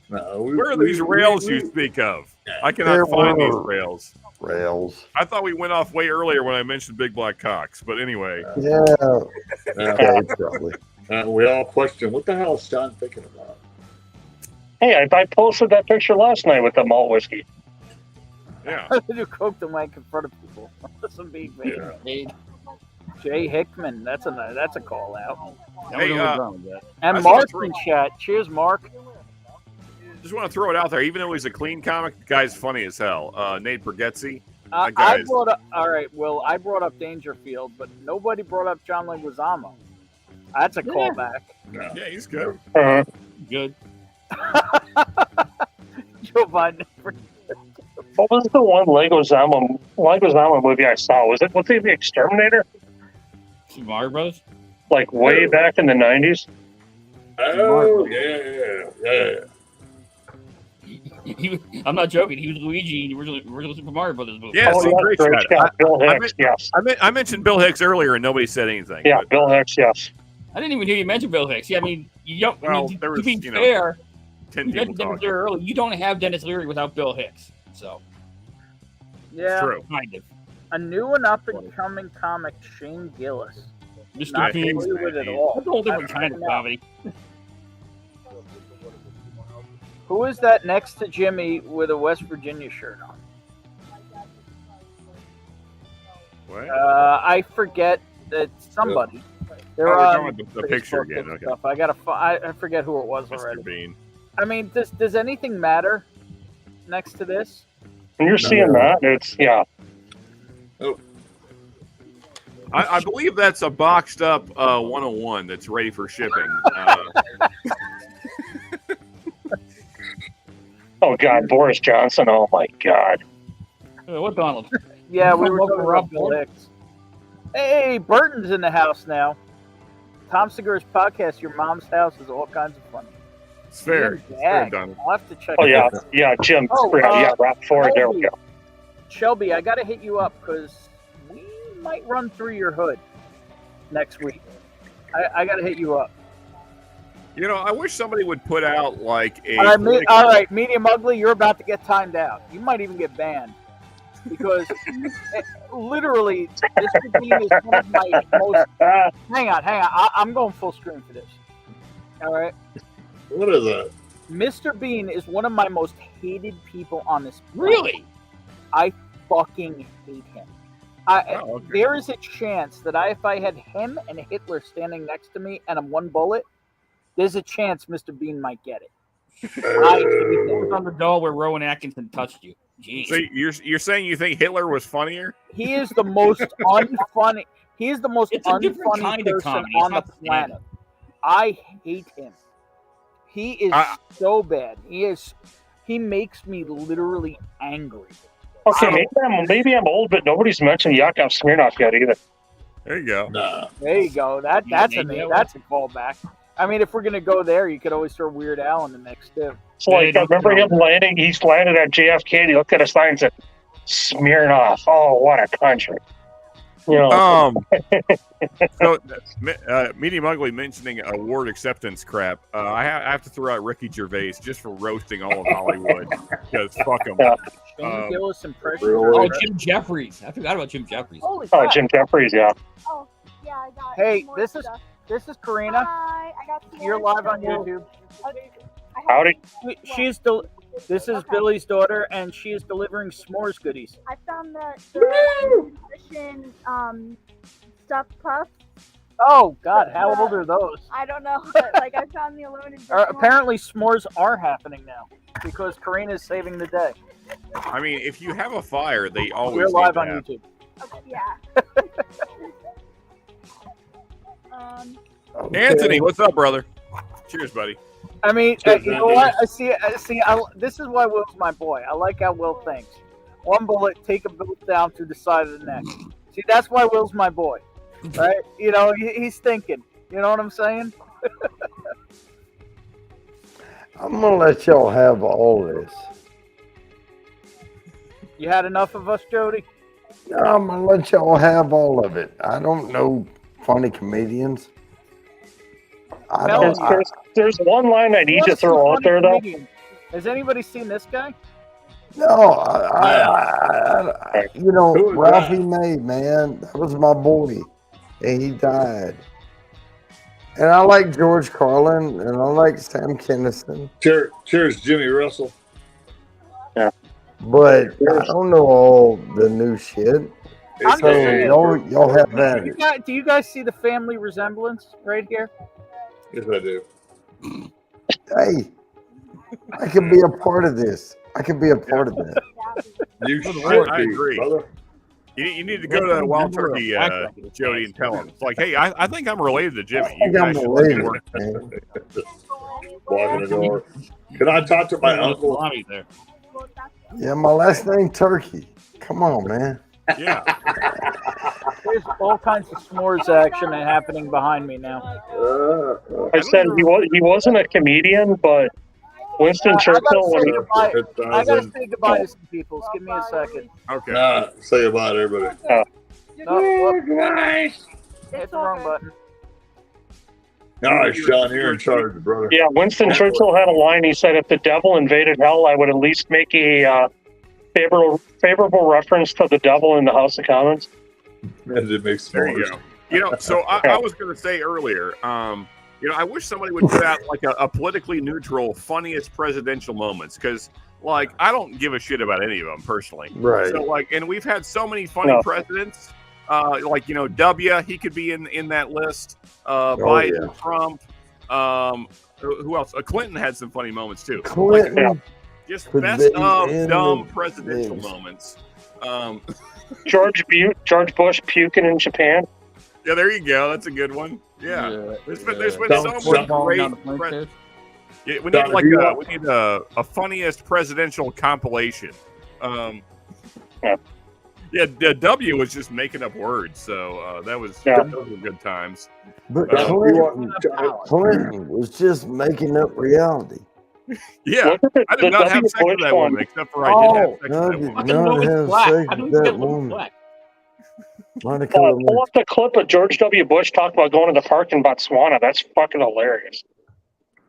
No, Where are these rails you speak of? I cannot find these rails. Rails. I thought we went off way earlier when I mentioned Big Black Cocks, but anyway. Yeah. Okay, probably. We all question, what the hell is John thinking about? Hey, I posted that picture last night with the malt whiskey. Yeah. You coke the mic in front of people. Some beat me. Jay Hickman, that's a call out. Hey, and Mark in chat. Cheers, Mark. Just want to throw it out there. Even though he's a clean comic, the guy's funny as hell. Nate Bargatze. I brought up. All right, well, I brought up Dangerfield, but nobody brought up John Leguizamo. That's a callback. Yeah, he's good. Good. Joe Biden. What was the one Leguizamo movie I saw? Was it the Exterminator? Mario Brothers? Like way back in the 90s? Oh, yeah. I'm not joking. He was Luigi in the original Super Mario Brothers movie. Yeah, great shot. Bill Hicks, yes. I mentioned Bill Hicks earlier and nobody said anything. Yeah, Bill Hicks, yes. I didn't even hear you mention Bill Hicks. Yeah, I mean, you don't. Well, there was, to be fair, 10 you mentioned Dennis Leary earlier. You don't have Dennis Leary without Bill Hicks. So, yeah, true. Kind of. A new and up and coming comic, Shane Gillis. Mr. Not Bean. familiar with it all. That's a whole different kind of comedy. Who is that next to Jimmy with a West Virginia shirt on? What? I forget that somebody. They're on the picture again. Okay. Stuff. I forget who it was already. Mr. Bean. I mean, does anything matter next to this? When you're seeing that, it's I believe that's a boxed up 101 that's ready for shipping. Oh God, Boris Johnson! Oh my God! What Donald? Yeah, we were talking about Bill Hicks. Hey, Burton's in the house now. Tom Segura's podcast, Your Mom's House, is all kinds of fun. It's fair. It's fair, Donald. I'll have to check. Oh yeah, yeah, Jim. Rock Ford. There we go. Shelby, I got to hit you up because we might run through your hood next week. I got to hit you up. You know, I wish somebody would put out like a. All right, Medium Ugly, you're about to get timed out. You might even get banned because literally, Mr. Bean is one of my most. Hang on. I'm going full screen for this. All right. What is that? Mr. Bean is one of my most hated people on this planet. Really? I fucking hate him. Okay. There is a chance that if I had him and Hitler standing next to me and I'm one bullet, there's a chance Mr. Bean might get it. I hate him. On the doll where Rowan Atkinson touched you. Jeez. So you're saying you think Hitler was funnier? He is the most unfunny. He is the most unfunny person on the planet. I hate him. He is so bad. He makes me literally angry. Okay, maybe I'm old, but nobody's mentioned Yakov Smirnoff yet either. There you go. Nah. There you go. That's a callback. I mean, if we're gonna go there, you could always throw Weird Al in the mix too. So, like, I remember him landing. He's landed at JFK. And he looked at a sign and said, "Smirnoff." Oh, what a country! You know. So, Medium Ugly mentioning award acceptance crap. I have to throw out Ricky Gervais just for roasting all of Hollywood because fuck him. Shane Gillis impression. Oh, Jim Jeffries. I forgot about Jim Jeffries. Holy crap. Jim Jeffries, yeah. Oh, yeah, I got. Hey, this is Karina. Hi, I got. You're live on YouTube. Okay. Howdy. This is Billy's daughter, and she is delivering s'mores goodies. I found the nutrition stuffed puffs. Oh God, how old are those? I don't know, but like I found the aluminum. Apparently, s'mores are happening now because Karina is saving the day. I mean, if you have a fire, they always. We're live on YouTube. Okay, yeah. Anthony, what's up, brother? Cheers, buddy. I mean, you know what? I see. This is why Will's my boy. I like how Will thinks. One bullet, take a bullet down through the side of the neck. See, that's why Will's my boy, right? You know, he's thinking. You know what I'm saying? I'm gonna let y'all have all this. You had enough of us, Jody? No, I'm gonna let y'all have all of it. I don't know funny comedians. There's one line I need to throw out there, though. Has anybody seen this guy? No, you know, Ralphie May, man, that was my boy, and he died. And I like George Carlin, and I like Sam Kinison. Cheers, Jimmy Russell. Yeah, but I don't know all the new shit. So y'all have that. Do you guys see the family resemblance right here? Yes, I do. Hey, I can be a part of this. I can be a part of that. I agree. Brother. You need to go to Wild Turkey, Jody, and tell him. It's like, hey, I think I'm related to Jimmy. I think I'm related. Walking the door. Can I talk to my uncle? Yeah, my last name Turkey. Come on, man. Yeah. There's all kinds of s'mores action happening behind me now. I said he wasn't a comedian, but Winston Churchill. I gotta say goodbye to some people. Give me a second. Okay. Say goodbye to everybody. Hit the wrong button. All right, Sean, you're in charge, brother. Yeah, Winston Churchill had a line. He said, "If the devil invaded hell, I would at least make a favorable reference to the devil in the House of Commons." It makes there you go. You know, so I was going to say earlier, you know, I wish somebody would put out like a politically neutral, funniest presidential moments, because like I don't give a shit about any of them personally. Right. So like, and we've had so many funny presidents. Like, you know, W, he could be in that list. Biden, Trump. Who else? Clinton had some funny moments too. Clinton. Like, just best of dumb presidential moments. George Bush puking in Japan. Yeah, there you go. That's a good one. Yeah. There's been so much great. Yeah, we need a funniest presidential compilation. Yeah, W was just making up words, so those were good times. But Clinton was just making up reality. Yeah, I did not have sex with that woman, except for I did have sex with that woman. Not have sex with that woman. Pull up the clip of George W. Bush talking about going to the park in Botswana. That's fucking hilarious.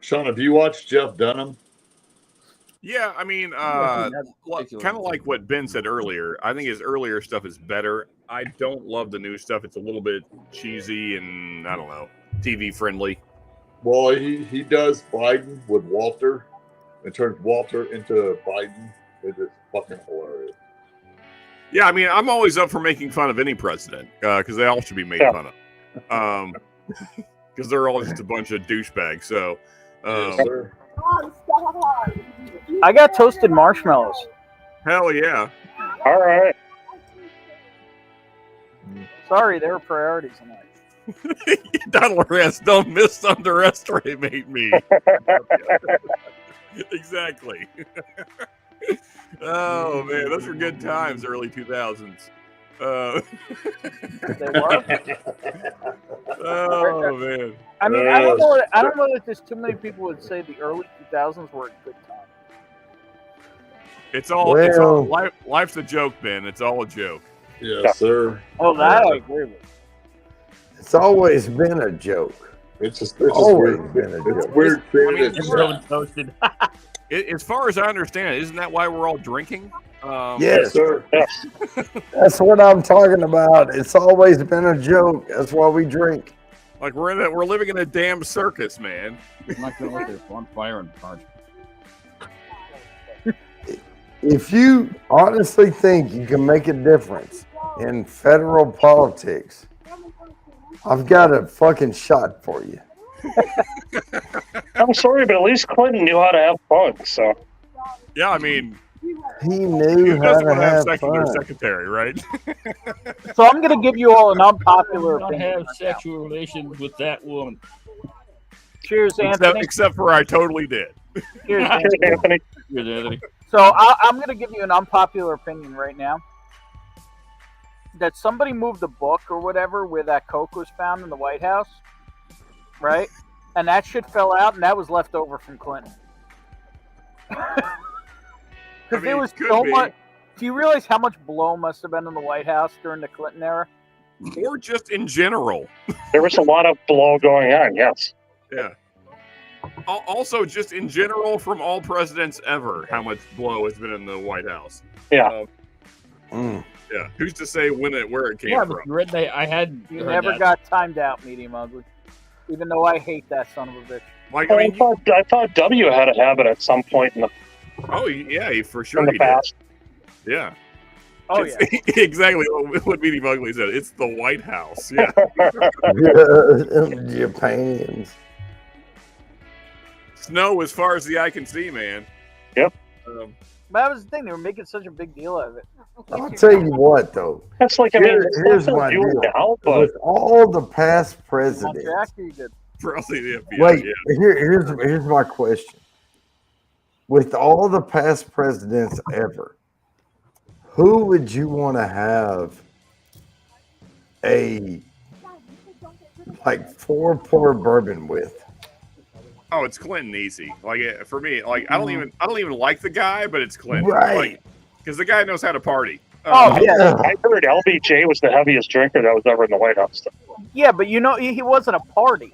Sean, have you watched Jeff Dunham? Yeah, I mean, kind of like what Ben said earlier. I think his earlier stuff is better. I don't love the new stuff. It's a little bit cheesy and, I don't know, TV friendly. Well, he does Biden with Walter and turns Walter into Biden. It's just fucking hilarious. Yeah, I mean, I'm always up for making fun of any president because they all should be made fun of. Because they're all just a bunch of douchebags. So, yes, sir. I got toasted marshmallows. Hell yeah. All right. Sorry, they were priorities tonight. Donald Rest, don't underestimate me. Exactly. Oh, man, those were good times, early 2000s. They were? Oh, man. I mean, I don't know that there's too many people would say the early 2000s were a good time. It's all life's a joke, Ben. It's all a joke. Yes, sir. Oh, that I agree with. It's always been a joke. It's always been a joke. It's weird. As far as I understand, isn't that why we're all drinking? Yes, sir. Yes. That's what I'm talking about. It's always been a joke. That's why we drink. Like we're living in a damn circus, man. I'm not going to let this on fire and party. If you honestly think you can make a difference in federal politics, I've got a fucking shot for you. I'm sorry, but at least Clinton knew how to have fun. So. Yeah, I mean. He knew how to have fun. Secretary, right? So I'm going to give you all an unpopular opinion. I have sexual relations with that woman. Cheers, Anthony. Except for I totally did. Cheers, Anthony. Cheers, Anthony. So I'm going to give you an unpopular opinion right now. That somebody moved the book or whatever where that coke was found in the White House, right? And that shit fell out, and that was left over from Clinton. Because there was Do you realize how much blow must have been in the White House during the Clinton era? Or just in general. There was a lot of blow going on, yes. Yeah. Also, just in general, from all presidents ever, how much blow has been in the White House. Yeah. Yeah. Who's to say where it came Yeah, from? but I had. You never got timed out, Medium Ugly. Even though I hate that son of a bitch. Like, I thought W had a habit at some point in the Oh yeah, for sure in the he past. did. Yeah. Oh yeah. Exactly what Medium Ugly said. It's the White House. Yeah. Japanians. Snow as far as the eye can see, man. Yep. But that was the thing; they were making such a big deal out of it. I'll tell you what, though. That's like, I mean, here's my deal. Now, but With all the past presidents, Probably the FBI. wait, Yeah. here's my question. With all the past presidents ever, who would you want to have a like 4-pour bourbon with? Oh, it's Clinton easy. Like for me, like I don't even like the guy, but it's Clinton. Right. Because the guy knows how to party. Oh yeah, I heard LBJ was the heaviest drinker that was ever in the White House. Yeah, but you know he wasn't a party.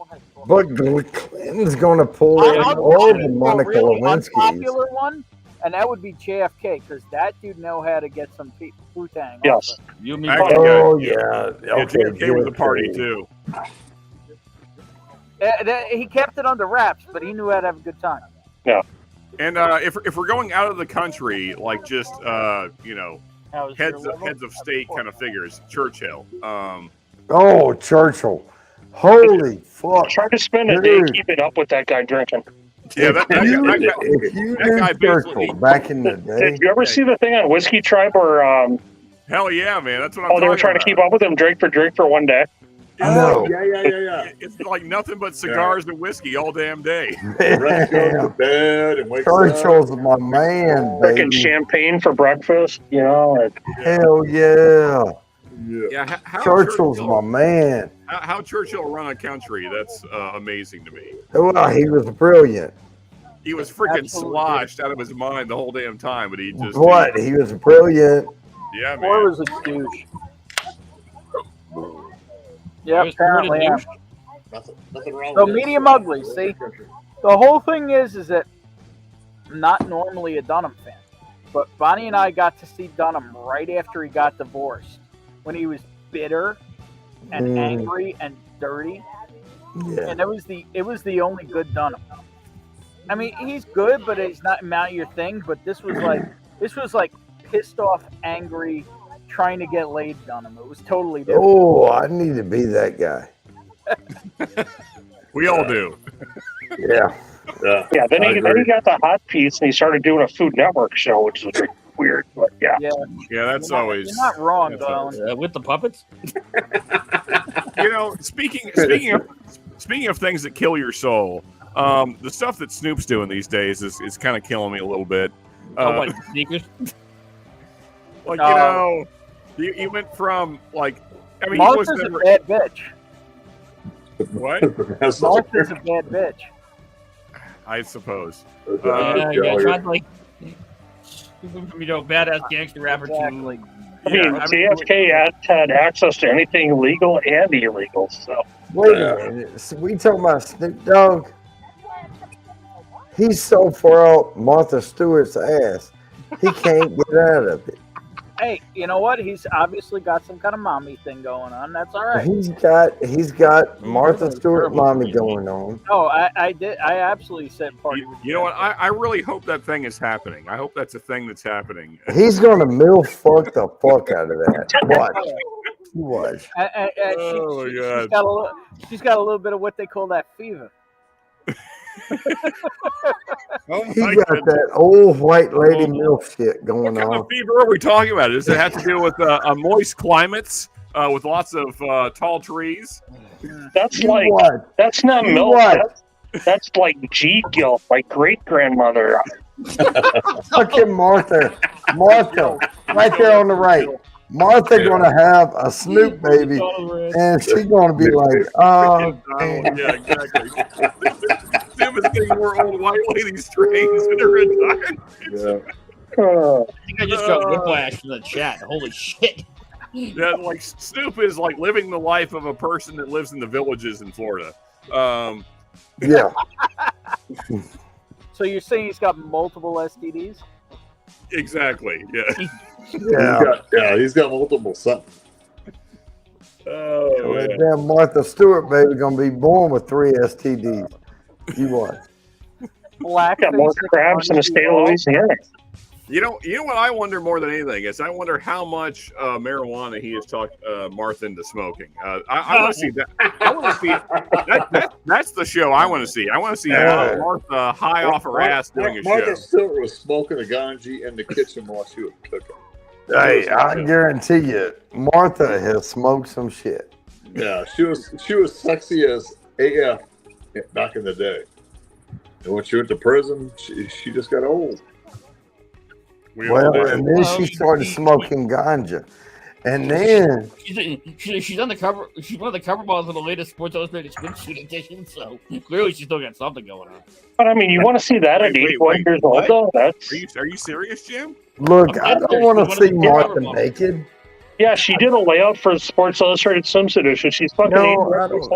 But Clinton's going to pull in all the Monica really Lewinsky's. unpopular one, and that would be JFK, because that dude know how to get some Wu-Tang. Yes. You mean? Oh yeah. Okay. JFK was a party too. He kept it under wraps, but he knew how to have a good time. Yeah. And if we're going out of the country, like just heads of state kind of figures, Churchill. Oh, Churchill. Holy fuck. Try to spend a day keeping up with that guy drinking. Yeah, if you knew Churchill back in the day. Did you ever see the thing on Whiskey Tribe where hell yeah, man. That's what I'm they were trying to keep up with him drink for one day? No. Yeah. It's like nothing but cigars and whiskey all damn day. Rest goes to bed and wakes Churchill's up. my man, Drinking baby. champagne for breakfast, you know. Like, Hell yeah. Yeah, how Churchill's my man. How Churchill run a country, that's amazing to me. Well, he was brilliant. He was freaking sloshed out of his mind the whole damn time, but he just... What? He was brilliant. Yeah, man. Or was a douche. Yeah, apparently. Yeah. Nothing wrong So with medium ugly, see? The whole thing is that I'm not normally a Dunham fan, but Bonnie and I got to see Dunham right after he got divorced, when he was bitter and angry and dirty. Yeah. And it was the only good Dunham. I mean, he's good, but he's not your thing. But this was like pissed off, angry, trying to get laid Dunham. It was totally different. Oh, I need to be that guy. We all do. Yeah. Yeah, then he got the hot piece and he started doing a Food Network show, which was weird. But yeah, that's always. You're not wrong, Colin. With the puppets. Speaking of things that kill your soul, the stuff that Snoop's doing these days is kind of killing me a little bit. Like sneakers. Like he went from like he was Martha's never a bad bitch. What? Martha's a bad bitch. I suppose. Tried like badass gangster rapper exactly. I mean, JFK had access to anything legal and illegal. So wait a minute. So we talking about Snoop Dogg? He's so far out Martha Stewart's ass, he can't get out of it. Hey, you know what? He's obviously got some kind of mommy thing going on. That's all right. He's got Martha Stewart mommy going on. Oh, I did. I absolutely said party. You know what? I really hope that thing is happening. I hope that's a thing that's happening. He's gonna milf fuck the fuck out of that. Watch. Watch. Oh my God. She's got a little bit of what they call that fever. He got that old white lady milf shit going What kind on. of fever are we talking about? Does it have to do with moist climates with lots of tall trees? that's You like what? that's not You milk. what? That's like G guilt, like great grandmother. Fucking Martha, right there on the right. Martha gonna have a Snoop baby, and she's gonna be like, "Oh, Yeah, exactly. Tim is getting more old white lady strings in her retirement. Yeah. think I just got whiplash in the chat. Holy shit. Yeah, like Snoop is like living the life of a person that lives in the villages in Florida. Yeah. So you're saying he's got multiple STDs? Exactly. Yeah. He's got multiple something. Oh, That damn Martha Stewart baby gonna be born with 3 STDs. You what? Black got more crabs in the state of Louisiana. You know what I wonder more than anything is I wonder how much marijuana he has talked Martha into smoking. I want to see that. I want to see that's the show I want to see. I want to see Martha high off her ass doing a show. Martha Stewart was smoking a ganji in the kitchen while she was cooking. Hey, I guarantee you, Martha has smoked some shit. Yeah, she was sexy as AF back in the day. And when she went to prison, she just got old. Well, and then she started smoking ganja, and then she's on the cover. She's one of the cover models of the latest Sports Illustrated swimsuit edition. So clearly, she's still got something going on. But I mean, you want to see that at 81 years old, though? That's... Are you serious, Jim? Look, I don't want to see Martha naked. Yeah, she did a layout for the Sports Illustrated swimsuit edition. She's fucking. No,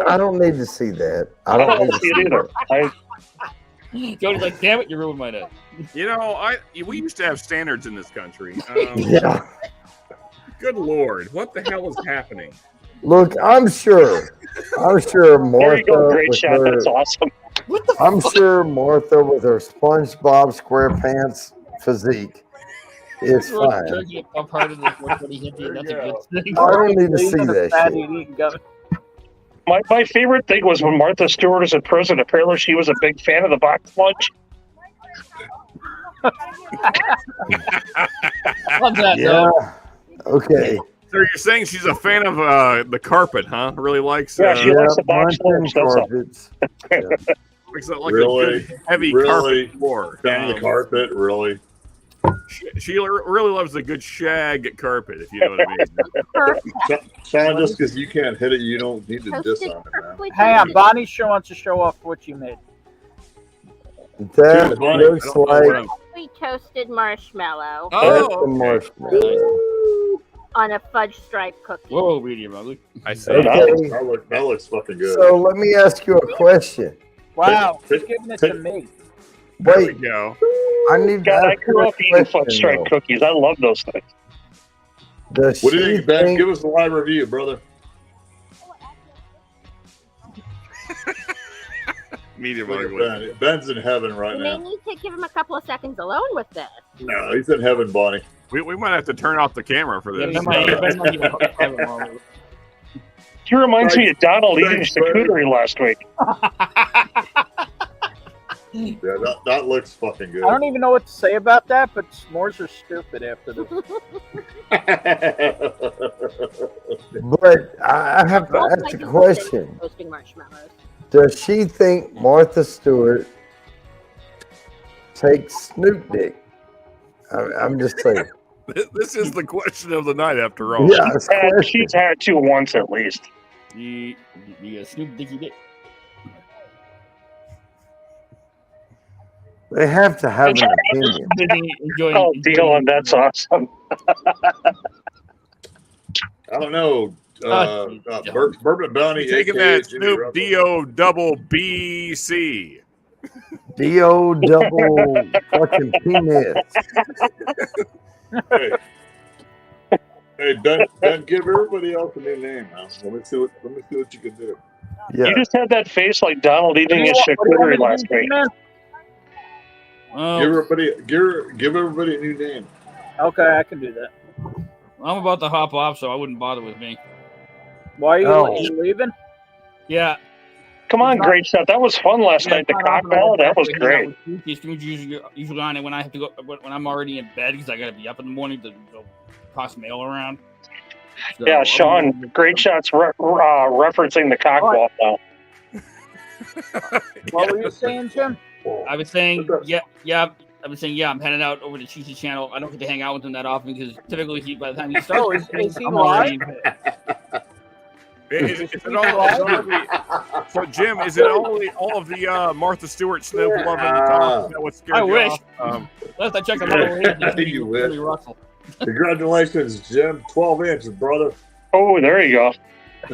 I don't need to see that. I don't need to see it either. Jody's like, damn it, you ruined my night. You know, we used to have standards in this country. Yeah. Good Lord, what the hell is happening? Look, I'm sure Martha. There you go, great shot. Her, that's awesome. I'm sure Martha with her SpongeBob SquarePants physique is fine. I don't need to see that shit. My favorite thing was when Martha Stewart was in prison. Apparently, she was a big fan of the box lunch. Yeah. Okay. So you're saying she's a fan of the carpet, huh? Really likes. Yeah, she likes the box lunch. Carpets. Makes it like Really? a good, heavy Really? carpet floor. Fan of the carpet, really? She really loves a good shag carpet, if you know what I mean. Sean, just because you can't hit it, you don't need to diss on it, man. Hang on, Bonnie wants to show off what you made. That looks like We toasted marshmallow that's the marshmallow. on a fudge stripe cookie. Whoa, medium ugly. I see. Okay. That looks fucking good. So let me ask you a question. Wow, she's giving it to me. There we Wait, go. I need to God, I ask you grew a up eating fudge question. stripe cookies. I love those things. Does What do you she think, Ben? think Give us a live review, brother. Medium Look at ugly. Ben. Ben's in heaven right You may now. need to give him a couple of seconds alone with this. No, he's in heaven, Bonnie. We might have to turn off the camera for this. He reminds me of Donald eating charcuterie last week. Yeah, that looks fucking good. I don't even know what to say about that, but s'mores are stupid after this. But I have to ask a question. Toasting marshmallows. Does she think Martha Stewart takes Snoop dick? I'm just saying. This is the question of the night, after all. Yeah, it's a question. She's had two once at least. You Snoop Dicky Dick. They have to have an opinion. Oh, Dylan, that's awesome. I don't know. Bourbon Bounty. Taking that Snoop D-O double B-C. D-O double fucking penis. Hey, Ben, give everybody else a new name, man. Let me see what you can do. Yeah. You just had that face like Donald eating his charcuterie last week. Give everybody a new name. Okay, I can do that. I'm about to hop off, so I wouldn't bother with me. Why are you leaving? Yeah. Come on, great stuff. That was fun last night. The cocktail, that was great. These usually on it when I have to go when I'm already in bed because I got to be up in the morning to go toss mail around. So, yeah, Sean, great shots referencing the cockball now. What were you saying, Jim? I was saying, I'm heading out over to Cheese's channel. I don't get to hang out with him that often because typically by the time he starts, is he I'm live? already in bed. It's So, Jim, is it only all of the Martha Stewart Snoop loving talk? Is that what scared I you wish. off? Last I checked, I'm not You wish. Congratulations, Jim. 12 inches, brother. Oh, there you go.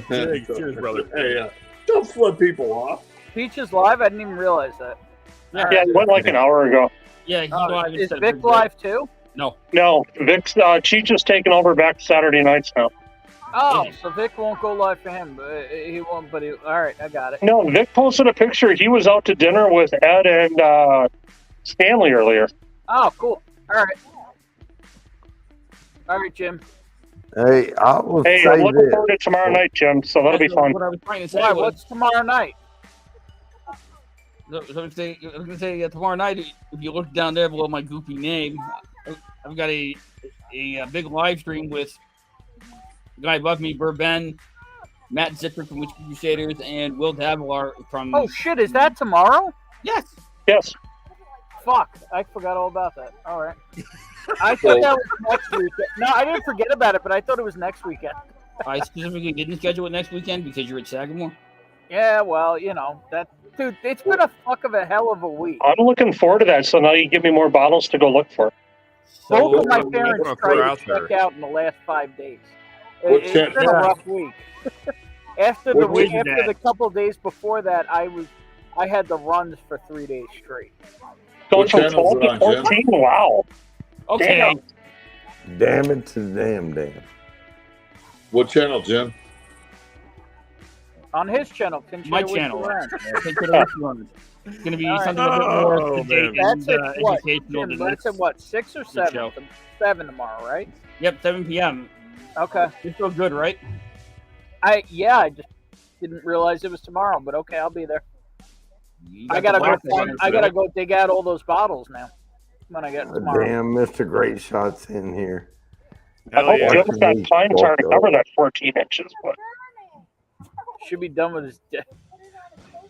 Cheers, brother. Hey, don't flip people off. Peach is live? I didn't even realize that. Yeah, it went like an hour ago. Yeah, he live Is instead of Vic live too? No. No, Vic's Cheech is taking over back Saturday nights now. Oh, so Vic won't go live for him, but he won't. But all right, I got it. No, Vic posted a picture. He was out to dinner with Ed and Stanley earlier. Oh, cool. All right, Jim. Hey, I will Hey, say I'm looking this. forward to tomorrow night, Jim. So that'll be fun. What I was trying to say Why? was, What's tomorrow night? I was going to say tomorrow night, if you look down there below my goofy name, I've got a big live stream with the guy above me, Burben, Matt Zipper from Whiskey Crusaders, and Will Davilar from... Oh, shit. Is that tomorrow? Yes. Yes. Fuck. I forgot all about that. All right. I thought that was next weekend. No, I didn't forget about it, but I thought it was next weekend. I specifically didn't schedule it next weekend because you're at Sagamore. Yeah, well, you know, that... Dude, it's been a fuck of a hell of a week. I'm looking forward to that. So now you give me more bottles to go look for. Both of my parents tried to check out in the last 5 days. It's been a rough week. After the couple of days before that, I had the runs for 3 days straight. Going from 12 to 14? Wow. Okay. Damn it to damn. What channel, Jim? On his channel, my channel. It's going to be something a bit more That's at what? educational than That's this. at what? 6 or 7? show. 7 tomorrow, right? Yep, 7 p.m. Okay. You feel good, right? I just didn't realize it was tomorrow, but okay, I'll be there. I gotta go dig out all those bottles now when I get tomorrow. Damn, Mr. Great Shot's in here. I hope Jim's got time to cover that 14 inches, but should be done with his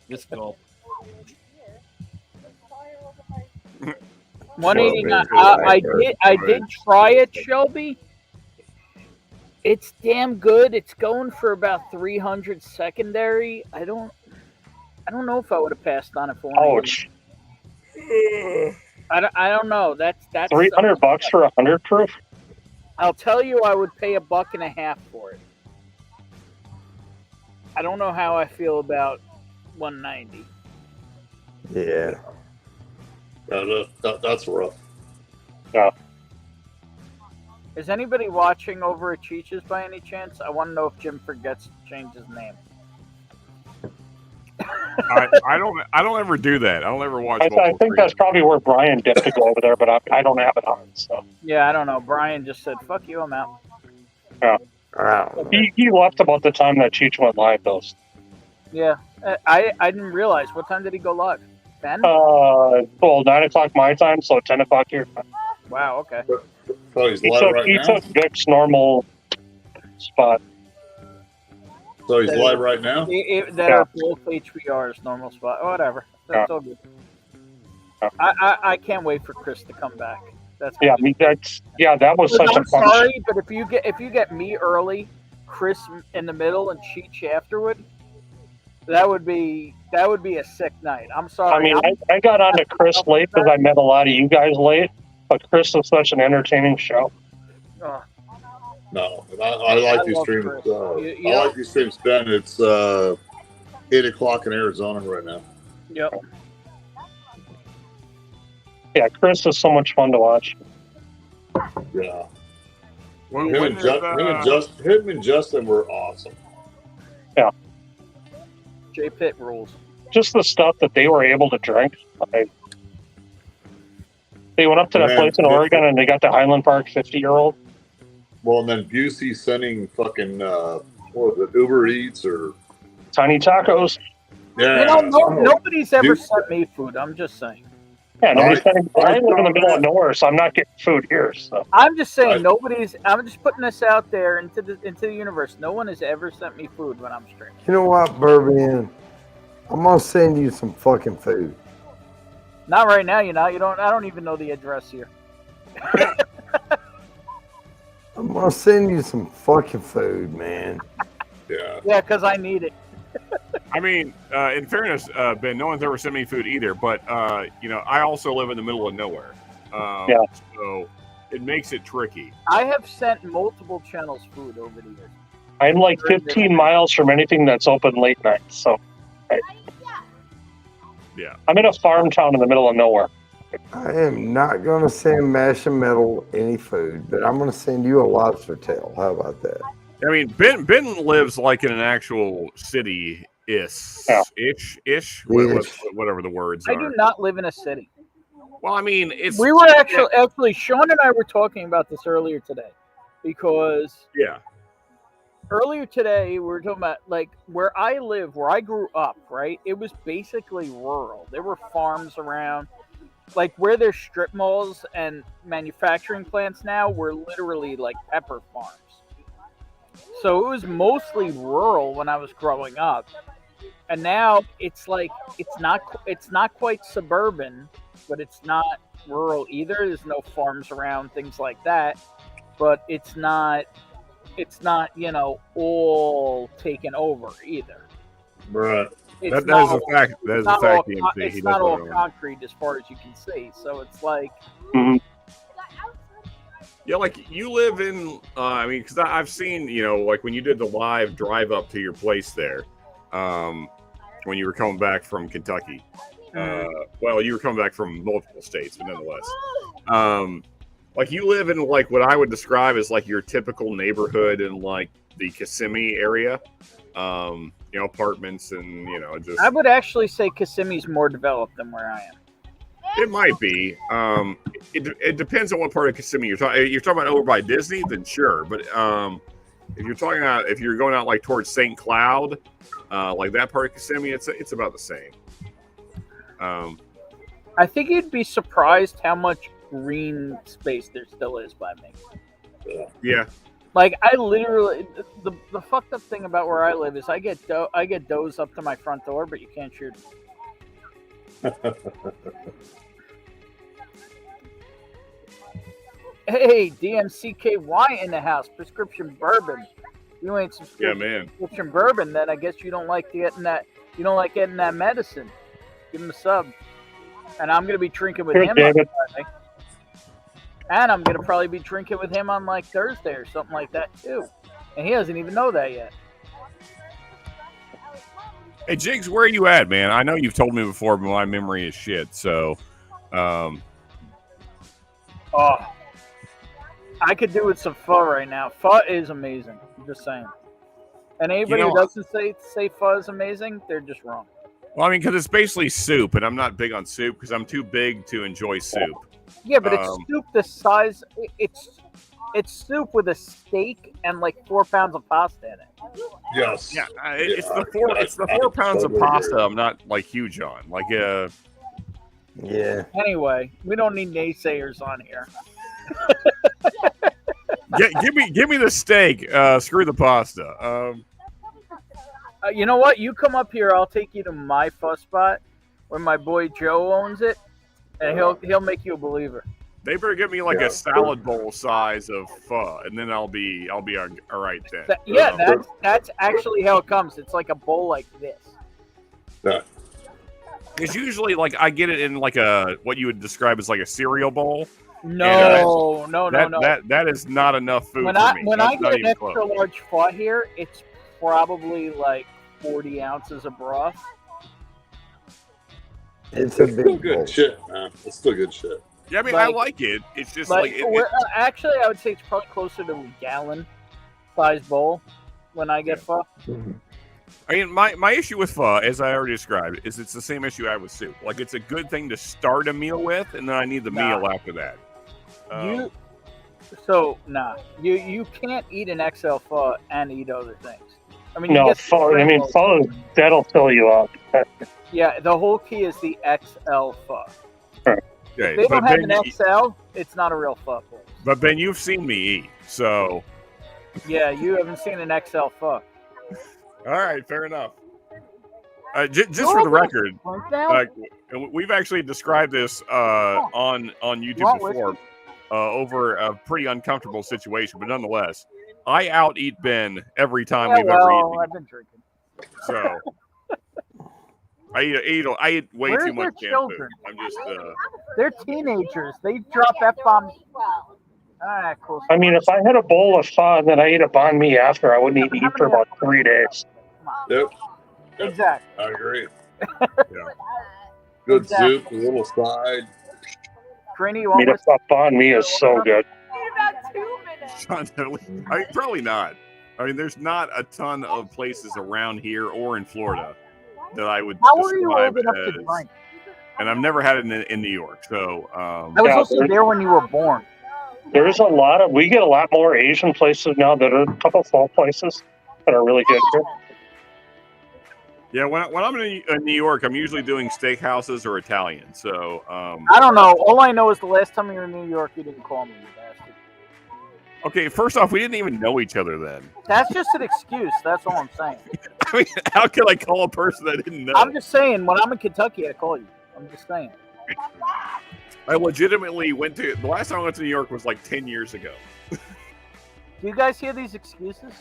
this goal. 189. I did try it, Shelby. It's damn good. It's going for about 300 secondary. I don't know if I would have passed on it for 1. I don't know. That's $300 for 100 proof. I'll tell you, I would pay $1.50 for it. I don't know how I feel about 190. Yeah. That's rough. Yeah. Is anybody watching over at Cheech's by any chance? I want to know if Jim forgets to change his name. I don't ever do that. I don't ever watch. I think that's probably where Brian dipped to go over there, but I don't have it on. So yeah, I don't know. Brian just said, "Fuck you, I'm out." Yeah. He left about the time that Cheech went live, though. Yeah, I didn't realize. What time did he go live? 10? 9 o'clock my time, so 10 o'clock your time. Wow. Okay. So he's live right now. He took Vic's normal spot. So he's live right now? Are both HBR's normal spot. Whatever. That's all good. I can't wait for Chris to come back. That was such a fun. Sorry, but if you get me early, Chris in the middle, and Cheech afterward, that would be a sick night. I'm sorry. I mean, I got onto Chris late because I met a lot of you guys late, but Chris was such an entertaining show. No, I like these streams. I like these streams, Ben. It's 8 o'clock in Arizona right now. Yep. Yeah, Chris is so much fun to watch. Yeah. Him and Justin were awesome. Yeah. J Pitt rules. Just the stuff that they were able to drink. They went up to that place in Oregon and they got the Highland Park 50-year-old. Well, and then Busey sending fucking what was it, Uber Eats or Tiny Tacos. Yeah. Nobody's ever sent me food. I'm just saying. Yeah, nobody's sending. I live in the middle of nowhere, so I'm not getting food here. So I'm just saying, I'm just putting this out there into the universe. No one has ever sent me food when I'm streaming. You know what, Bourbon? I'm gonna send you some fucking food. Not right now, you know. I don't even know the address here. I'm gonna send you some fucking food, man. Yeah. Yeah, because I need it. I mean, in fairness, Ben, no one's ever sent me food either. But I also live in the middle of nowhere. Yeah. So it makes it tricky. I have sent multiple channels food over the years. I'm like 15 miles from anything that's open late night. So Yeah. I'm in a farm town in the middle of nowhere. I am not going to send Mash and Metal any food, but I'm going to send you a lobster tail. How about that? I mean, Ben lives like in an actual city ish, whatever the words I are. do not live in a city. Well, I mean, it's We were actually Sean and I were talking about this earlier today, because earlier today we were talking about like where I live, where I grew up. Right, it was basically rural. There were farms around. Like where there's strip malls and manufacturing plants now, were literally like pepper farms. So it was mostly rural when I was growing up, and now it's like it's not quite suburban, but it's not rural either. There's no farms around, things like that, but it's not all taken over either. Right. That is a fact. That is a fact. It's not all concrete as far as you can see. So it's like, yeah, like you live in. I mean, because I've seen, like when you did the live drive up to your place there, when you were coming back from Kentucky. Well, you were coming back from multiple states, but nonetheless, like you live in like what I would describe as like your typical neighborhood in like the Kissimmee area. Apartments and just. I would actually say Kissimmee's more developed than where I am. It might be. It depends on what part of Kissimmee you're talking. You're talking about over by Disney, then sure. But if you're going out like towards St. Cloud, like that part of Kissimmee, it's about the same. I think you'd be surprised how much green space there still is by me. Yeah. Like I literally, the fucked up thing about where I live is I get does up to my front door, but you can't shoot them. Hey, DMCKY in the house. Prescription bourbon. You ain't prescription bourbon, then I guess you don't like getting that. You don't like getting that medicine. Give him a sub. And I'm gonna be drinking with him on Friday. And I'm gonna probably be drinking with him on like Thursday or something like that too. And he doesn't even know that yet. Hey Jigs, where are you at, man? I know you've told me before, but my memory is shit. So, I could do with some pho right now. Pho is amazing. I'm just saying. And anybody who doesn't say pho is amazing, they're just wrong. Well, I mean, because it's basically soup, and I'm not big on soup because I'm too big to enjoy soup. Yeah, but it's soup the size. It's soup with a steak and like 4 pounds of pasta in it. Yes. Yeah, it's the 4 pounds of pasta. I'm not like huge on. Like Yeah. Anyway, we don't need naysayers on here. give me the steak. Screw the pasta. You know what? You come up here. I'll take you to my pho spot where my boy Joe owns it, and he'll make you a believer. They better give me like a salad bowl size of pho, and then I'll be all right then. That's actually how it comes. It's like a bowl like this. Yeah. It's usually like I get it in like what you would describe as like a cereal bowl. No. That is not enough food when for me. When That's I not get an even extra close. large pho here, it's probably like 40 ounces of broth. It's still good shit, man. It's still good shit. Yeah, I mean, I like it. It's just actually, I would say it's probably closer to a gallon size bowl when I get pho. I mean, my issue with pho, as I already described, is it's the same issue I have with soup. Like, it's a good thing to start a meal with, and then I need the meal after that. You can't eat an XL pho and eat other things. I mean, pho, that'll fill you up. Yeah, the whole key is the XL pho. Okay, if they don't have an XL, it's not a real pho. But Ben, you've seen me eat, so. Yeah, you haven't seen an XL pho. All right, fair enough. Just for the record, we've actually described this on YouTube before over a pretty uncomfortable situation, but nonetheless, I out-eat Ben every time we've ever eaten. I've been drinking. So, I eat way Where too are much their canned food. children? I'm just They're teenagers. They drop F-bombs. All right, cool. I mean, if I had a bowl of pho and then I ate a banh mi after, I wouldn't even eat for about 3 days. Yep. Exactly. I agree. Good soup, a little side. Granny, you want I mean, a banh mi is so good. About 2 minutes. probably not. I mean, there's not a ton of places around here or in Florida that I would How are you describe old enough to as, drink? and I've never had it in New York. So I was also there when you were born. There's we get a lot more Asian places now that are a couple pho places that are really good here. yeah, when I'm in New York, I'm usually doing steakhouses or Italian. So I don't know. All I know is the last time you were in New York, you didn't call me, you bastard. okay, first off, we didn't even know each other then. That's just an excuse. That's all I'm saying. I mean, how can I call a person I didn't know? I'm just saying, when I'm in Kentucky, I call you. I'm just saying. I legitimately went to the last time I went to New York was like 10 years ago. Do you guys hear these excuses?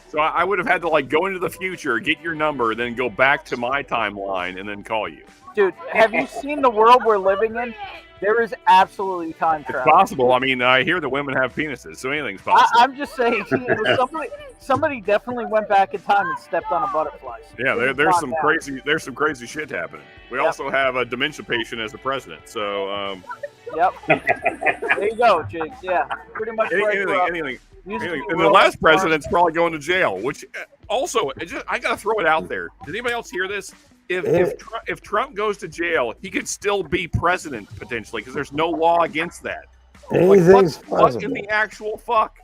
So I would have had to like go into the future, get your number, then go back to my timeline, and then call you. Dude, have you seen the world we're living in? There is absolutely time It's travel. possible. I mean, I hear that women have penises, so anything's possible. I'm just saying, somebody definitely went back in time and stepped on a butterfly. Yeah, there's some crazy shit happening. We also have a dementia patient as the president, so Yep. There you go, Jigs. Yeah, pretty much. anything. And the last president's probably going to jail. Which also, I gotta throw it out there. Did anybody else hear this? If Trump goes to jail, he could still be president potentially because there's no law against that. Anything's what in the actual fuck?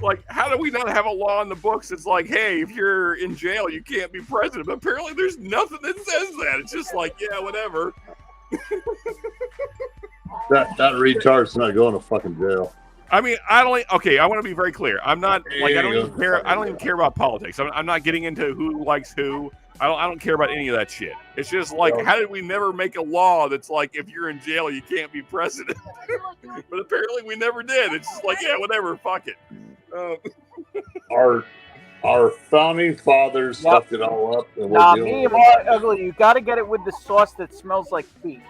Like, how do we not have a law in the books that's like, hey, if you're in jail, you can't be president? But apparently there's nothing that says that. It's just like, yeah, whatever. That retard's not going to fucking jail. I mean, I want to be very clear. I'm not like I don't even care about politics. I'm not getting into who likes who. I don't care about any of that shit. It's just like, how did we never make a law that's like, if you're in jail, you can't be president? But apparently we never did. It's just like, yeah, whatever, fuck it. Our founding fathers stuffed it all up. And me and my ugly. You got to get it with the sauce that smells like feet.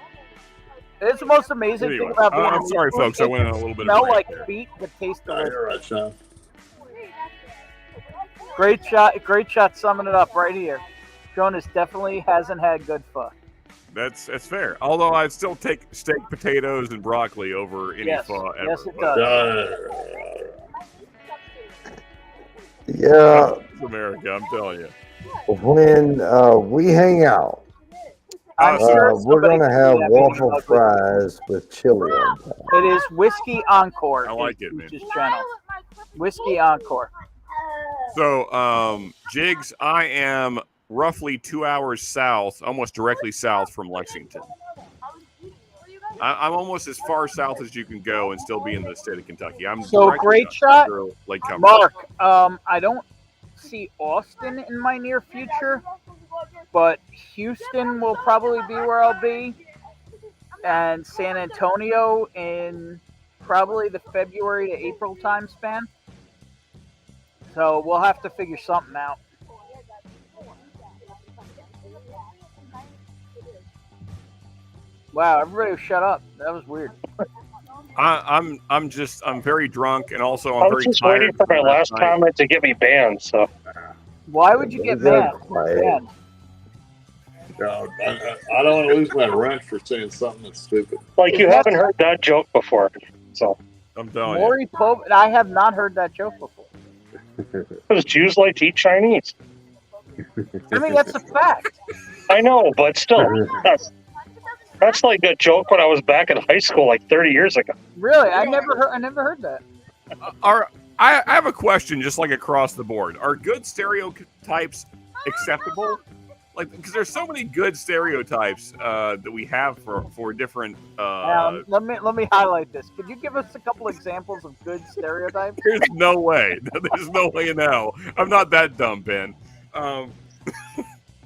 It's the most amazing thing about being I'm sorry, folks. I went on a little bit smell of like there. feet, but taste delicious. You're right, Sean. Great shot summing it up right here. Jonas definitely hasn't had good pho. That's fair. Although I'd still take steak, potatoes, and broccoli over any pho ever. Yes, it does. Yeah. It's America, I'm telling you. When we hang out, we're going to have waffle fries with chili on top. It is Whiskey Encore. I like it, man. Just channel. Whiskey Encore. So, Jigs, I am roughly 2 hours south, almost directly south from Lexington. I'm almost as far south as you can go and still be in the state of Kentucky. I'm so great shot, Lake Cumberland. Mark. I don't see Austin in my near future, but Houston will probably be where I'll be, and San Antonio in probably the February to April time span. So we'll have to figure something out. Wow, everybody shut up. That was weird. I'm very drunk, and also I'm very just tired waiting for my last night. comment to get me banned. So why would you get mad? I don't want to lose my rent for saying something that's stupid. Like, you haven't heard that joke before, so I'm telling Maury Pope, I have not heard that joke before. because Jews like to eat Chinese. I mean, that's a fact. I know, but still, that's like a joke when I was back in high school, like 30 years ago. Really, I never heard that. I have a question, just like across the board. Are good stereotypes acceptable? Like, because there's so many good stereotypes that we have for different. Let me highlight this. Could you give us a couple examples of good stereotypes? There's no way. There's no way in hell. I'm not that dumb, Ben.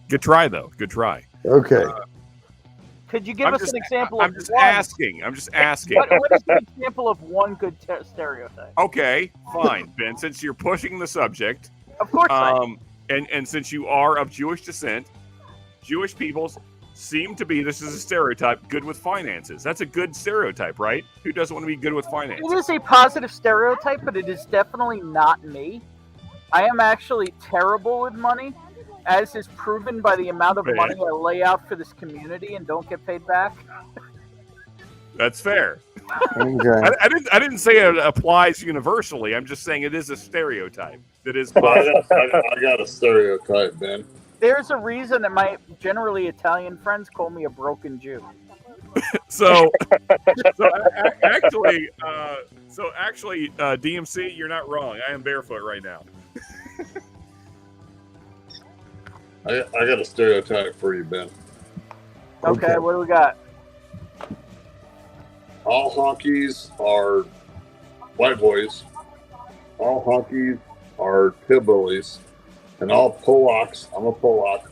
Good try, though. Good try. Okay. Could you give us an example I'm of just one? asking. I'm just asking. What is an example of one good stereotype? Okay, fine, Ben. Since you're pushing the subject, of course I am. and since you are of Jewish descent, Jewish people seem to be, this is a stereotype, good with finances. That's a good stereotype, right? Who doesn't want to be good with finances? It is a positive stereotype, but it is definitely not me. I am actually terrible with money, as is proven by the amount of money I lay out for this community and don't get paid back. That's fair. Okay. I didn't say it applies universally. I'm just saying it is a stereotype that is I possible. got a stereotype, Ben. There's a reason that my generally Italian friends call me a broken Jew. So actually, DMC, you're not wrong. I am barefoot right now. I got a stereotype for you, Ben. Okay, what do we got? All honkies are white boys. All honkies are hillbillies. And all Polacks, I'm a Polak.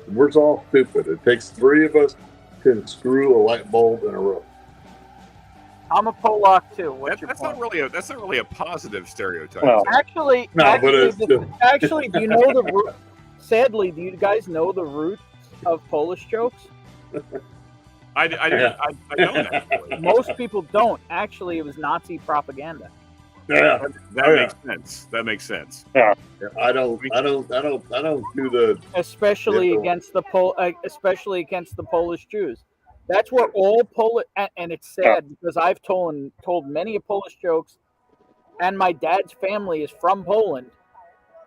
We're all stupid. It takes 3 of us to screw a light bulb in a roof. I'm a Polak too. What's your That's point? not really a positive stereotype. No. Actually, do you know the root? Sadly, do you guys know the roots of Polish jokes? I don't actually. Most people don't. Actually, it was Nazi propaganda. Yeah, that makes sense. That makes sense. Yeah. I don't do the Especially against the Polish Jews. That's what all Polish, and it's sad because I've told many Polish jokes, and my dad's family is from Poland.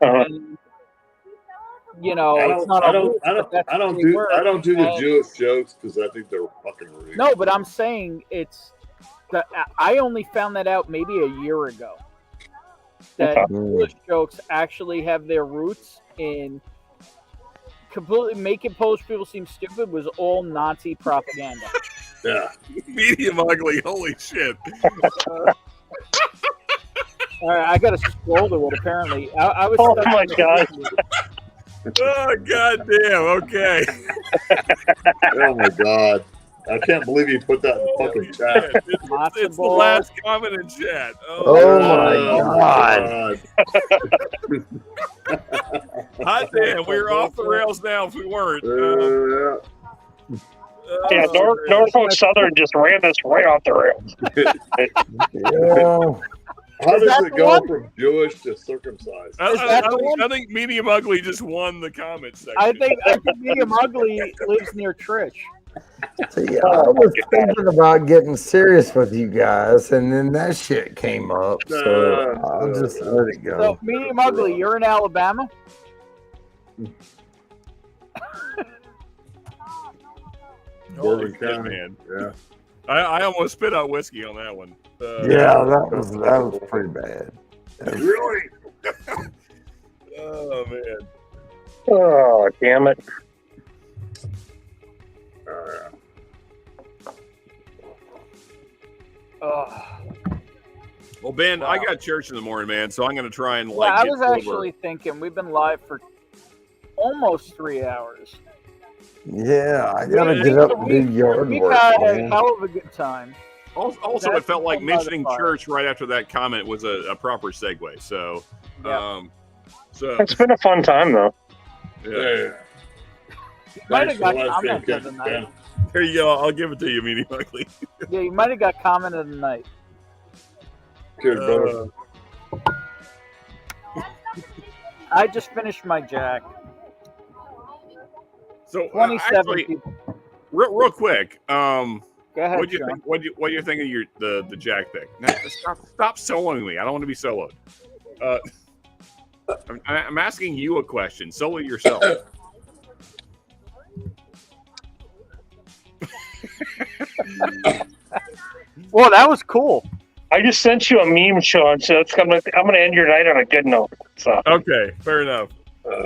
And, you know, I don't do the Jewish jokes because I think they're fucking rude. No, but I'm saying I only found that out maybe a year ago. That Polish jokes actually have their roots in completely making Polish people seem stupid was all Nazi propaganda. Yeah. Medium ugly, holy shit. All right, I got to scroll to it apparently. I was. Oh my god. Oh god damn, okay. Oh my god. I can't believe you put that in the fucking chat. It's the last comment in chat. Oh my god. Hot damn, we're off the rails now if we weren't. Yeah, Norfolk Southern just ran this right off the rails. Yeah. How does it go from Jewish to circumcised? I think Medium Ugly just won the comment section. I think Medium Ugly lives near Trish. See, I was thinking about getting serious with you guys, and then that shit came up, so I'll just let it go. So, Medium Ugly, you're in Alabama? Holy shit, man. Yeah. I almost spit out whiskey on that one. Yeah, that was pretty bad. Really? Oh man. Oh damn it. Well, Ben, I got church in the morning, man, so I'm going to try and I get was sober. actually thinking we've been live for almost 3 hours. Yeah, I gotta get up and do yard We work. had a Man. hell of a good time. Also, it felt like mentioning church right after that comment was a proper segue. So, It's been a fun time though. Yeah. You might have got comment of the night. There you go. I'll give it to you, Meanie Ugly. Yeah, you might have got comment of the night. Cheers, brother. I just finished my jack. So 27 actually, people. real quick, Go ahead, what do you Sean. think? What do you think of the Jack pick? Now, stop soloing me. I don't want to be soloed. I'm asking you a question. Solo yourself. Well, that was cool. I just sent you a meme, Sean, so I'm gonna end your night on a good note. So Okay, fair enough.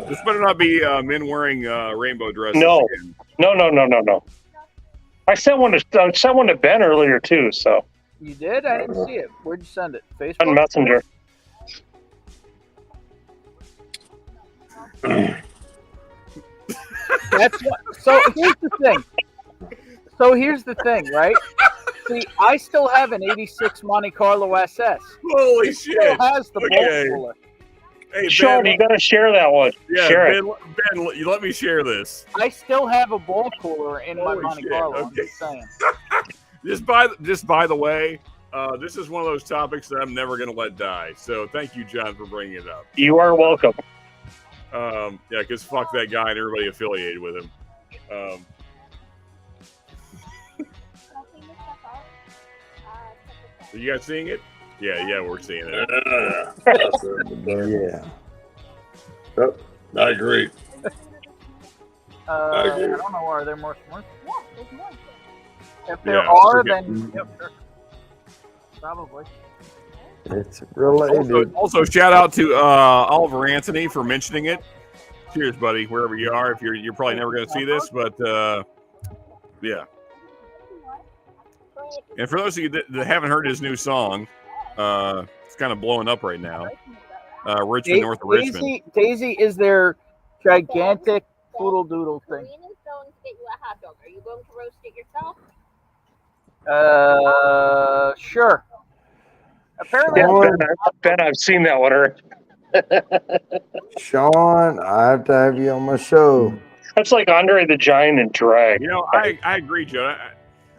This better not be men wearing rainbow dresses. No. again. No. I sent one to Ben earlier too. So You did? I didn't see it. Where'd you send it? Facebook? on Messenger. That's what, so here's the thing, right? See, I still have an 86 Monte Carlo SS. Holy It shit. still has the Okay. bolt puller. Hey, Sean, Ben, you got to share that one. yeah, Share it. Ben, you let me share this. I still have a bowl cooler in my Holy Monte shit, Carlo. I'm okay. just saying. Just by the way, this is one of those topics that I'm never going to let die. So thank you, John, for bringing it up. You are welcome. Yeah, because fuck that guy and everybody affiliated with him. Are you guys seeing it? Yeah, we're seeing it. Yeah. Yep, I agree. I don't know. Are there more s'mores? Yeah, there's more. If there Yeah, are, forget- then yep, sure. Probably. It's related. Also, shout out to Oliver Anthony for mentioning it. Cheers, buddy, wherever you are. If you're probably never going to see this, but yeah. And for those of you that haven't heard his new song, it's kind of blowing up right now. Richmond, north of Richmond. Daisy is their gigantic poodle doodle thing. Karina's going to get you a hot dog. Are you going to roast it yourself? Sure. Apparently, Yeah, Ben, I've seen that one already. Sean, I have to have you on my show. That's like Andre the Giant and drag. You know, I agree, Joe.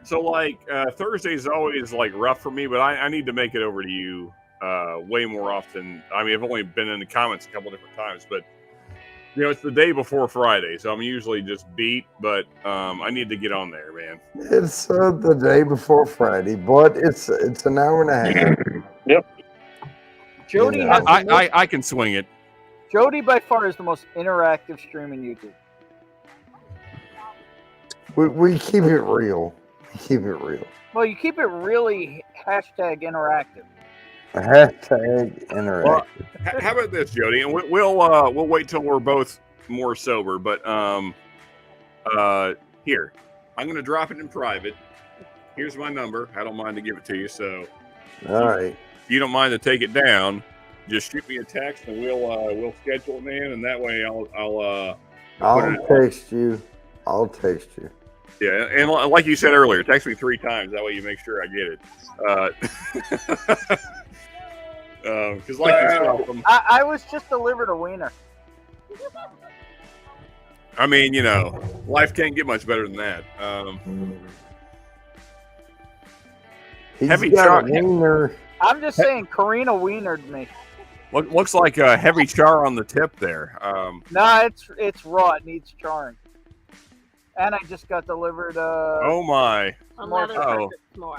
So, like, Thursday is always, like, rough for me, but I need to make it over to you way more often. I mean, I've only been in the comments a couple different times, but, you know, it's the day before Friday, so I'm usually just beat, but I need to get on there, man. It's the day before Friday, but it's an hour and a half. Yep. Jody Yeah. has the most, I can swing it. Jody by far is the most interactive stream in YouTube. We keep it real. We keep it real. Well, you keep it really #interactive. Hashtag interactive. Well, how about this, Jody? And we'll wait till we're both more sober. But here, I'm going to drop it in private. Here's my number. I don't mind to give it to you. So, All right. if you don't mind to take it down, just shoot me a text and we'll schedule it, man. And that way I'll text you. I'll text you. Yeah, and like you said earlier, text me 3 times. That way you make sure I get it. Because like yourself, I was just delivered a wiener. I mean, you know, life can't get much better than that. He's Heavy got char. a wiener. I'm just saying, Karina wienered me. Looks like a heavy char on the tip there. Nah, it's raw. It needs charring. And I just got delivered. Oh my! Another Oh. more.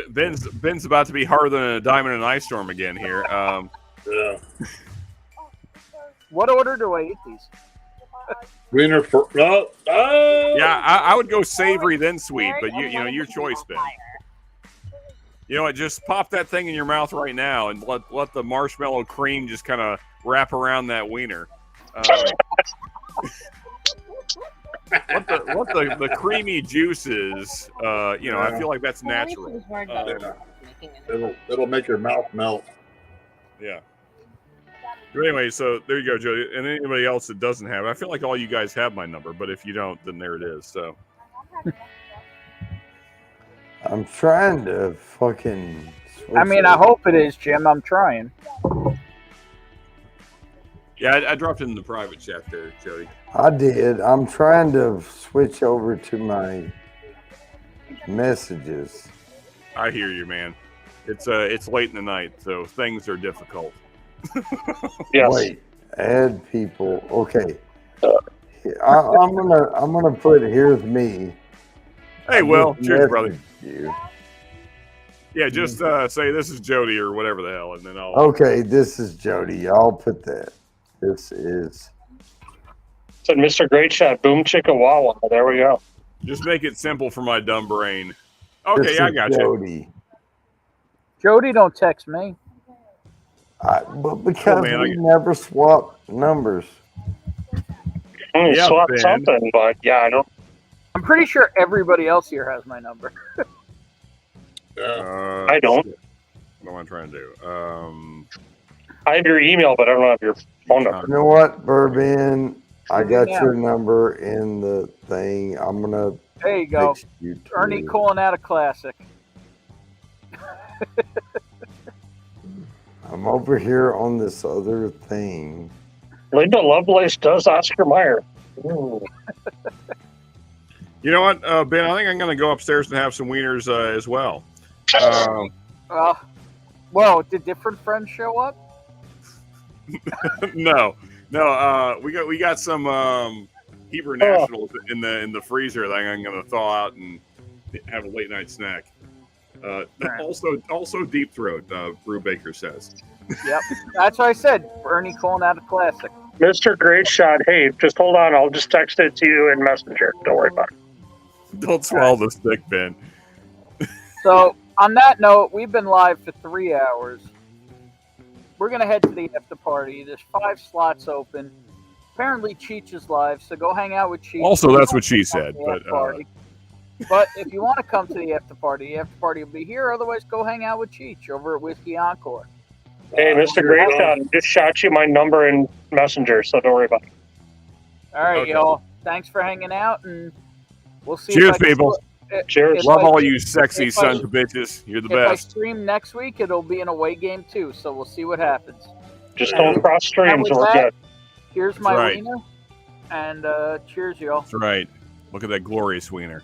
Ben's about to be harder than a diamond in an ice storm again here. Yeah. What order do I eat these? Wiener for Yeah, I would go savory then sweet, but you know your choice, Ben. You know what? Just pop that thing in your mouth right now and let the marshmallow cream just kind of wrap around that wiener. Let the creamy juices. You know, I feel like that's natural. It'll make your mouth melt. Yeah. But anyway, so there you go, Jody. And anybody else that doesn't have it, I feel like all you guys have my number, but if you don't, then there it is. So I'm trying to fucking. I mean, I hope it is, Jim. I'm trying. yeah, I dropped it in the private chat there, Jody. I did. I'm trying to switch over to my messages. I hear you, man. It's late in the night, so things are difficult. Yes. Wait, add people. Okay. I'm gonna put here's me. Hey, I Will. just Cheers, brother. messaged you. Yeah, just say this is Jody or whatever the hell, and then I'll. Okay, this is Jody. I'll put that. This is. Said Mr. Great Shot, boom chicka wawa. There we go. Just make it simple for my dumb brain. Okay, this I is got you. Jody. Jody, don't text me. But because man, we never swap numbers. Yeah, Swap Ben. something, but yeah, I don't. I'm pretty sure everybody else here has my number. I don't. Shit. What am I trying to do? I have your email, but I don't have your phone number. You know what, Bourbon? I got your number in the thing. I'm gonna There you go. text you too. Ernie Colanata Classic. I'm over here on this other thing. Linda Lovelace does Oscar Mayer. Ooh. You know what, Ben? I think I'm going to go upstairs and have some wieners as well. Well, did different friends show up? No. We got some Hebrew Nationals in the freezer that I'm going to thaw out and have a late night snack. Also deep throat. Brew Baker says. Yep, that's what I said. Bernie calling out a classic. Mr. Great Shot, hey, just hold on. I'll just text it to you in Messenger. Don't worry about it. Don't swallow the stick, Ben. So, on that note, we've been live for 3 hours. We're going to head to the after party. There's 5 slots open. Apparently, Cheech is live, so go hang out with Cheech. Also, that's what she said. But if you want to come to the after party will be here. Otherwise, go hang out with Cheech over at Whiskey Encore. Hey, Mr. Great Shot, just shot you my number in Messenger, so don't worry about it. All right, Okay. y'all. Thanks for hanging out, and we'll see. Cheers, people. Cheers. Love all you sexy sons of bitches. You're the If I best. stream next week, it'll be an away game too, so we'll see what happens. Just don't cross streams, And with we're that, good. Here's my right. wiener, and cheers, y'all. That's right. Look at that glorious wiener.